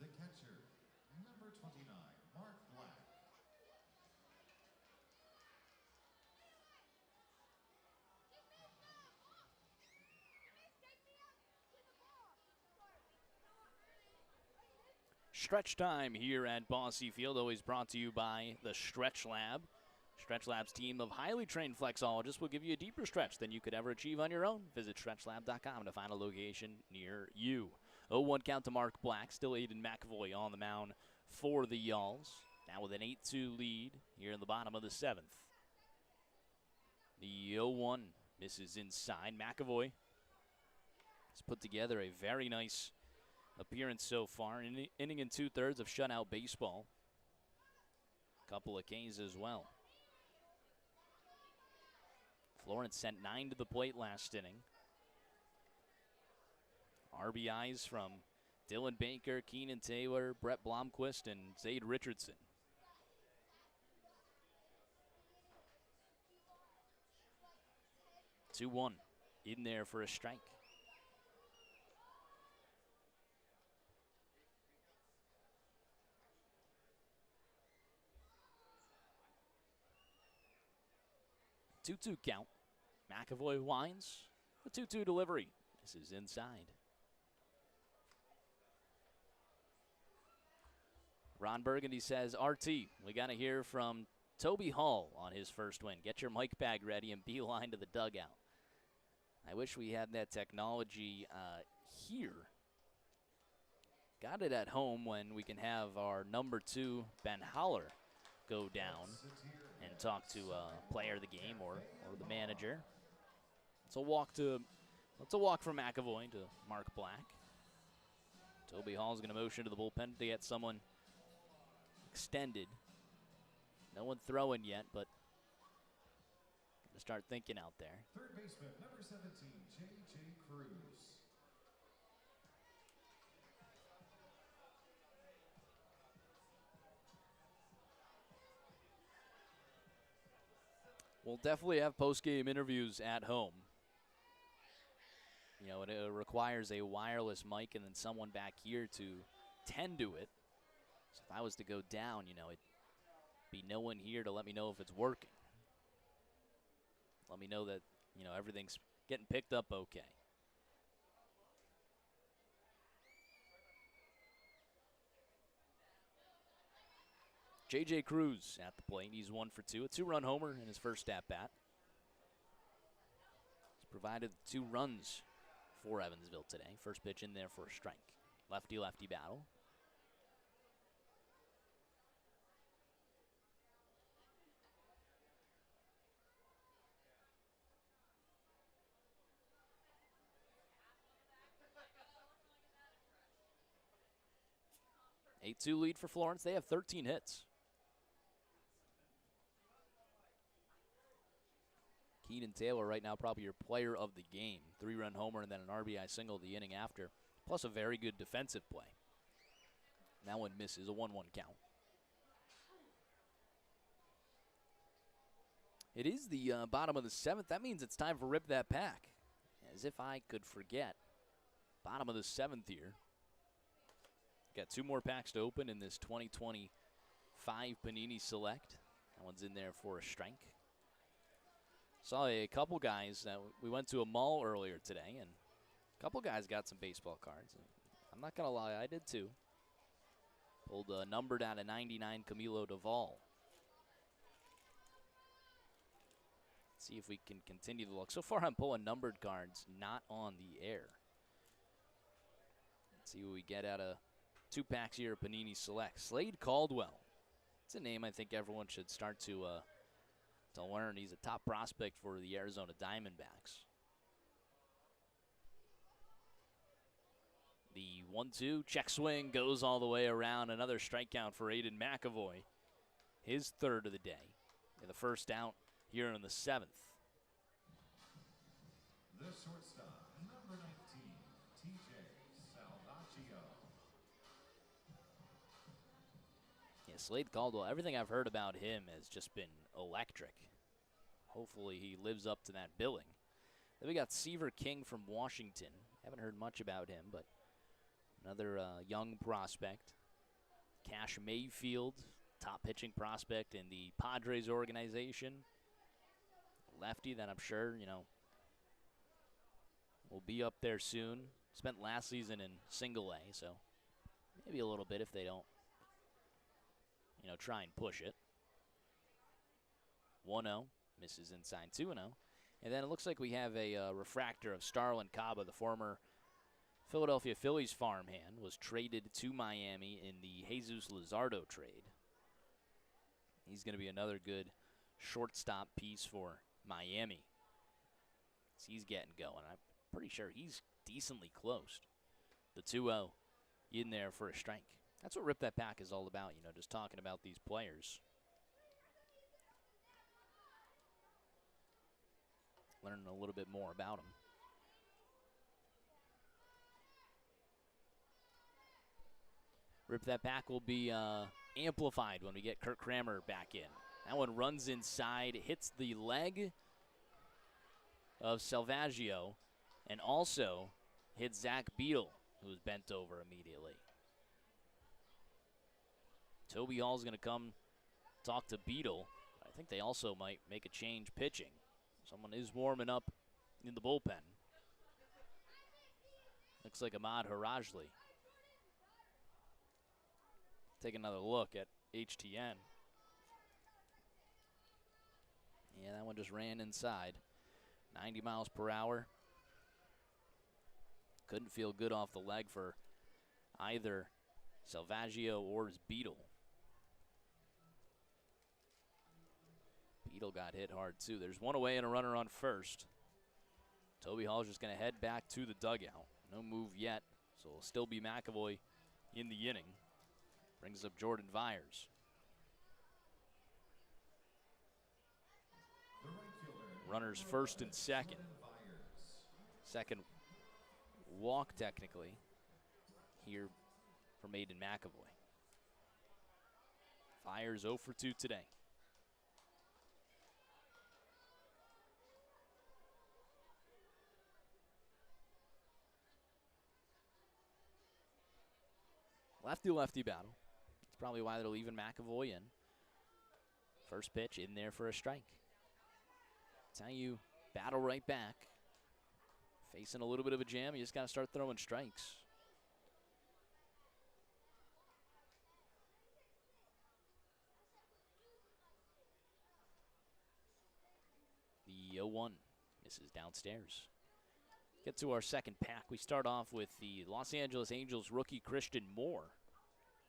The catcher, number 29, Mark Black. Stretch time here at Bosse Field, always brought to you by the Stretch Lab. Stretch Lab's team of highly trained flexologists will give you a deeper stretch than you could ever achieve on your own. Visit stretchlab.com to find a location near you. 0-1 count to Mark Black, still Aiden McAvoy on the mound for the Yalls. Now with an 8-2 lead here in the bottom of the 7th. The 0-1 misses inside. McAvoy has put together a very nice appearance so far. Inning and 2/3 of shutout baseball. Couple of Ks as well. Florence sent 9 to the plate last inning. RBIs from Dylan Baker, Keenan Taylor, Brett Blomquist, and Zade Richardson. Two-one in there for a strike. Two-two count. McAvoy winds. The 2-2 delivery. This is inside. Ron Burgundy says, RT, we got to hear from Toby Hall on his first win. Get your mic bag ready and beeline to the dugout. I wish we had that technology here. got it at home when we can have our number 2, Ben Holler, go down and talk to a player of the game or the manager. It's a walk from McAvoy to Mark Black. Toby Hall's going to motion to the bullpen to get someone extended. No one throwing yet, but going to start thinking out there. Third baseman, number 17, J.J. Cruz. We'll definitely have post-game interviews at home. You know, it requires a wireless mic and then someone back here to tend to it. So if I was to go down, you know, it'd be no one here to let me know if it's working. Let me know that, you know, everything's getting picked up okay. J.J. Cruz at the plate. He's 1 for 2. A 2-run homer in his first at-bat. He's provided 2 runs for Evansville today. First pitch in there for a strike. Lefty-lefty battle. A 8-2 lead for Florence. They have 13 hits. Keenan Taylor right now probably your player of the game. 3-run homer and then an RBI single the inning after. Plus a very good defensive play. That one misses, a 1-1 count. It is the bottom of the 7th. That means it's time for Rip That Pack. As if I could forget. Bottom of the 7th here. Got 2 more packs to open in this 2025 Panini Select. That one's in there for a strike. Saw a couple guys that we went to a mall earlier today, and a couple guys got some baseball cards. I'm not going to lie, I did too. Pulled a number down to 99 Camilo Duvall. See if we can continue the look. So far, I'm pulling numbered cards, not on the air. Let's see what we get out of 2 packs here at Panini Select. Slade Caldwell. It's a name I think everyone should start to learn. He's a top prospect for the Arizona Diamondbacks. The 1-2 check swing goes all the way around. Another strikeout for Aiden McAvoy. His 3rd of the day. And the first out here in the 7th. The shortstop, number 19, T.J. Salvaccio. Yeah, Slade Caldwell, everything I've heard about him has just been electric. Hopefully he lives up to that billing. Then we got Seaver King from Washington. Haven't heard much about him, but another young prospect. Cash Mayfield, top pitching prospect in the Padres organization. Lefty that I'm sure, you know, will be up there soon. Spent last season in single A, so maybe a little bit if they don't, you know, try and push it. 1-0, misses inside 2-0. And then it looks like we have a refractor of Starlin Caba, the former Philadelphia Phillies farmhand, was traded to Miami in the Jesus Luzardo trade. He's going to be another good shortstop piece for Miami. So he's getting going. I'm pretty sure he's decently close. The 2-0 in there for a strike. That's what Rip That Pack is all about, you know, just talking about these players. Learning a little bit more about them. Rip That Pack will be amplified when we get Kirk Kramer back in. That one runs inside, hits the leg of Salvaggio, and also hits Zach Beadle, who was bent over immediately. Toby Hall's going to come talk to Beadle. I think they also might make a change pitching. Someone is warming up in the bullpen. Looks like Ahmad Harajli. Take another look at HTN. Yeah, that one just ran inside. 90 miles per hour. Couldn't feel good off the leg for either Salvaggio or his Beetle. Beetle got hit hard too. There's one away and a runner on first. Toby Hall's just going to head back to the dugout. No move yet, so it'll still be McAvoy in the inning. Brings up Jordan Vyers. The right fielder, Runners first and second. Second walk technically here from Aiden McAvoy. Vyers 0 for 2 today. Lefty-lefty battle. That's probably why they'll even McAvoy in. First pitch in there for a strike. That's how you battle right back. Facing a little bit of a jam, you just got to start throwing strikes. The 0-1 misses downstairs. Get to our second pack. We start off with the Los Angeles Angels rookie Christian Moore,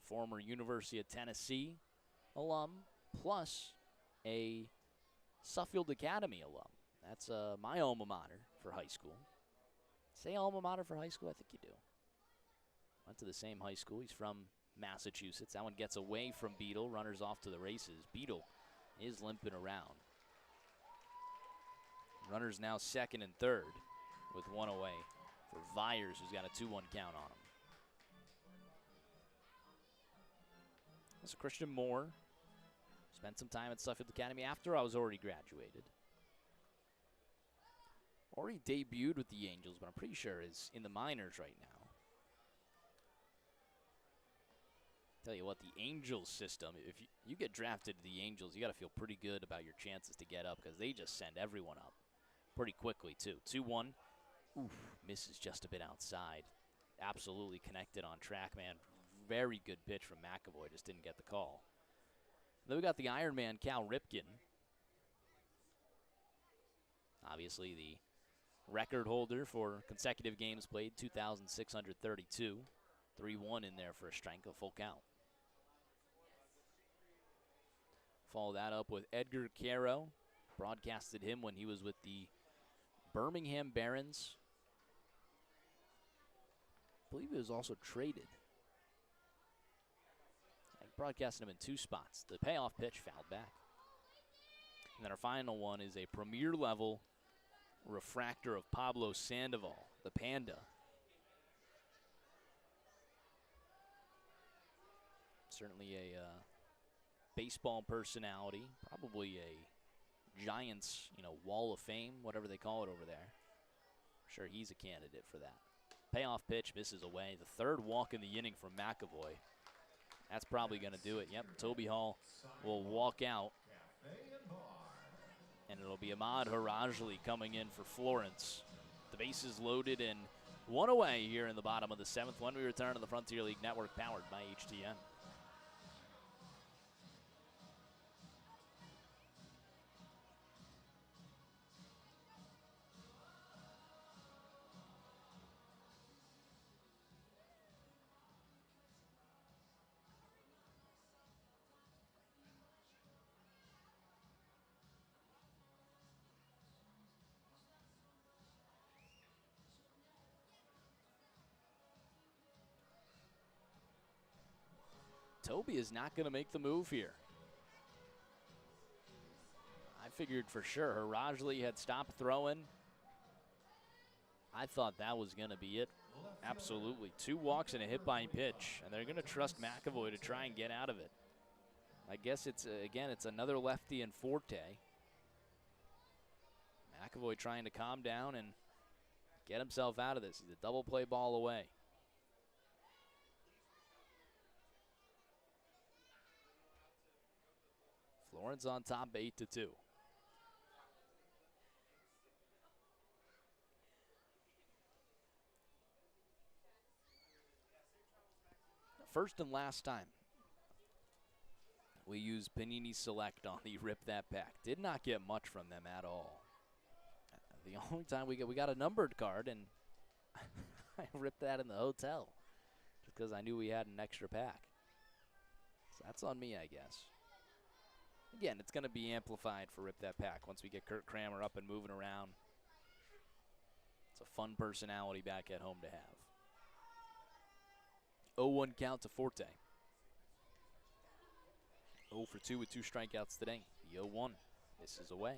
former University of Tennessee alum, plus a Suffield Academy alum. That's my alma mater for high school. Say alma mater for high school? I think you do. Went to the same high school. He's from Massachusetts. That one gets away from Beetle. Runners off to the races. Beetle is limping around. Runners now second and third with one away for Vyers, who's got a 2-1 count on him. That's Christian Moore. Spent some time at Suffield Academy after I was already graduated. Already debuted with the Angels, but I'm pretty sure is in the minors right now. Tell you what, the Angels system, if you get drafted to the Angels, you got to feel pretty good about your chances to get up because they just send everyone up pretty quickly, too. 2-1. Oof, misses just a bit outside. Absolutely connected on track, man. Very good pitch from McAvoy, just didn't get the call. Then we got the Iron Man, Cal Ripken. Obviously the record holder for consecutive games played, 2,632. 3-1 in there for a strike, a full count. Follow that up with Edgar Caro. Broadcasted him when he was with the Birmingham Barons. I believe he was also traded. I broadcasted him in 2 spots. The payoff pitch fouled back. And then our final one is a premier level refractor of Pablo Sandoval, the Panda. Certainly a baseball personality, probably a Giants, Wall of Fame, whatever they call it over there. I'm sure he's a candidate for that. Payoff pitch misses away. The third walk in the inning from McAvoy. That's probably going to do it. Yep, Toby Hall will walk out. And it'll be Ahmad Harajli coming in for Florence. The bases loaded and one away here in the bottom of the 7th when we return to the Frontier League Network powered by HTN. Toby is not going to make the move here. I figured for sure Harajli had stopped throwing. I thought that was going to be it. Absolutely. 2 walks and a hit by pitch, and they're going to trust McAvoy to try and get out of it. I guess it's, again, it's another lefty and Forte. McAvoy trying to calm down and get himself out of this. He's a double play ball away. Florence on top 8-2. First and last time we use Panini Select on the Rip That Pack. Did not get much from them at all. The only time we got a numbered card, and I ripped that in the hotel. because I knew we had an extra pack. So that's on me, I guess. Again, it's going to be amplified for Rip That Pack once we get Kurt Kramer up and moving around. It's a fun personality back at home to have. 0-1 count to Forte. 0 for 2 with 2 strikeouts today. The 0-1 misses away.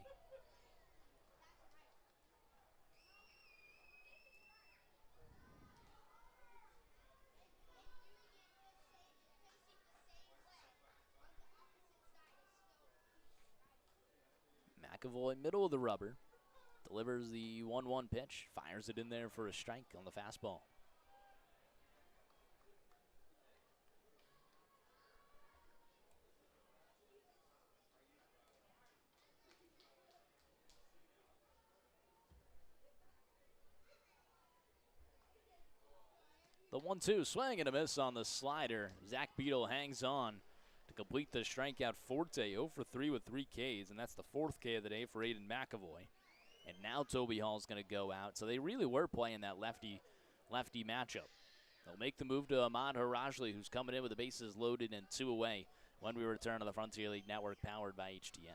McAvoy, middle of the rubber, delivers the 1-1 pitch, fires it in there for a strike on the fastball. The 1-2, swing and a miss on the slider. Zach Beadle hangs on to complete the strikeout. Forte 0 for 3 with 3 Ks, and that's the 4th K of the day for Aiden McAvoy. And now Toby Hall's going to go out. So they really were playing that lefty matchup. They'll make the move to Ahmad Harajli, who's coming in with the bases loaded and 2 away when we return to the Frontier League Network powered by HTN.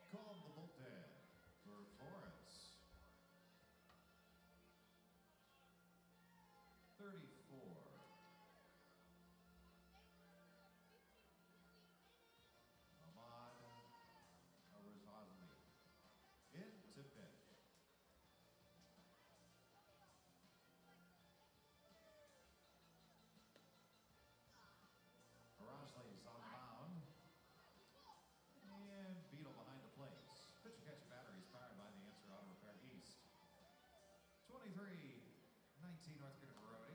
Call the bullpen for Florence. 34. Ahmad Harajli. In to pitch. Harajli's on the mound. And Beadle behind the plates. Pitcher catcher battery is powered by the Answer Auto Repair East. 2319 North Dakota Road,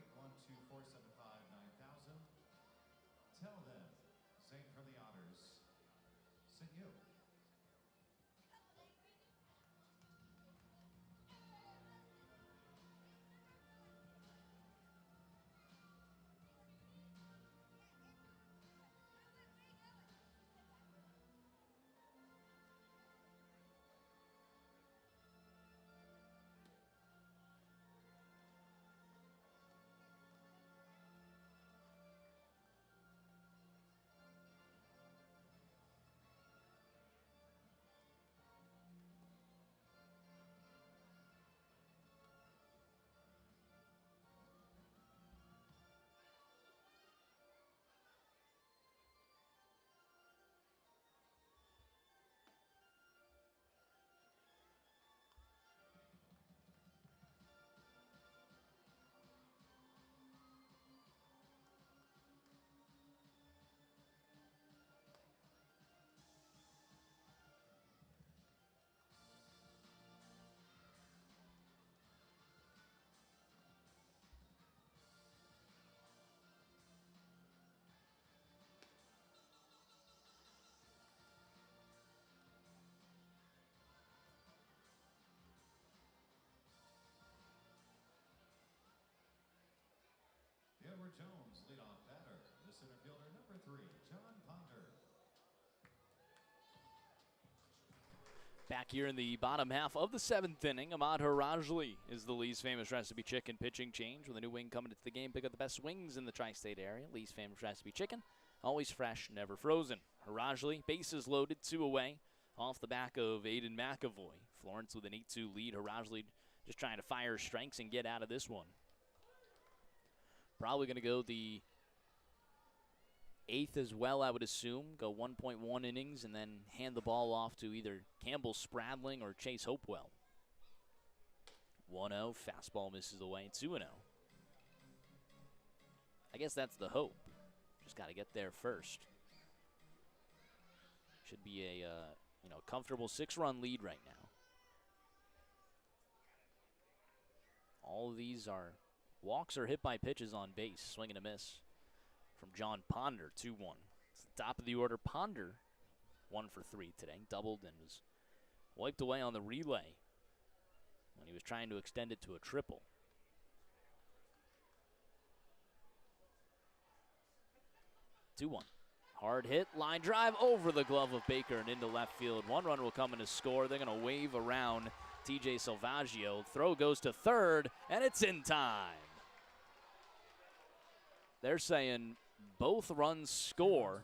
812-475-9000. Tell them Zane from the Otters sent you. Edward Jones, leadoff batter. The center fielder, number 3, John Ponder. Back here in the bottom half of the 7th inning, Ahmad Harajli is the Lee's famous recipe chicken pitching change. With a new wing coming into the game, pick up the best wings in the tri-state area. Lee's famous recipe chicken, always fresh, never frozen. Harajli, bases loaded, 2 away, off the back of Aiden McAvoy. Florence with an 8-2 lead. Harajli just trying to fire strikes and get out of this one. Probably going to go the 8th as well, I would assume. Go 1.1 innings and then hand the ball off to either Campbell Spradling or Chase Hopewell. 1-0, fastball misses away, 2-0. I guess that's the hope. Just got to get there first. Should be a comfortable 6-run lead right now. All of these are walks or hit by pitches on base. Swing and a miss from John Ponder, 2-1. It's the top of the order. Ponder, 1 for 3 today. Doubled and was wiped away on the relay when he was trying to extend it to a triple. 2-1. Hard hit, line drive over the glove of Baker and into left field. 1 run will come in to score. They're going to wave around TJ Salvaggio. Throw goes to third, and it's in time. They're saying both runs score.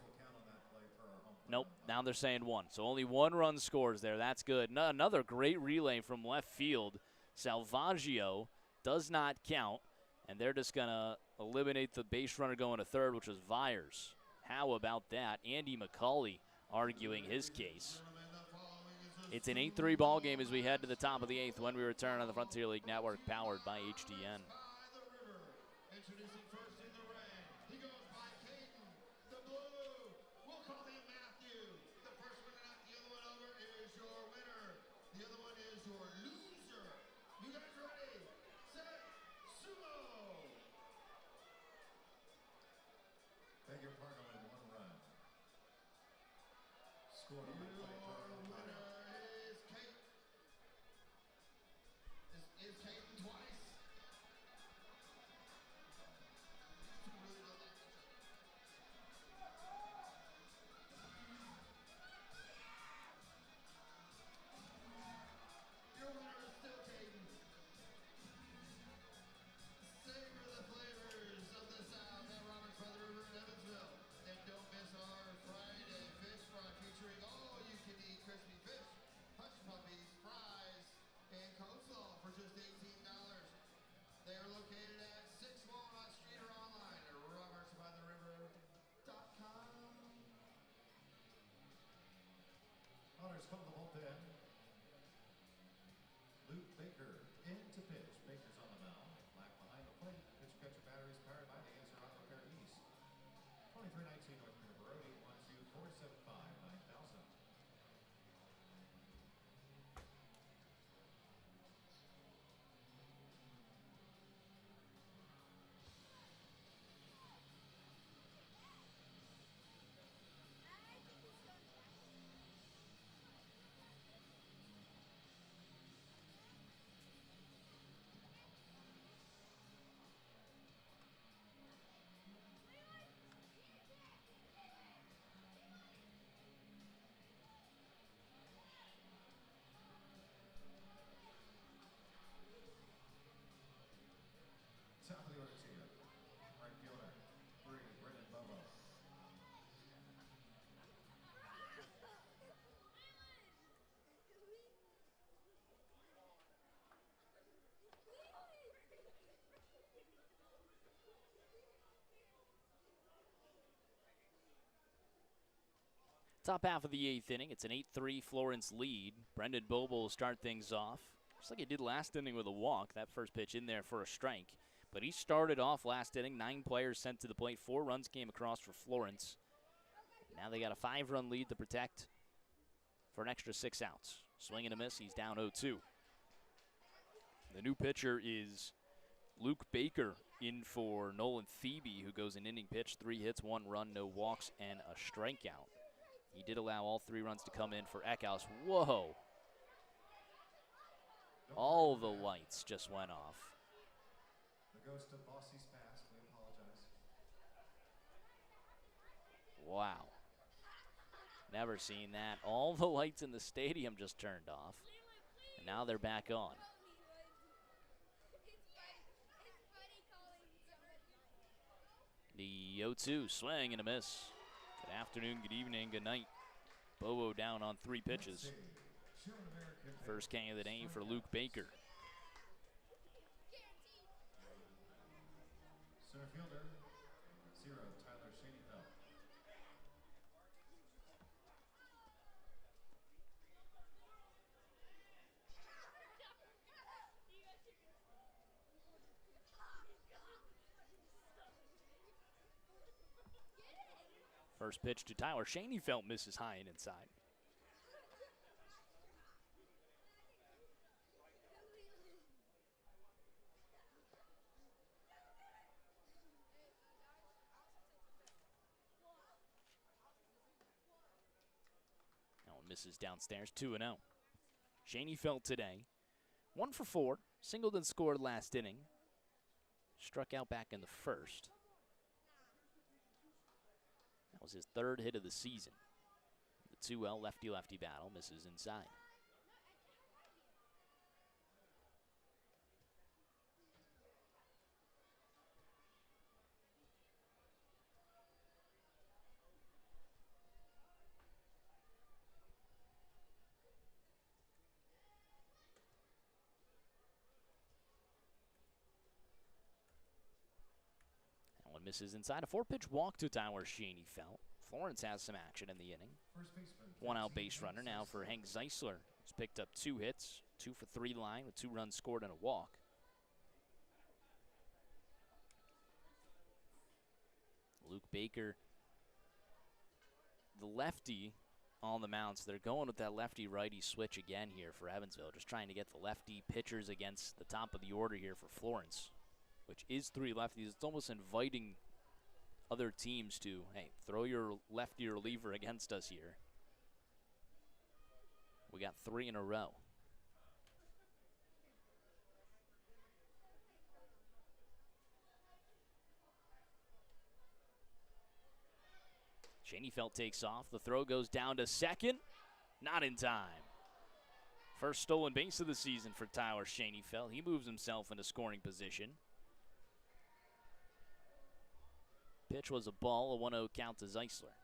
Nope, now they're saying 1. So only 1 run scores there. That's good. Another great relay from left field. Salvaggio does not count, and they're just going to eliminate the base runner going to third, which was Vyers. How about that? Andy McCauley arguing his case. It's an 8-3 ball game as we head to the top of the 8th when we return on the Frontier League Network, powered by HDN. Introducing first in the red, he goes by Caden, the blue. We'll call him Matthew. The first one out, the other one over is your winner. The other one is your loser. You guys ready? Set, sumo. Beg your pardon, only 1 run. Scored on the play. Your winner is Kate. Is Caden twice? Your winner is still Caden. Savor the flavors of the South at Roberts by the River in Evansville. And don't miss our Friday fish fry featuring all you can eat crispy fish, hush puppies, fries, and coleslaw for just $18. They are located at 6 Walnut Street or online at robertsbytheriver.com. Otters come to the bullpen. Luke Baker into pitch. Baker's on the mound. Black behind the plate. Pitch catcher batteries powered by the Answer Auto Repair East. 2319 North River Road, 812-475-9000. Top of the order to you. Right fielder, 3, Brendan Bobo. Top half of the 8th inning. It's an 8-3 Florence lead. Brendan Bobo will start things off, just like he did last inning with a walk. That first pitch in there for a strike. But he started off last inning. 9 players sent to the plate. 4 runs came across for Florence. Now they got a 5-run lead to protect for an extra 6 outs. Swing and a miss. He's down 0-2. The new pitcher is Luke Baker in for Nolan Thebe, who goes an inning pitch. 3 hits, 1 run, no walks, and a strikeout. He did allow all 3 runs to come in for Eckhouse. Whoa. All the lights just went off. The ghost of Bossy's past. We apologize. Wow. Never seen that. All the lights in the stadium just turned off. And now they're back on. The 0-2 swing and a miss. Good afternoon, good evening, good night. Bobo down on 3 pitches. First K of the day for Luke Baker. So Center fielder, 0, Tyler Shaneyfeld. First pitch to Tyler Shaneyfelt misses high and inside. That one misses downstairs, 2-0. Shaneyfelt today, 1 for 4, singled and scored last inning. Struck out back in the first. That was his 3rd hit of the season. The 2-0 lefty-lefty battle misses inside. That one misses inside. A 4-pitch walk to Tyler Shaneyfelt. Florence has some action in the inning. First baseman. 1 out base runner now for Hank Zeisler. He's picked up 2 hits, 2 for 3 line with 2 runs scored and a walk. Luke Baker, the lefty on the mound. So they're going with that lefty-righty switch again here for Evansville. Just trying to get the lefty pitchers against the top of the order here for Florence, which is 3 lefties. It's almost inviting other teams to, hey, throw your lefty reliever against us here. We got 3 in a row. Shaneyfelt takes off. The throw goes down to second. Not in time. First stolen base of the season for Tyler Shaneyfelt. He moves himself into scoring position. Pitch was a ball, a 1-0 count to Zeisler.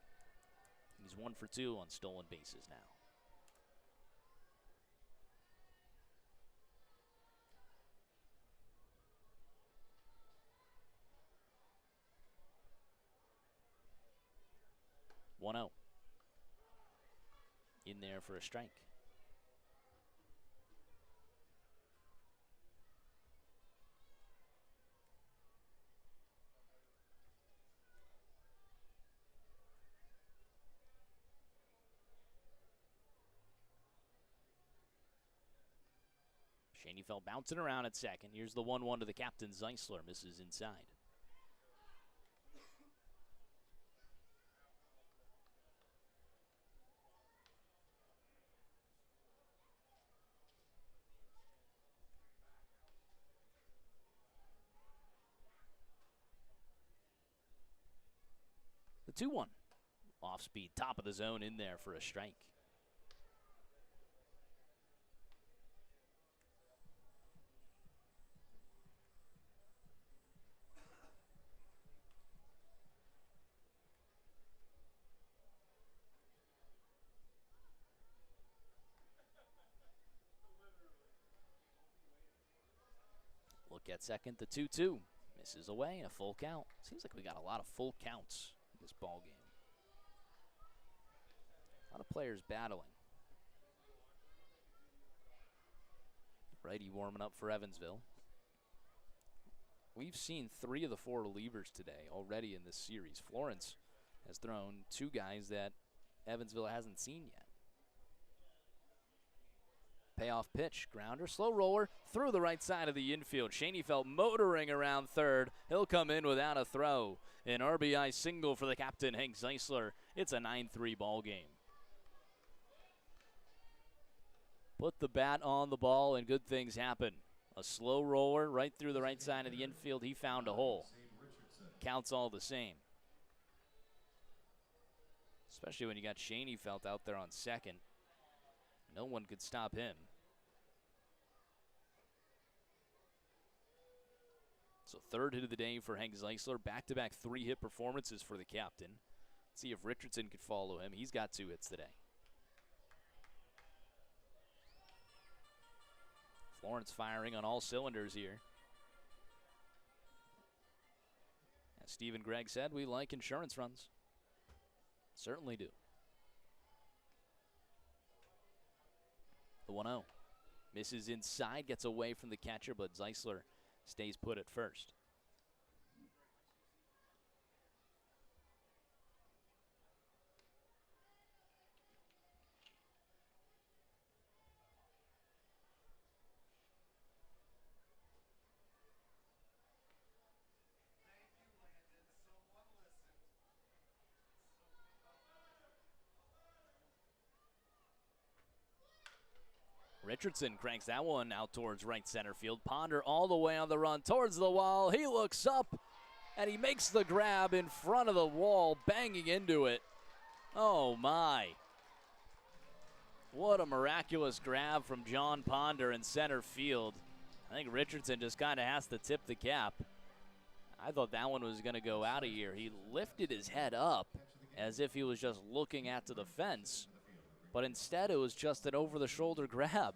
He's 1 for 2 on stolen bases now. In there for a strike. Shaneyfelt bouncing around at second. Here's the 1-1 to the captain. Zeisler misses inside. The 2-1. Off speed, top of the zone, in there for a strike. Look at second, the 2-2. Misses away, a full count. Seems like we got a lot of full counts in this ball game. A lot of players battling. Righty warming up for Evansville. We've seen 3 of the 4 relievers today already in this series. Florence has thrown 2 guys that Evansville hasn't seen yet. Payoff pitch, grounder, slow roller through the right side of the infield. Shaneyfelt motoring around third. He'll come in without a throw. An RBI single for the captain, Hank Zeisler. It's a 9-3 ball game. Put the bat on the ball and good things happen. A slow roller right through the right side of the infield. He found a hole. Counts all the same. Especially when you got Shaneyfelt out there on second. No one could stop him. So 3rd hit of the day for Hank Zeisler. Back-to-back 3-hit performances for the captain. Let's see if Richardson could follow him. He's got 2 hits today. Florence firing on all cylinders here. As Steve and Greg said, we like insurance runs. Certainly do. The 1-0. Misses inside, gets away from the catcher, but Zeisler stays put at first. Richardson cranks that one out towards right center field. Ponder all the way on the run towards the wall. He looks up, and he makes the grab in front of the wall, banging into it. Oh, my. What a miraculous grab from John Ponder in center field. I think Richardson just kind of has to tip the cap. I thought that one was going to go out of here. He lifted his head up as if he was just looking at to the fence. But instead, it was just an over-the-shoulder grab.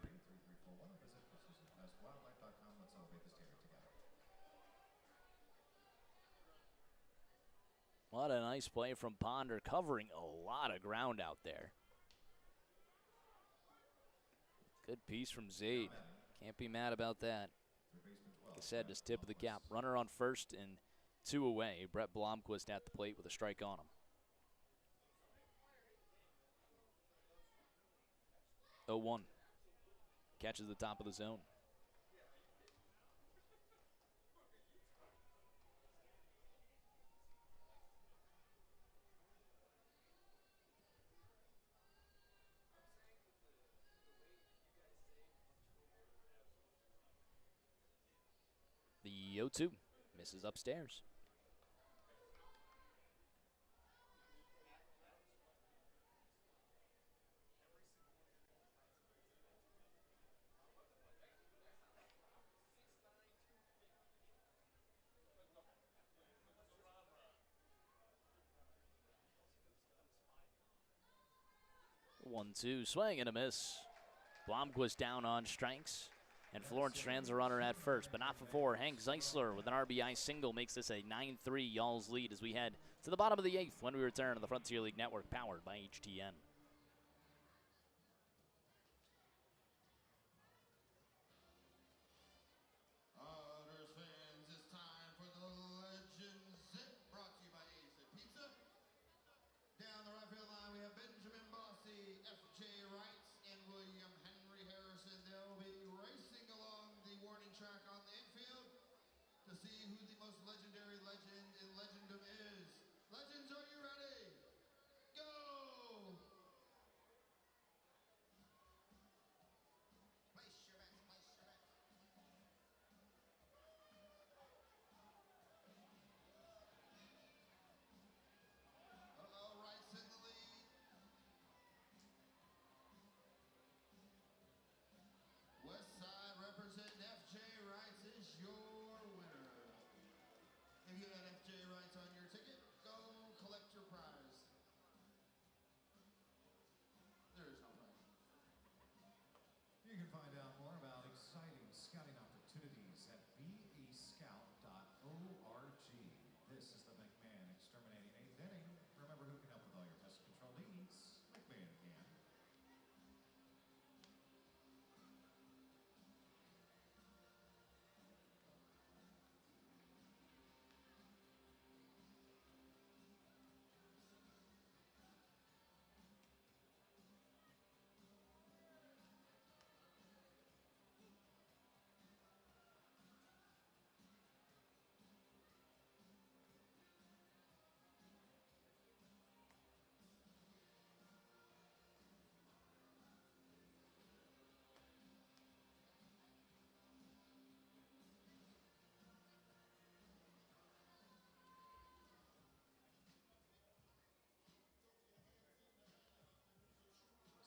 What a nice play from Ponder, covering a lot of ground out there. Good piece from Zaid. Can't be mad about that. Like I said, just tip of the cap. Runner on first and 2 away. Brett Blomquist at the plate with a strike on him. 0-1. Catches the top of the zone. The 0-2 misses upstairs. One-two, swing and a miss. Blomquist down on strikes, and Florence strands a runner at first, but not for 4. Hank Zeisler with an RBI single makes this a 9-3 Y'all's lead as we head to the bottom of the 8th when we return to the Frontier League Network, powered by HTN. Otters fans, it's time for the Legends Zip, brought to you by Pizza. Down the right field line, we have Benjamin Bossy, F.J. Wright, and William Henry Harrison. They'll be racing along the warning track on the infield to see who the most legendary legend in Legendom is. Legends, are you ready? Go! Place your bets, place your bets. Wright's in the lead. West Side representing F.J. Wright is your winner. If you had F.J. Wright on your ticket, go collect your prize. There is no prize. You can find out more about exciting scouting opportunities at bescout.org. This is the McMahon Exterminating 8th inning. Remember, who can help with all your pest control needs? McMahon can.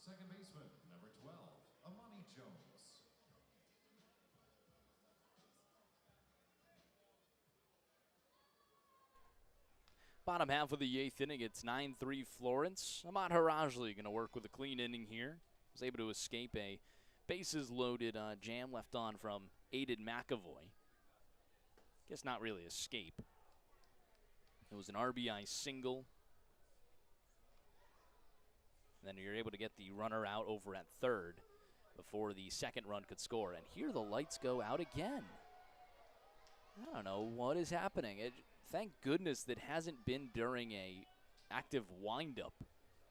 Second baseman, number 12, Amani Jones. Bottom half of the 8th inning, it's 9-3 Florence. Ahmad Harajli going to work with a clean inning here. Was able to escape a bases-loaded jam left on from Aiden McAvoy. Guess not really escape. It was an RBI single. And then you're able to get the runner out over at third before the second run could score. And here the lights go out again. I don't know what is happening. Thank goodness that hasn't been during a active windup,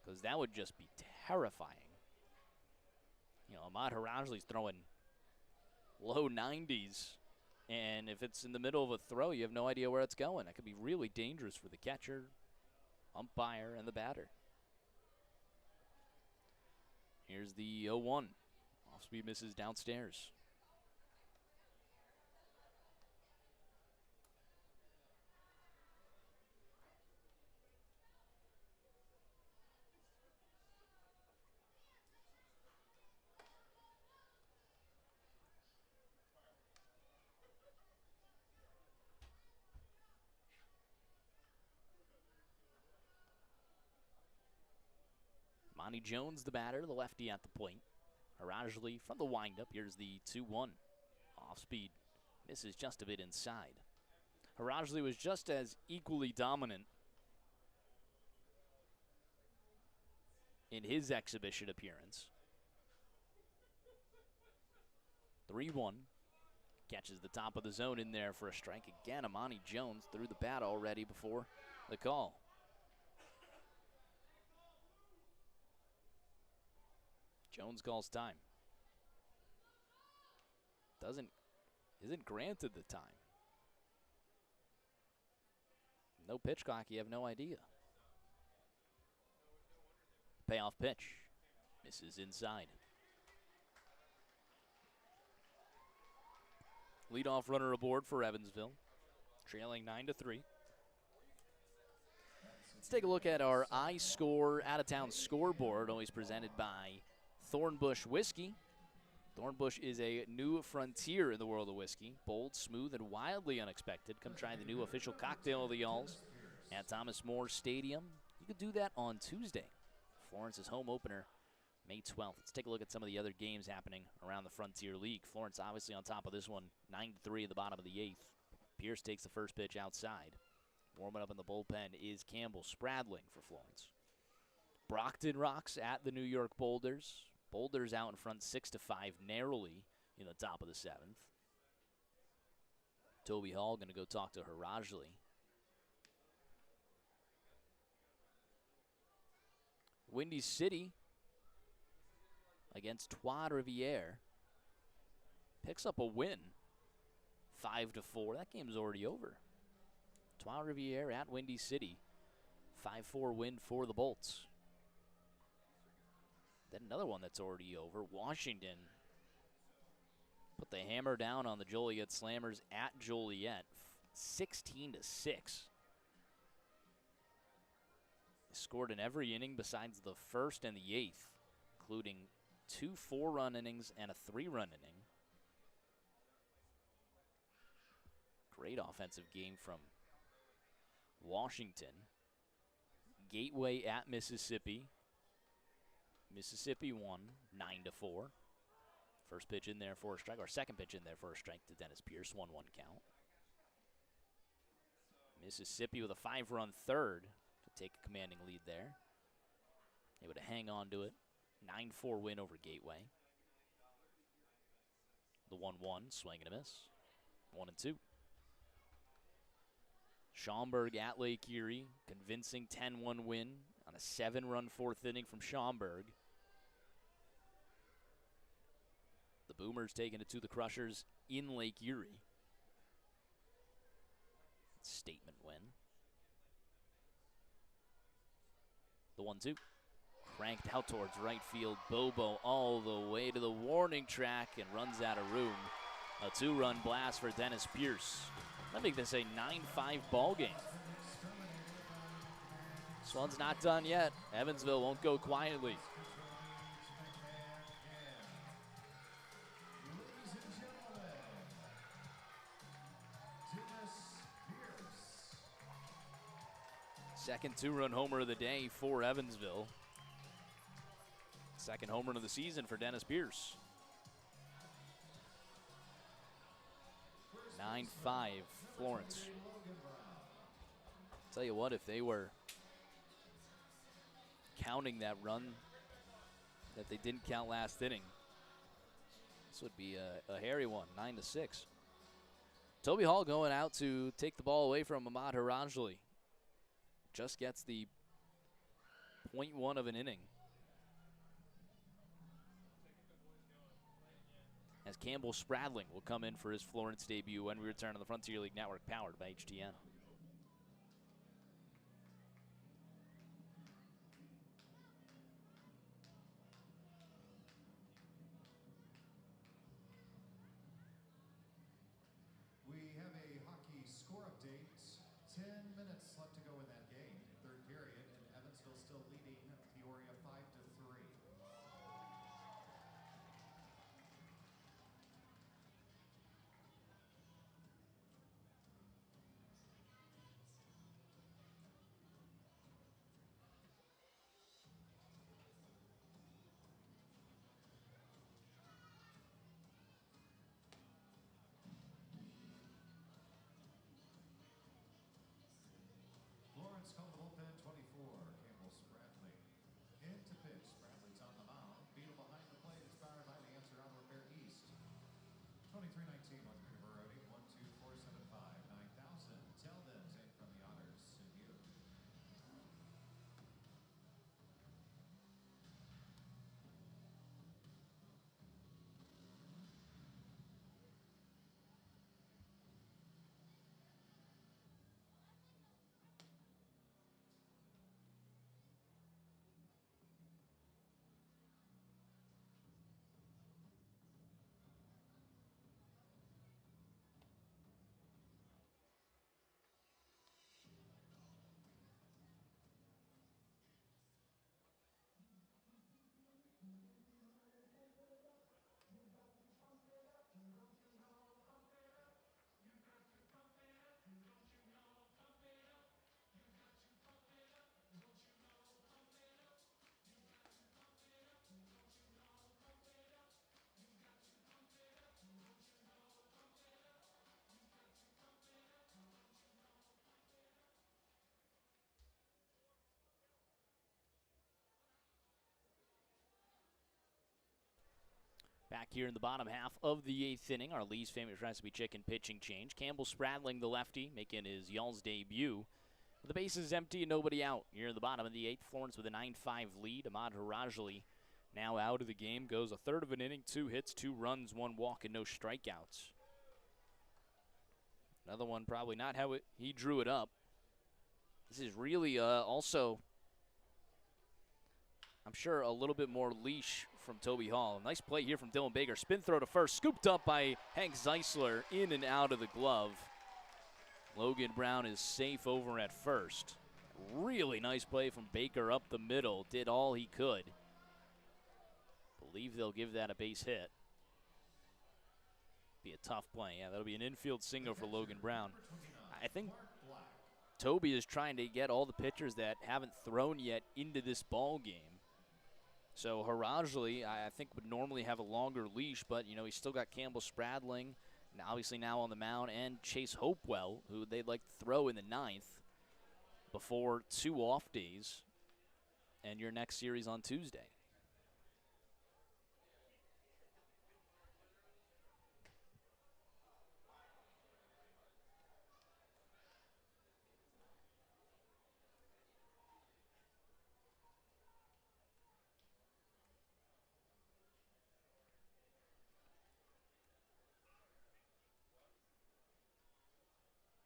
because that would just be terrifying. You know, Ahmad Harajli's throwing low 90s, and if it's in the middle of a throw, you have no idea where it's going. That could be really dangerous for the catcher, umpire, and the batter. Here's the 0-1. Off-speed misses downstairs. Monty Jones, the batter, the lefty at the point. Harajli from the windup. Here's the 2-1. Off speed. Misses just a bit inside. Harajli was just as equally dominant in his exhibition appearance. 3-1. Catches the top of the zone in there for a strike. Again, Amani Jones threw the bat already before the call. Jones calls time. Isn't granted the time. No pitch clock, you have no idea. Payoff pitch. Misses inside. Leadoff runner aboard for Evansville. Trailing 9-3. Let's take a look at our iScore out-of-town scoreboard, always presented by Thornbush Whiskey. Thornbush is a new frontier in the world of whiskey. Bold, smooth, and wildly unexpected. Come try the new official cocktail of the Y'alls at Thomas More Stadium. You could do that on Tuesday. Florence's home opener, May 12th. Let's take a look at some of the other games happening around the Frontier League. Florence obviously on top of this one, 9-3 at the bottom of the 8th. Pierce takes the first pitch outside. Warming up in the bullpen is Campbell Spradling for Florence. Brockton rocks at the New York Boulders. Boulders out in front 6-5 narrowly in the top of the 7th. Toby Hall going to go talk to Harajli. Windy City against Trois Rivières picks up a win, 5-4. That game's already over. Trois Rivières at Windy City, 5-4 win for the Bolts. Then another one that's already over. Washington put the hammer down on the Joliet Slammers at Joliet, 16-6. They scored in every inning besides the first and the 8th, including 2 4-run innings and a 3-run inning. Great offensive game from Washington. Gateway at Mississippi. Mississippi won 9-4. First pitch in there for a strike, or second pitch in there for a strike to Dennis Pierce, 1-1 count. Mississippi with a 5-run third to take a commanding lead there. Able to hang on to it. 9-4 win over Gateway. The 1-1, swing and a miss. 1-2. Schaumburg at Lake Erie, convincing 10-1 win on a 7-run fourth inning from Schaumburg. The Boomers taking it to the Crushers in Lake Erie. Statement win. The 1-2. Cranked out towards right field. Bobo all the way to the warning track and runs out of room. A 2-run blast for Dennis Pierce. That makes this a 9-5 ball game. This one's not done yet. Evansville won't go quietly. Second 2-run homer of the day for Evansville. Second home run of the season for Dennis Pierce. 9-5 Florence. Tell you what, if they were counting that run that they didn't count last inning, this would be a hairy one, 9-6. Toby Hall going out to take the ball away from Ahmad Harajli. Just gets the .1 of an inning. As Campbell Spradling will come in for his Florence debut when we return on the Frontier League Network, powered by HTN. We have a hockey score update. 10 minutes left to go in that game. Third period, and Evansville still leading Peoria 5-3. Florence called the bullpen 24. Campbell Spradling into pitch. Spradling's on the mound. Beetle behind the plate is powered by the answer Auto Repair East. 2319 North Peterborough Road 812-475-9000. Tell them in from the Otters and you. Back here in the bottom half of the 8th inning, our Lee's famous recipe chicken pitching change. Campbell Spradling, the lefty, making his Y'all's debut. With the bases empty and nobody out. Here in the bottom of the 8th, Florence with a 9-5 lead. Ahmad Harajli now out of the game. Goes a third of an inning, 2 hits, 2 runs, 1 walk, and no strikeouts. Another one probably not how he drew it up. This is really also, I'm sure, a little bit more leash from Toby Hall. Nice play here from Dylan Baker. Spin throw to first. Scooped up by Hank Zeisler in and out of the glove. Logan Brown is safe over at first. Really nice play from Baker up the middle. Did all he could. Believe they'll give that a base hit. Be a tough play. Yeah, that'll be an infield single for Logan Brown. I think Toby is trying to get all the pitchers that haven't thrown yet into this ball game. So Harajli, I think, would normally have a longer leash, but, you know, he's still got Campbell Spradling, and obviously now on the mound, and Chase Hopewell, who they'd like to throw in the 9th before 2 off days and your next series on Tuesday.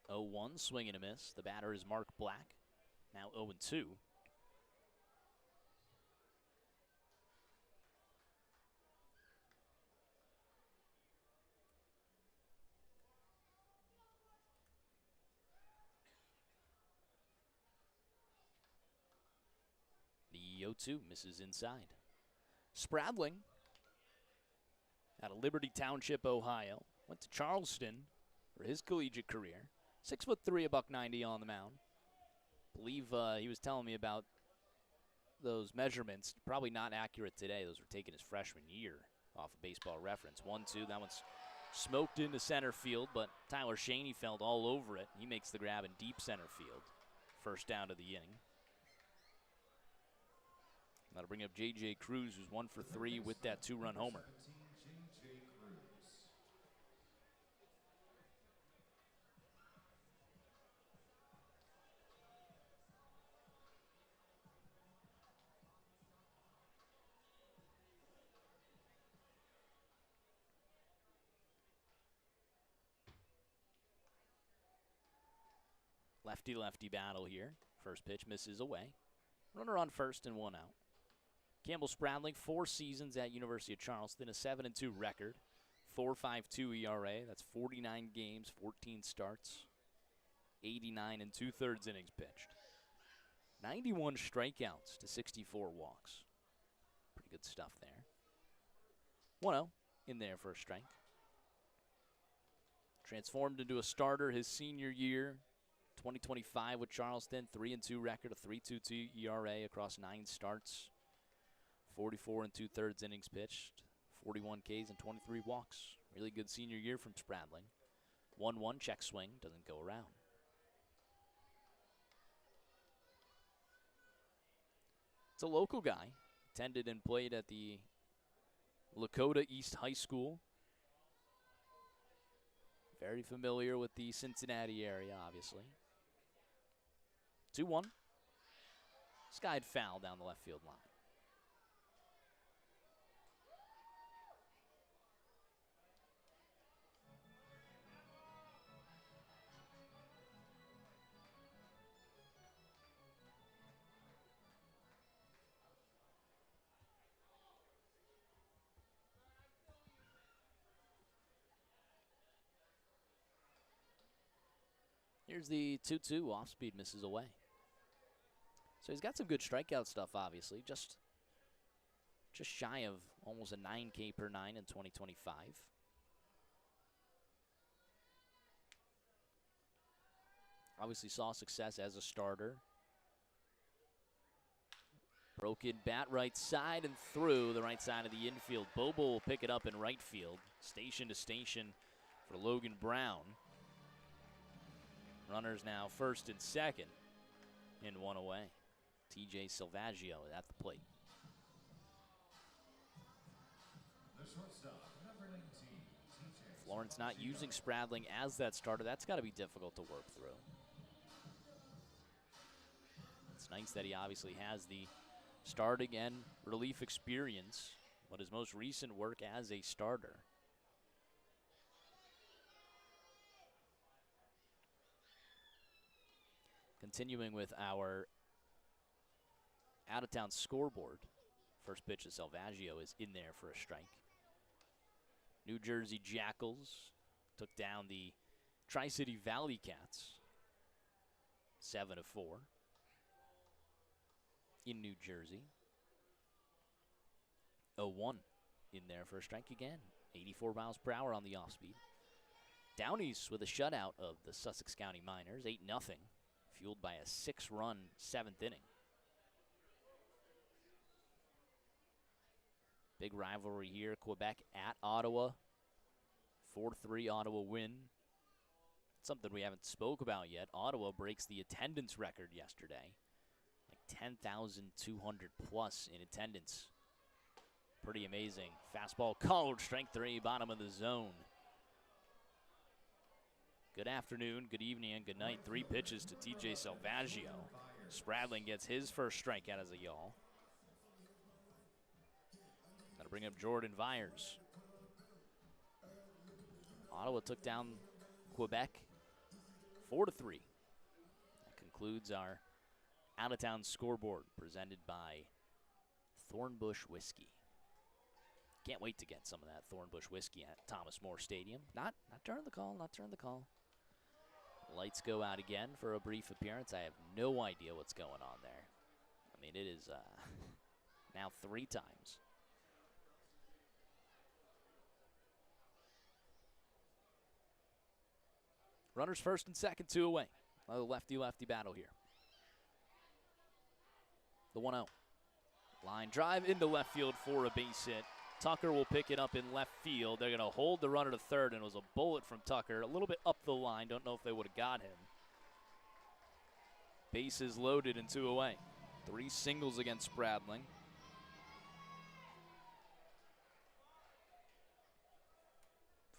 Oh, 1 swing and a miss. The batter is Mark Black. Now 0-2. The 0-2 misses inside. Spradling out of Liberty Township, Ohio. Went to Charleston for his collegiate career. 6'3", $190 on the mound. Believe he was telling me about those measurements. Probably not accurate today. Those were taken his freshman year off of Baseball Reference. 1-2. That one's smoked into center field, but Tyler Shaney felt all over it. He makes the grab in deep center field first down of the inning. That'll bring up J.J. Cruz, who's 1 for 3 with that 2-run homer. 17, J.J. Cruz. Lefty-lefty battle here. First pitch misses away. Runner on first and 1 out. Campbell Spradling, 4 seasons at University of Charleston, a 7-2 record, 4.52 ERA. That's 49 games, 14 starts, 89 and 2/3 innings pitched. 91 strikeouts to 64 walks. Pretty good stuff there. 1-0 in there for a strike. Transformed into a starter his senior year. 2025 with Charleston, 3-2 record, a 3.22 ERA across 9 starts, 44 and 2/3 innings pitched, 41 Ks and 23 walks. Really good senior year from Spradling. 1-1 check swing, doesn't go around. It's a local guy, attended and played at the Lakota East High School. Very familiar with the Cincinnati area, obviously. 2-1. Skied foul down the left field line. Here's the 2-2. Off speed misses away. So he's got some good strikeout stuff, obviously. Just shy of almost a 9K per 9 in 2025. Obviously saw success as a starter. Broken bat right side and through the right side of the infield. Bobo will pick it up in right field. Station to station for Logan Brown. Runners now first and second in 1 away. TJ Salvaggio at the plate. The shortstop, number 19, TJ. Florence not using Spradling as that starter. That's got to be difficult to work through. It's nice that he obviously has the starting and relief experience, but his most recent work as a starter. Continuing with our out-of-town scoreboard. First pitch to Salvaggio is in there for a strike. New Jersey Jackals took down the Tri-City Valley Cats 7-4 in New Jersey. 0-1 in there for a strike again. 84 miles per hour on the off-speed. Downies with a shutout of the Sussex County Miners, 8-0, fueled by a 6-run 7th inning. Big rivalry here, Quebec at Ottawa. 4-3 Ottawa win. Something we haven't spoke about yet. Ottawa breaks the attendance record yesterday. Like 10,200 plus in attendance. Pretty amazing. Fastball called, strike 3, bottom of the zone. Good afternoon, good evening, and good night. 3 pitches to TJ Salvaggio. Spradling gets his first strikeout as a yawl. That'll bring up Jordan Vyers. Ottawa took down Quebec 4-3. That concludes our out-of-town scoreboard presented by Thornbush Whiskey. Can't wait to get some of that Thornbush Whiskey at Thomas More Stadium. Not during the call, not during the call. Lights go out again for a brief appearance. I have no idea what's going on there. I mean, it is now 3 times. Runners first and second, 2 away. Another lefty-lefty battle here. The 1-0. Line drive into left field for a base hit. Tucker will pick it up in left field. They're going to hold the runner to third, and it was a bullet from Tucker. A little bit up the line. Don't know if they would have got him. bases loaded and 2 away. 3 singles against Spradling.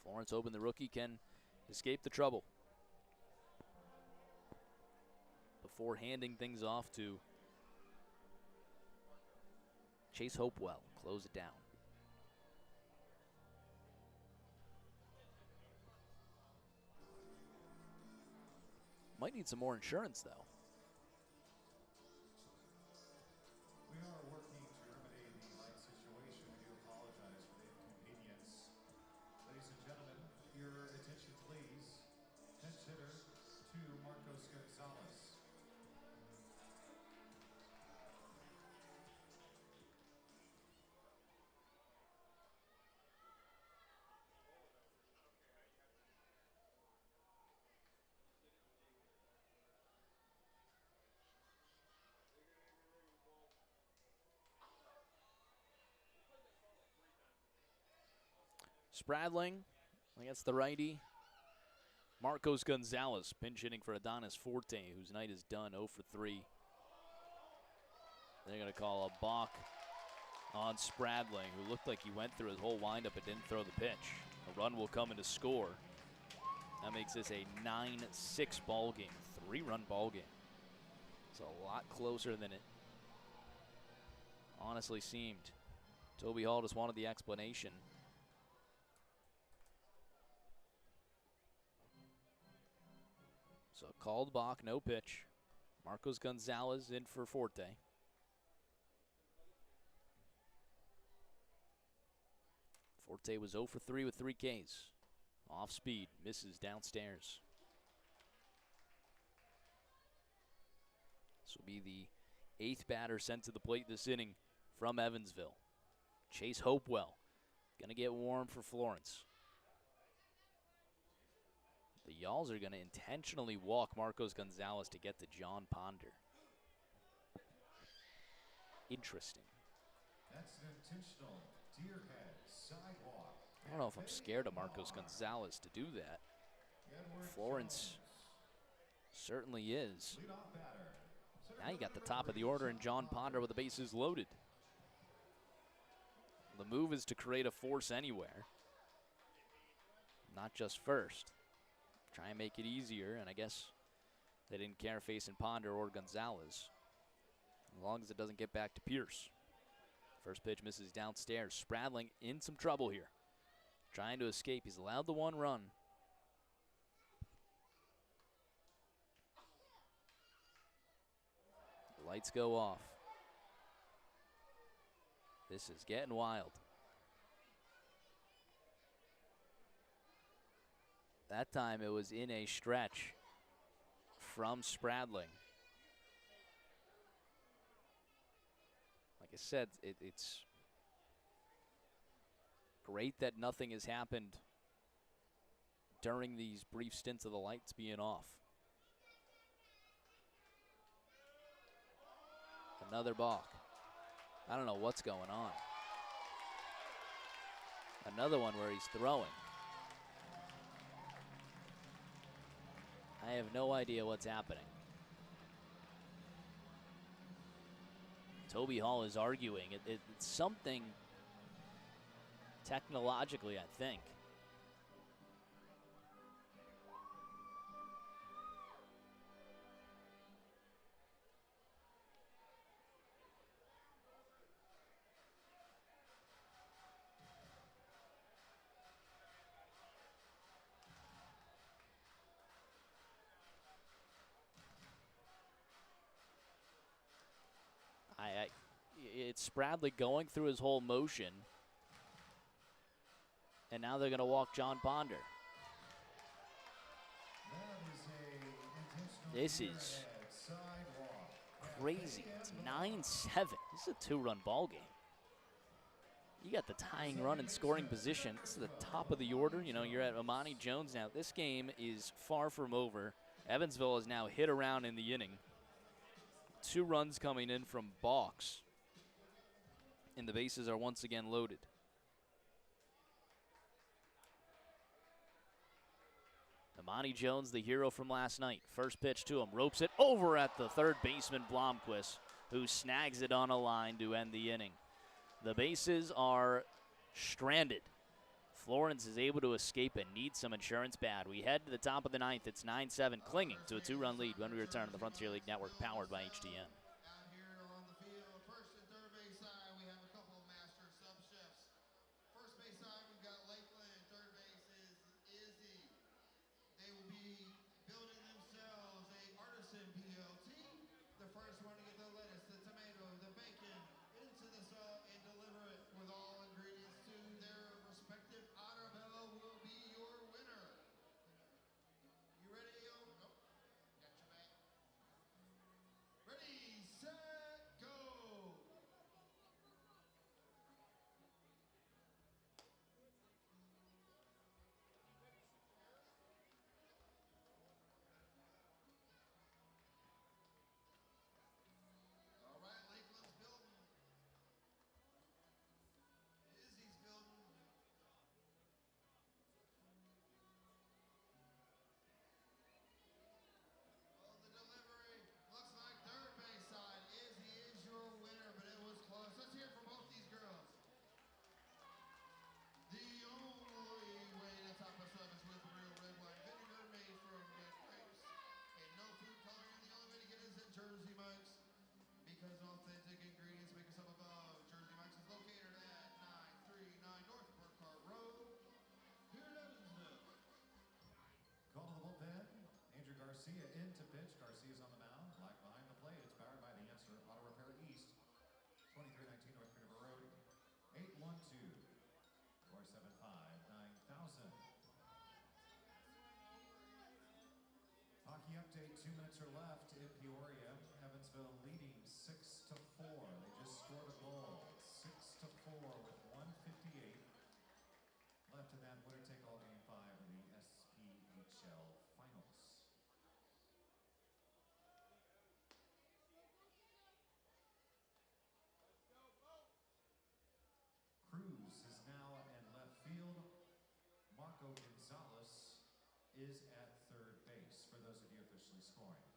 Florence hoping the rookie can escape the trouble before handing things off to Chase Hopewell. Close it down. Might need some more insurance, though. We are working to remedy the light situation. We do apologize for the inconvenience. Ladies and gentlemen, your attention please. Pinch hitter to Marcos Gonzalez. Spradling against the righty. Marcos Gonzalez pinch hitting for Adonis Forte, whose night is done 0 for 3. They're going to call a balk on Spradling, who looked like he went through his whole windup and didn't throw the pitch. A run will come in to score. That makes this a 9-6 ball game, 3-run ball game. It's a lot closer than it honestly seemed. Toby Hall just wanted the explanation. So called balk, no pitch. Marcos Gonzalez in for Forte. Forte was 0 for 3 with 3 Ks. Off speed, misses downstairs. This will be the 8th batter sent to the plate this inning from Evansville. Chase Hopewell, gonna get warm for Florence. The Y'alls are going to intentionally walk Marcos Gonzalez to get to John Ponder. Interesting. That's an intentional deer head sidewalk. I don't know if I'm scared of Marcos Gonzalez to do that. Florence certainly is. Leadoff batter. Now you got the top of the order and John Ponder with the bases loaded. The move is to create a force anywhere, not just first. Try and make it easier, and I guess they didn't care facing Ponder or Gonzalez, as long as it doesn't get back to Pierce. First pitch misses downstairs. Spradling in some trouble here, trying to escape. He's allowed the 1 run. The lights go off. This is getting wild. That time it was in a stretch from Spradling. Like I said, it's great that nothing has happened during these brief stints of the lights being off. Another balk. I don't know what's going on. Another one where he's throwing. I have no idea what's happening. Toby Hall is arguing. It's something technologically, I think. It's Spradling going through his whole motion, and now they're going to walk John Ponder. This is crazy. It's 9-7. This is a 2-run ball game. You got the tying run in scoring position. This is the top of the order. You know, you're at Amani Jones now. This game is far from over. Evansville has now hit around in the inning. 2 runs coming in from balks. And the bases are once again loaded. Amani Jones, the hero from last night. First pitch to him, ropes it over at the third baseman Blomquist, who snags it on a line to end the inning. The bases are stranded. Florence is able to escape and needs some insurance bad. We head to the top of the ninth. It's 9-7, clinging to a 2-run lead when we return to the Frontier League Network, powered by HDN. Out here on the field, first and third base side, we have a couple of master sub-chefs. First base side, we've got Lakeland. Third base is Izzy. They will be building themselves a artisan BLT. The first one to get the lettuce, the tomato, the bacon into the salt and deliver it with all ingredients to their respective Otter Bell will be your winner. You ready, yo? Nope. Got your back. Ready, set, go. All right, Lakeland's building. Izzy's building. Oh, the delivery looks like third base side. Izzy is your winner, but it was close. Let's hear it from both these girls. The only way to top us up is with real red wine vinegar made from red grapes and no food coloring. The only way to get it is at Jersey Mike's because authentic ingredients make us up above. Jersey Mike's is located at 939 North Burkhardt Road, here in Evansville. Call to the bullpen. Andrew Garcia in to pitch. Garcia's on the mound. Live behind the plate. It's powered by the Answer Auto Repair East. 2319 North River Road. 812-475-9000. Hockey update. 2 minutes are left in Peoria. Evansville leading 6-4. They just scored a goal. 6-4 with 1:58 left in that winner-take-all Game 5 of the SPHL Finals. Cruz is now in left field. Marco Gonzalez is at third base for those of you officially scoring.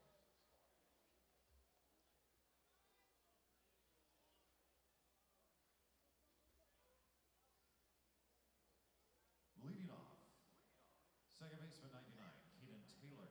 Leading off, second baseman 99, Keenan Taylor.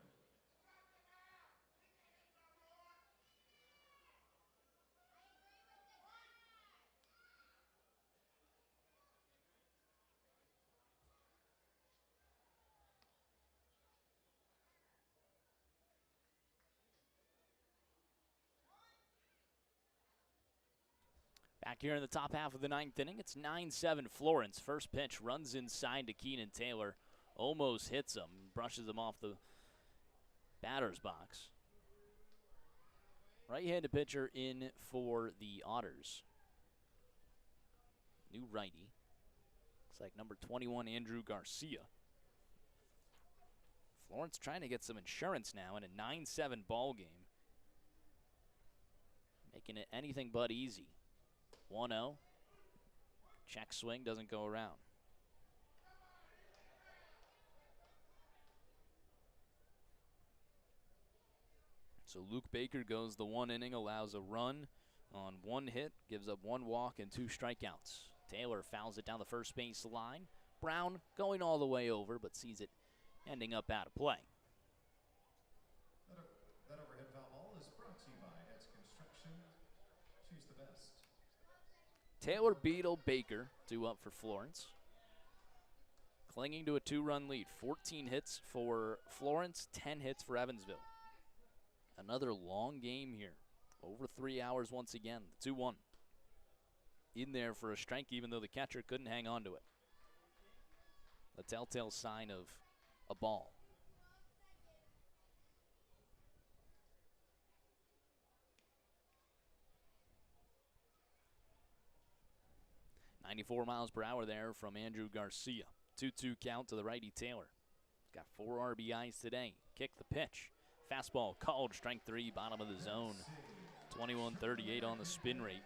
Back here in the top half of the ninth inning, it's 9-7 Florence. First pitch runs inside to Keenan Taylor. Almost hits him, brushes him off the batter's box. Right-handed pitcher in for the Otters. New righty. Looks like number 21, Andrew Garcia. Florence trying to get some insurance now in a 9-7 ball game. Making it anything but easy. 1-0. Check swing doesn't go around. So Luke Baker goes the 1 inning, allows a run on 1 hit, gives up 1 walk and 2 strikeouts. Taylor fouls it down the first base line. Brown going all the way over, but sees it ending up out of play. That overhead foul ball is brought to you by Ed's Construction. Choose the best. Taylor Beadle Baker, 2 up for Florence. Clinging to a 2-run lead. 14 hits for Florence, 10 hits for Evansville. Another long game here. Over 3 hours once again. 2-1. In there for a strike, even though the catcher couldn't hang on to it. A telltale sign of a ball. .94 miles per hour there from Andrew Garcia. 2-2 count to the righty Taylor. Got 4 RBIs today. Kick the pitch. Fastball called, strike 3, bottom of the zone. 21-38 on the spin rate.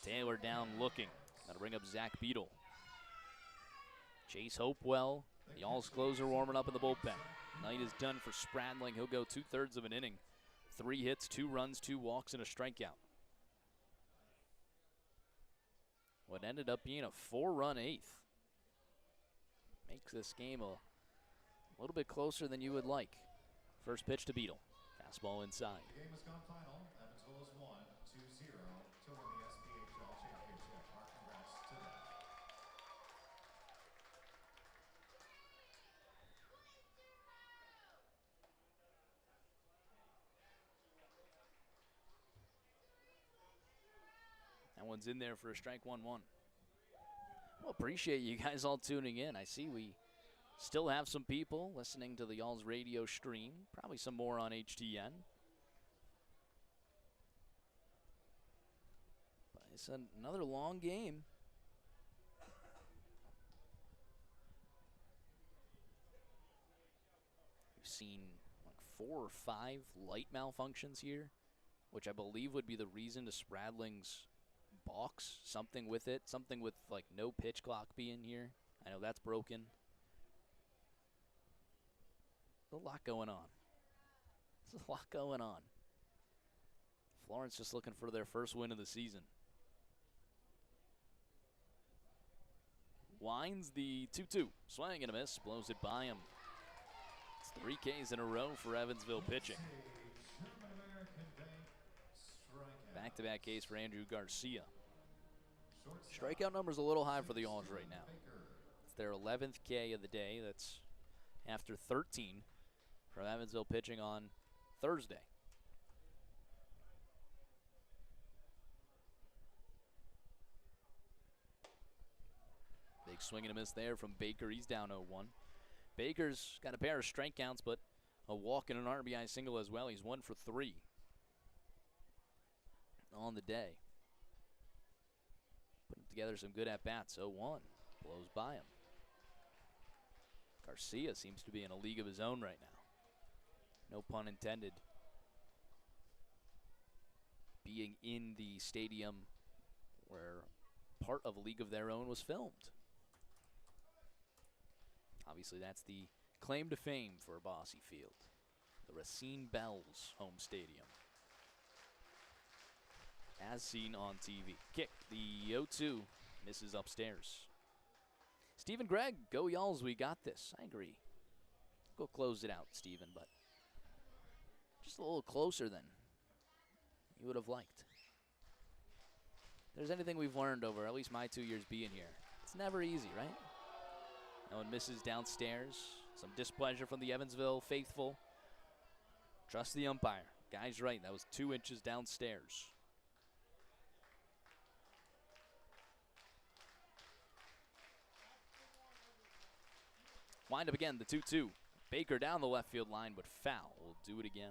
Taylor down looking. Got to bring up Zach Beadle. Chase Hopewell The All's closer warming up in the bullpen. Night is done for Spradling. He'll go 2/3 of an inning. 3 hits, 2 runs, 2 walks, and a strikeout. What ended up being a 4-run 8th. Makes this game a little bit closer than you would like. First pitch to Beetle. Fastball inside. The game has gone final. Evansville has won 2-0 to win the SPHL championship. Our congrats to them. That one's in there for a strike 1-1. Well, appreciate you guys all tuning in. I see we still have some people listening to the Y'all's radio stream. Probably some more on HTN. But it's another long game. We've seen like 4 or 5 light malfunctions here, which I believe would be the reason to Spradling's box. Something with it. Something with like no pitch clock being here. I know that's broken. There's a lot going on. There's a lot going on. Florence just looking for their first win of the season. Winds the 2-2. Swing and a miss. Blows it by him. It's 3 Ks in a row for Evansville pitching. Back-to-back Ks for Andrew Garcia. Strikeout number's a little high for the Alls right now. It's their 11th K of the day. That's after 13 from Evansville pitching on Thursday. Big swing and a miss there from Baker. He's down 0-1. Baker's got a pair of strikeouts, but a walk and an RBI single as well. He's 1 for 3 on the day. Putting together some good at-bats. 0-1. Blows by him. Garcia seems to be in a league of his own right now. No pun intended. Being in the stadium where part of A League of Their Own was filmed. Obviously, that's the claim to fame for Bosse Field. The Racine Bells home stadium. As seen on TV. Kick, the 0-2, misses upstairs. Stephen Gregg, go Y'alls, we got this. I agree. Go close it out, Stephen, but just a little closer than you would have liked. If there's anything we've learned over at least my 2 years being here, it's never easy, right? That one misses downstairs. Some displeasure from the Evansville faithful. Trust the umpire. Guy's right, that was 2 inches downstairs. Wind up again, the 2-2. Baker down the left field line, but foul. We'll do it again.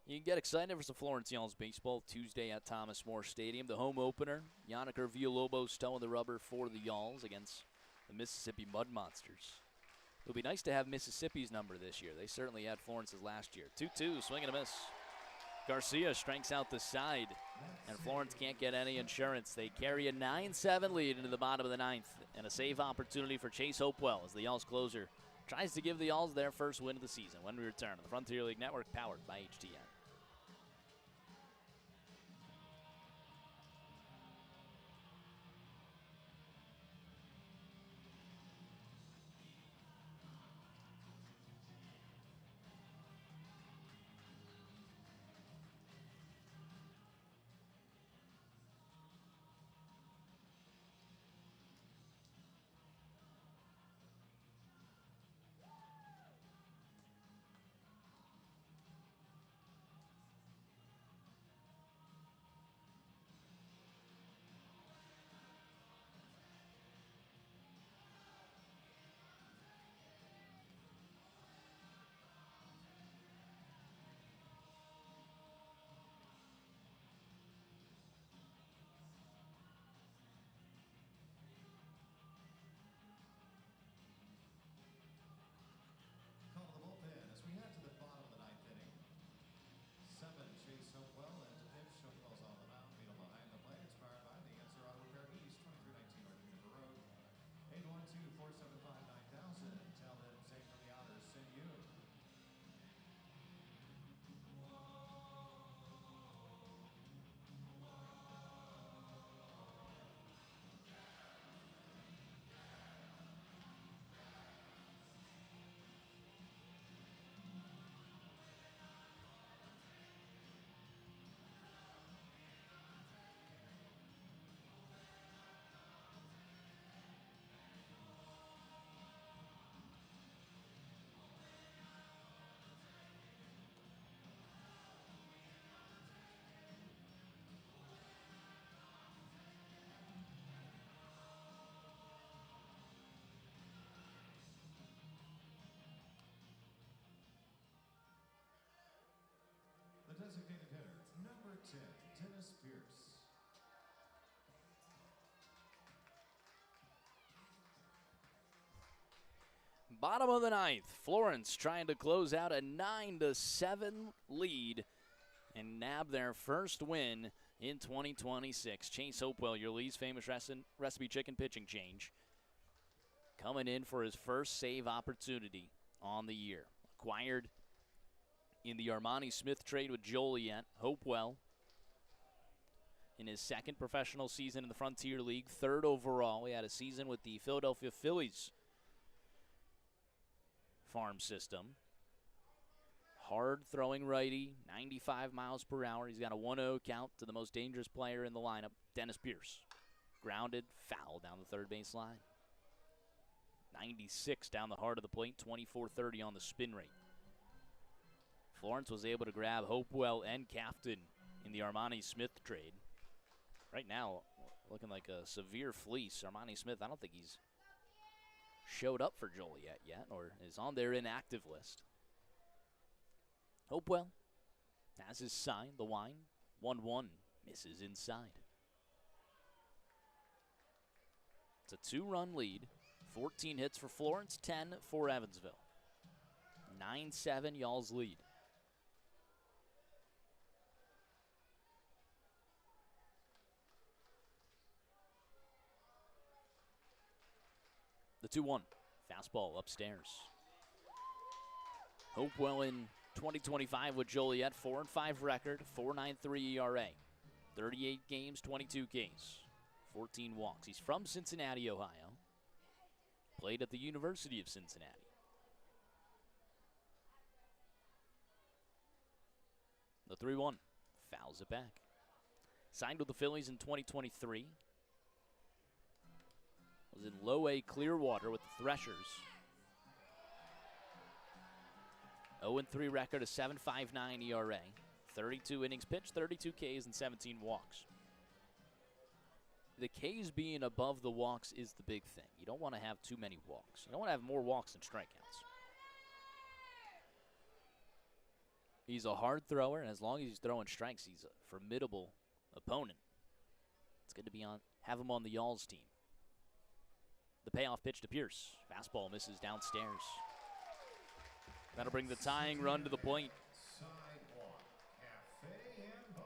You can get excited for some Florence Y'alls baseball Tuesday at Thomas More Stadium. The home opener, Yannicker Villalobos towing the rubber for the Y'alls against the Mississippi Mud Monsters. It'll be nice to have Mississippi's number this year. They certainly had Florence's last year. 2-2, swing and a miss. Garcia strikes out the side, and Florence can't get any insurance. They carry a 9-7 lead into the bottom of the 9th, and a save opportunity for Chase Hopewell as the Y'alls closer tries to give the Y'alls their first win of the season when we return on the Frontier League Network, powered by HTN. 10, Dennis Pierce. Bottom of the ninth, Florence trying to close out a 9-7 lead and nab their first win in 2026. Chase Hopewell, your Lee's Famous Recipe Chicken pitching change, coming in for his first save opportunity on the year. Acquired in the Armani Smith trade with Joliet, Hopewell in his second professional season in the Frontier League, third overall. He had a season with the Philadelphia Phillies farm system. Hard throwing righty, 95 miles per hour. He's got a 1-0 count to the most dangerous player in the lineup, Dennis Pierce. Grounded, foul down the third base line. 96 down the heart of the plate, 24-30 on the spin rate. Florence was able to grab Hopewell and Cafton in the Armani Smith trade. Right now, looking like a severe fleece. Armani Smith, I don't think he's showed up for Joliet yet or is on their inactive list. Hopewell has his sign, the wine. 1-1, misses inside. It's a 2-run lead. 14 hits for Florence, 10 for Evansville. 9-7, y'all's lead. The 2-1, fastball upstairs. Hopewell in 2025 with Joliet, 4-5 record, 4.93 ERA. 38 games, 22 Ks, 14 walks. He's from Cincinnati, Ohio. Played at the University of Cincinnati. The 3-1, fouls it back. Signed with the Phillies in 2023. Was in low A Clearwater with the Threshers. 0-3 record, a 7.59 ERA. 32 innings pitched, 32 Ks, and 17 walks. The Ks being above the walks is the big thing. You don't want to have too many walks. You don't want to have more walks than strikeouts. He's a hard thrower, and as long as he's throwing strikes, he's a formidable opponent. It's good to have him on the Y'all's team. The payoff pitch to Pierce. Fastball misses downstairs. That'll bring the tying run to the plate. Sidewalk, Cafe and Bar.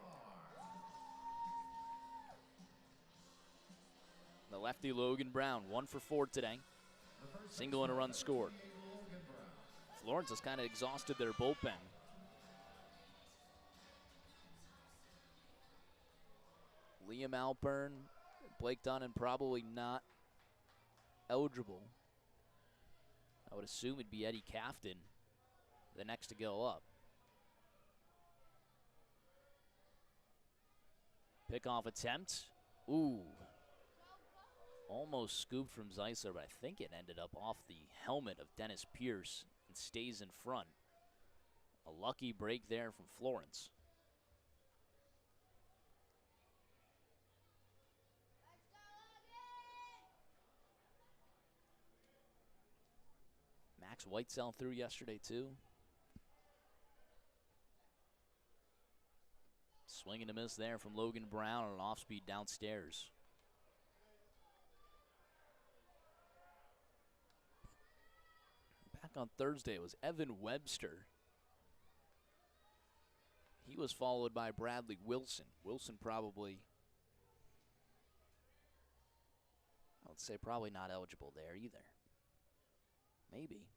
The lefty Logan Brown, 1 for 4 today. Single and a run scored. Florence has kind of exhausted their bullpen. Liam Alpern, Blake Dunn, and probably not eligible. I would assume it'd be Eddie Cafton, the next to go up. Pickoff attempt. Ooh. Almost scooped from Zeisler, but I think it ended up off the helmet of Dennis Pierce and stays in front. A lucky break there from Florence. Max Whitesell threw yesterday too. Swing and a miss there from Logan Brown on an off-speed downstairs. Back on Thursday, it was Evan Webster. He was followed by Bradley Wilson. Wilson probably, I would say probably not eligible there either. Maybe.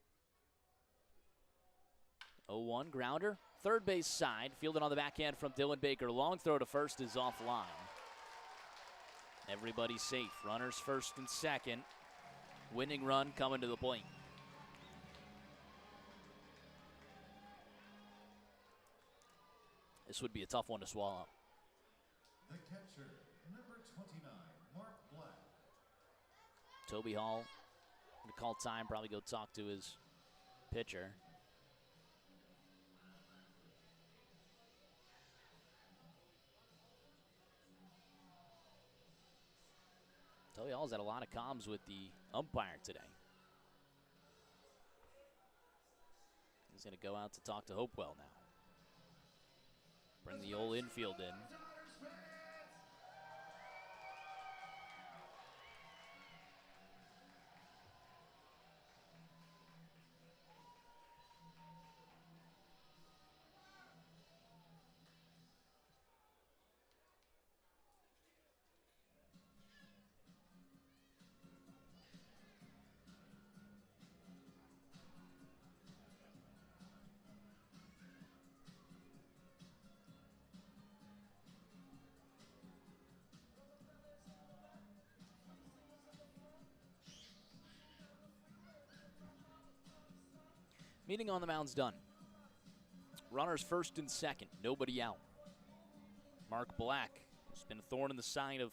0-1 grounder. Third base side. Fielded on the backhand from Dylan Baker. Long throw to first is offline. Everybody safe. Runners first and second. Winning run coming to the plate. This would be a tough one to swallow. The catcher, number 29, Mark Black. Toby Hall going to call time, probably go talk to his pitcher. Toby Hall's had a lot of comms with the umpire today. He's going to go out to talk to Hopewell now. Bring the old infield in. Meeting on the mound's done. Runners first and second, nobody out. Mark Black, who's been a thorn in the side of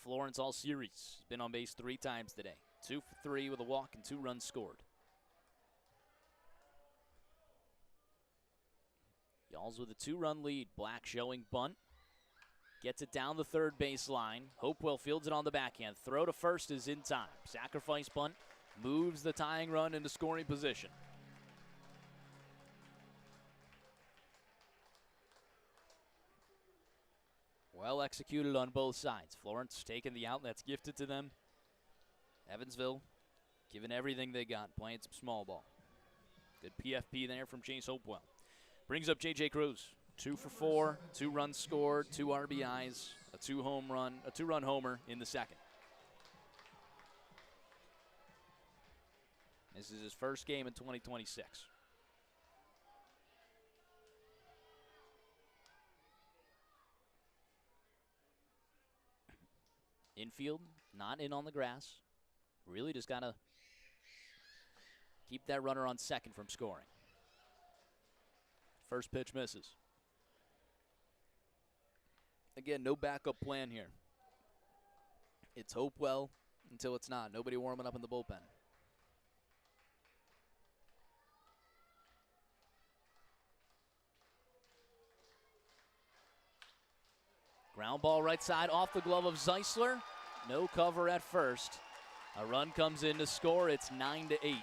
Florence all series. He's been on base 3 times today. 2 for 3 with a walk and 2 runs scored. Y'all's with a 2-run lead. Black showing bunt. Gets it down the third baseline. Hopewell fields it on the backhand. Throw to first is in time. Sacrifice bunt moves the tying run into scoring position. Well executed on both sides. Florence taking the out, and that's gifted to them. Evansville giving everything they got, playing some small ball. Good PFP there from Chase Hopewell. Brings up J.J. Cruz. 2 for 4, 2 runs scored, 2 RBIs, a 2-run homer in the second. This is his first game in 2026. Infield, not in on the grass. Really just got to keep that runner on second from scoring. First pitch misses. Again, no backup plan here. It's Hopewell until it's not. Nobody warming up in the bullpen. Ground ball right side off the glove of Zeisler. No cover at first. A run comes in to score. It's 9-8.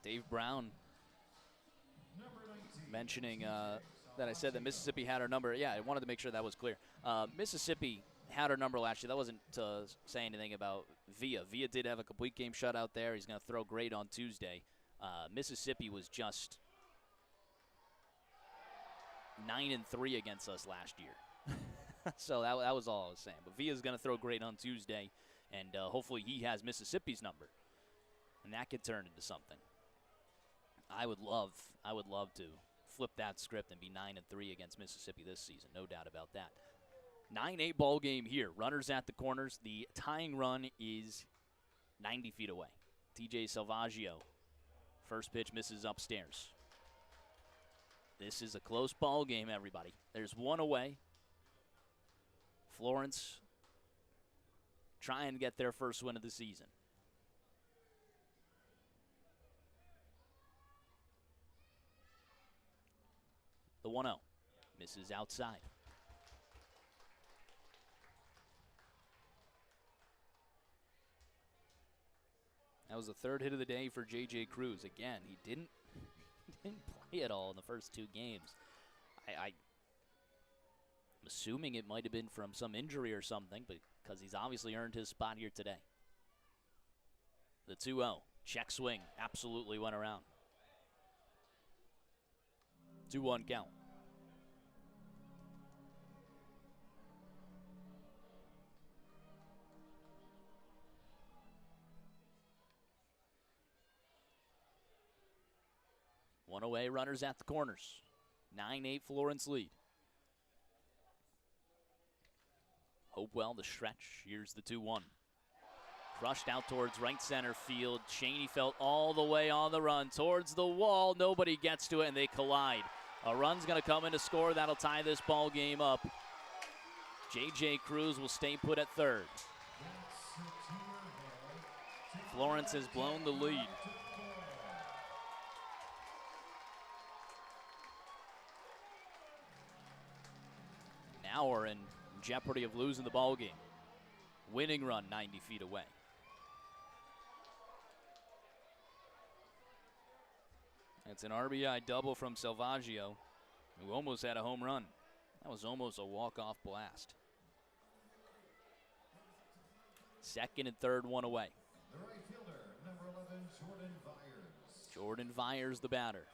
Dave Brown mentioning that I said that Mississippi had our number. Yeah, I wanted to make sure that was clear. Mississippi had our number last year. That wasn't to say anything about Villa. Villa did have a complete game shutout there. He's going to throw great on Tuesday. Mississippi was just 9-3 against us last year. So that was all I was saying. But Villa's going to throw great on Tuesday, and hopefully he has Mississippi's number, and that could turn into something. I would love to flip that script and be 9-3 against Mississippi this season. No doubt about that. 9-8 ball game here. Runners at the corners. The tying run is 90 feet away. TJ Salvaggio. First pitch misses upstairs. This is a close ball game, everybody. There's one away. Florence trying to get their first win of the season. The 1-0 misses outside. That was the third hit of the day for J.J. Cruz. Again, he didn't play at all in the first 2 games. I'm assuming it might have been from some injury or something, but because he's obviously earned his spot here today. The 2-0 check swing absolutely went around. 2-1 count. One away, runners at the corners. 9-8 Florence lead. Hopewell, the stretch. Here's the 2-1. Crushed out towards right center field. Cheney felt all the way on the run towards the wall. Nobody gets to it, and they collide. A run's going to come in to score. That'll tie this ball game up. J.J. Cruz will stay put at third. Florence has blown the lead. now are in jeopardy of losing the ball game. Winning run 90 feet away. It's an RBI double from Salvaggio, who almost had a home run. That was almost a walk-off blast. Second and third, one away. The right fielder, number 11, Jordan Vyers. Jordan Vyers, the batter.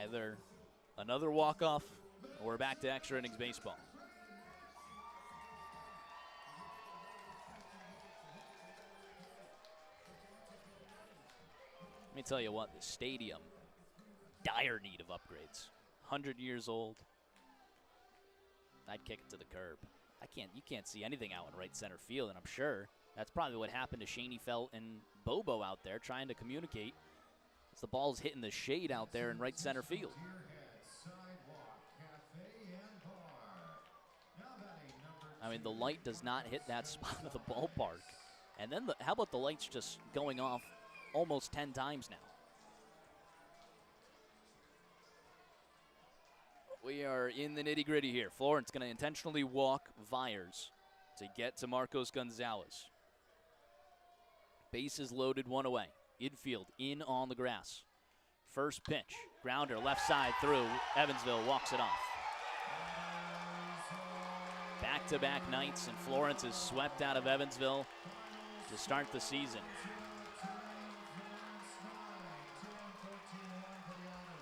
Either another walk-off or we're back to extra innings baseball. Let me tell you what, the stadium, dire need of upgrades. 100 years old. I'd kick it to the curb. You can't see anything out in right center field, and I'm sure that's probably what happened to Shaney Felt and Bobo out there trying to communicate. As the ball's hitting the shade out there in right center field. I mean, the light does not hit that spot of the ballpark. And then how about the lights just going off almost 10 times now? We are in the nitty-gritty here. Florence going to intentionally walk Vyers to get to Marcos Gonzalez. Bases loaded, one away. Infield in on the grass. First pitch, grounder left side through. Evansville walks it off. Back-to-back nights, and Florence is swept out of Evansville to start the season.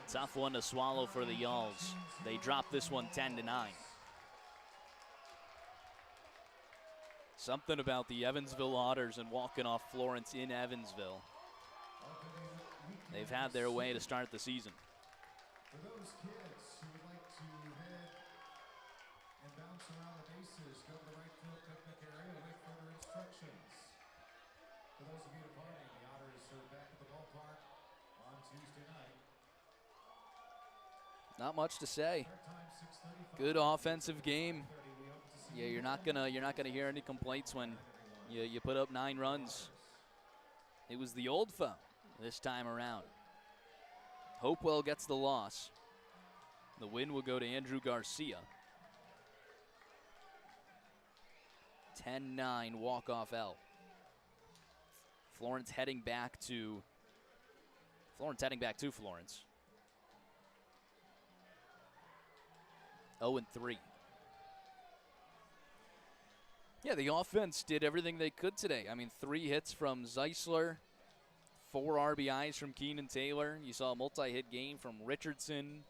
Tough one to swallow for the Yalls. They dropped this one 10-9. Something about the Evansville Otters and walking off Florence in Evansville. They've had their way to start the season. For those kids who would like to head and bounce around the bases, go to the right field picnic area and wait for further instructions. For those of you departing, the Otters are back at the ballpark on Tuesday night. Not much to say. Start time 6:35. Good offensive game. 30. We hope to see Yeah, you're not gonna hear any complaints when you put up 9 runs. It was the old foe this time around. Hopewell gets the loss. The win will go to Andrew Garcia. 10-9 walk-off L. Florence heading back to Florence. 0-3. Yeah, the offense did everything they could today. I mean, 3 hits from Zeisler, 4 RBIs from Keenan Taylor. You saw a multi-hit game from Richardson,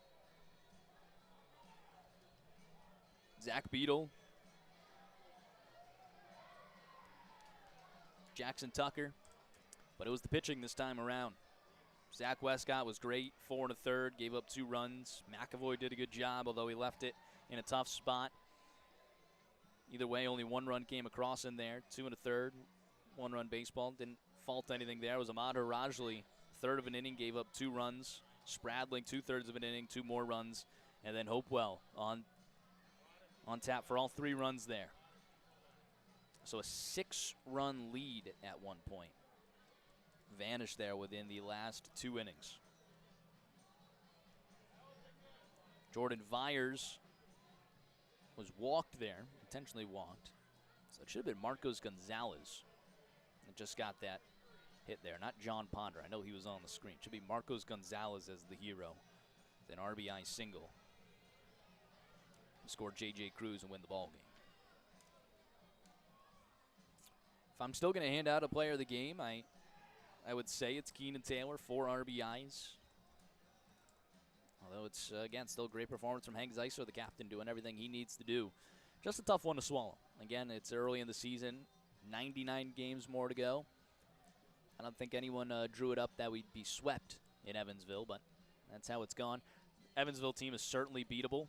Zach Beadle, Jackson Tucker. But it was the pitching this time around. Zach Westcott was great, 4 1/3, gave up 2 runs. McAvoy did a good job, although he left it in a tough spot. Either way, only 1 run came across in there. 2 1/3, 1-run baseball. Didn't fault anything there. It was Ahmad Harajli, third of an inning, gave up 2 runs. Spradling, 2/3 of an inning, 2 more runs. And then Hopewell on tap for all 3 runs there. So a 6-run lead at one point vanished there within the last 2 innings. Jordan Vyers was walked there, intentionally walked. So it should have been Marcos Gonzalez that just got that hit there, not John Ponder. I know he was on the screen. It should be Marcos Gonzalez as the hero with an RBI single to score J.J. Cruz and win the ball game. If I'm still going to hand out a player of the game, I would say it's Keenan Taylor, 4 RBIs. Although it's, again, still a great performance from Hank Zeisler, the captain, doing everything he needs to do. Just a tough one to swallow. Again, it's early in the season, 99 games more to go. I don't think anyone drew it up that we'd be swept in Evansville, but that's how it's gone. Evansville team is certainly beatable.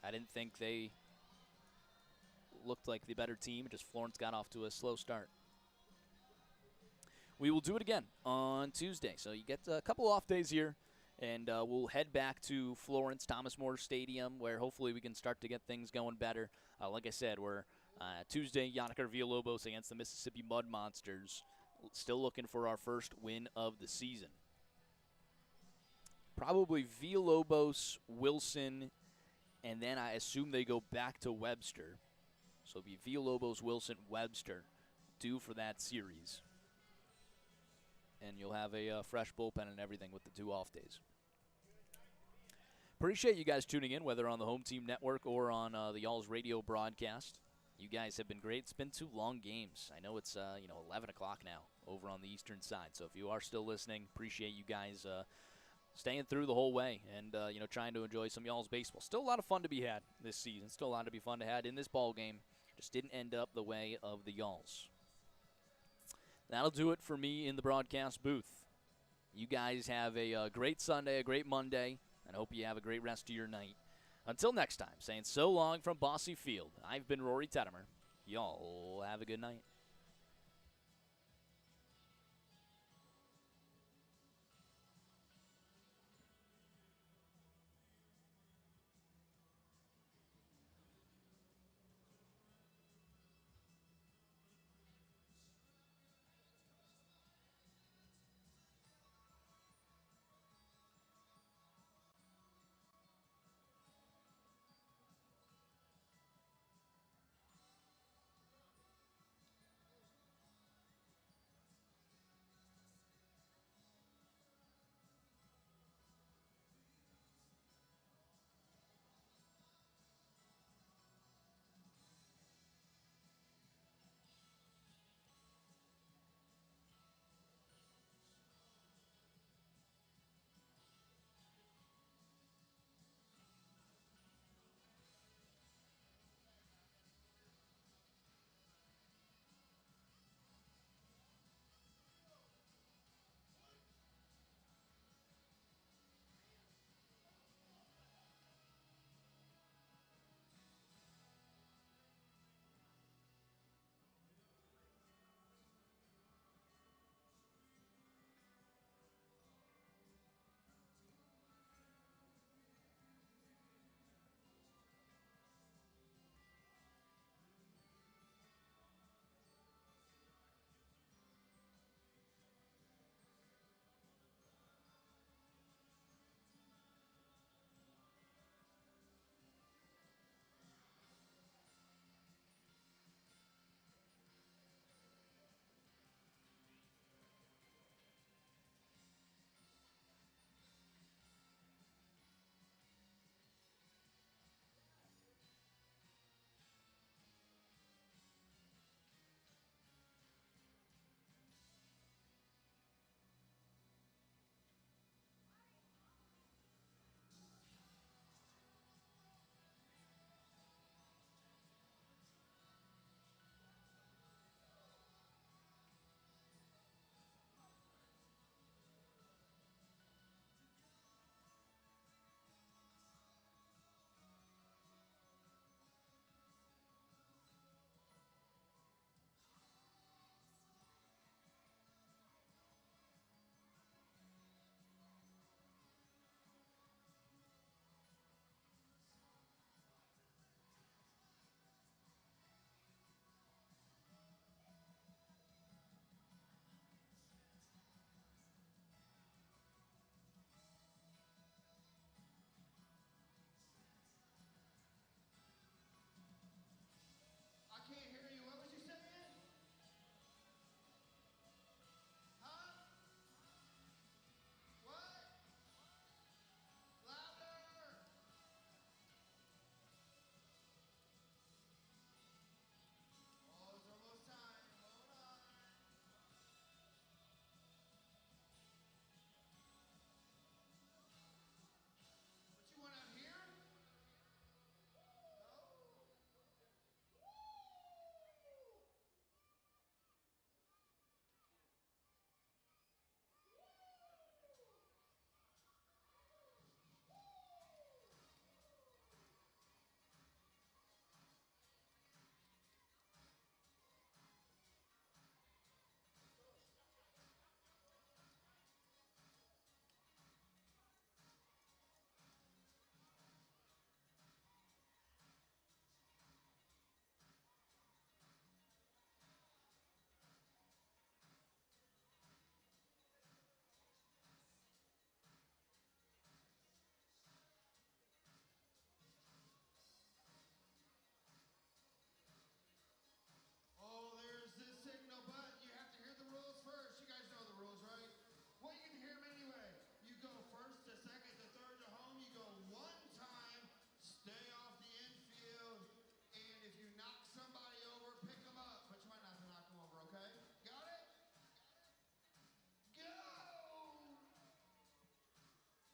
I didn't think they looked like the better team. Just Florence got off to a slow start. We will do it again on Tuesday. So you get a couple off days here, and we'll head back to Florence, Thomas More Stadium, where hopefully we can start to get things going better. Like I said, we're Tuesday, Yannick Villalobos against the Mississippi Mud Monsters. Still looking for our first win of the season. probably Villalobos, Wilson, and then I assume they go back to Webster. So it'll be Villalobos, Wilson, Webster due for that series. And you'll have a fresh bullpen and everything with the 2 off days. Appreciate you guys tuning in, whether on the Home Team Network or on the Y'all's radio broadcast. You guys have been great. It's been 2 long games. I know it's 11 o'clock now over on the eastern side. So if you are still listening, appreciate you guys staying through the whole way and trying to enjoy some Y'all's baseball. Still a lot of fun to be had this season. Still a lot to be fun to had in this ball game. Just didn't end up the way of the Y'alls. That'll do it for me in the broadcast booth. You guys have a great Sunday, a great Monday, and I hope you have a great rest of your night. Until next time, saying so long from Bossy Field, I've been Rory Tettemer. Y'all have a good night.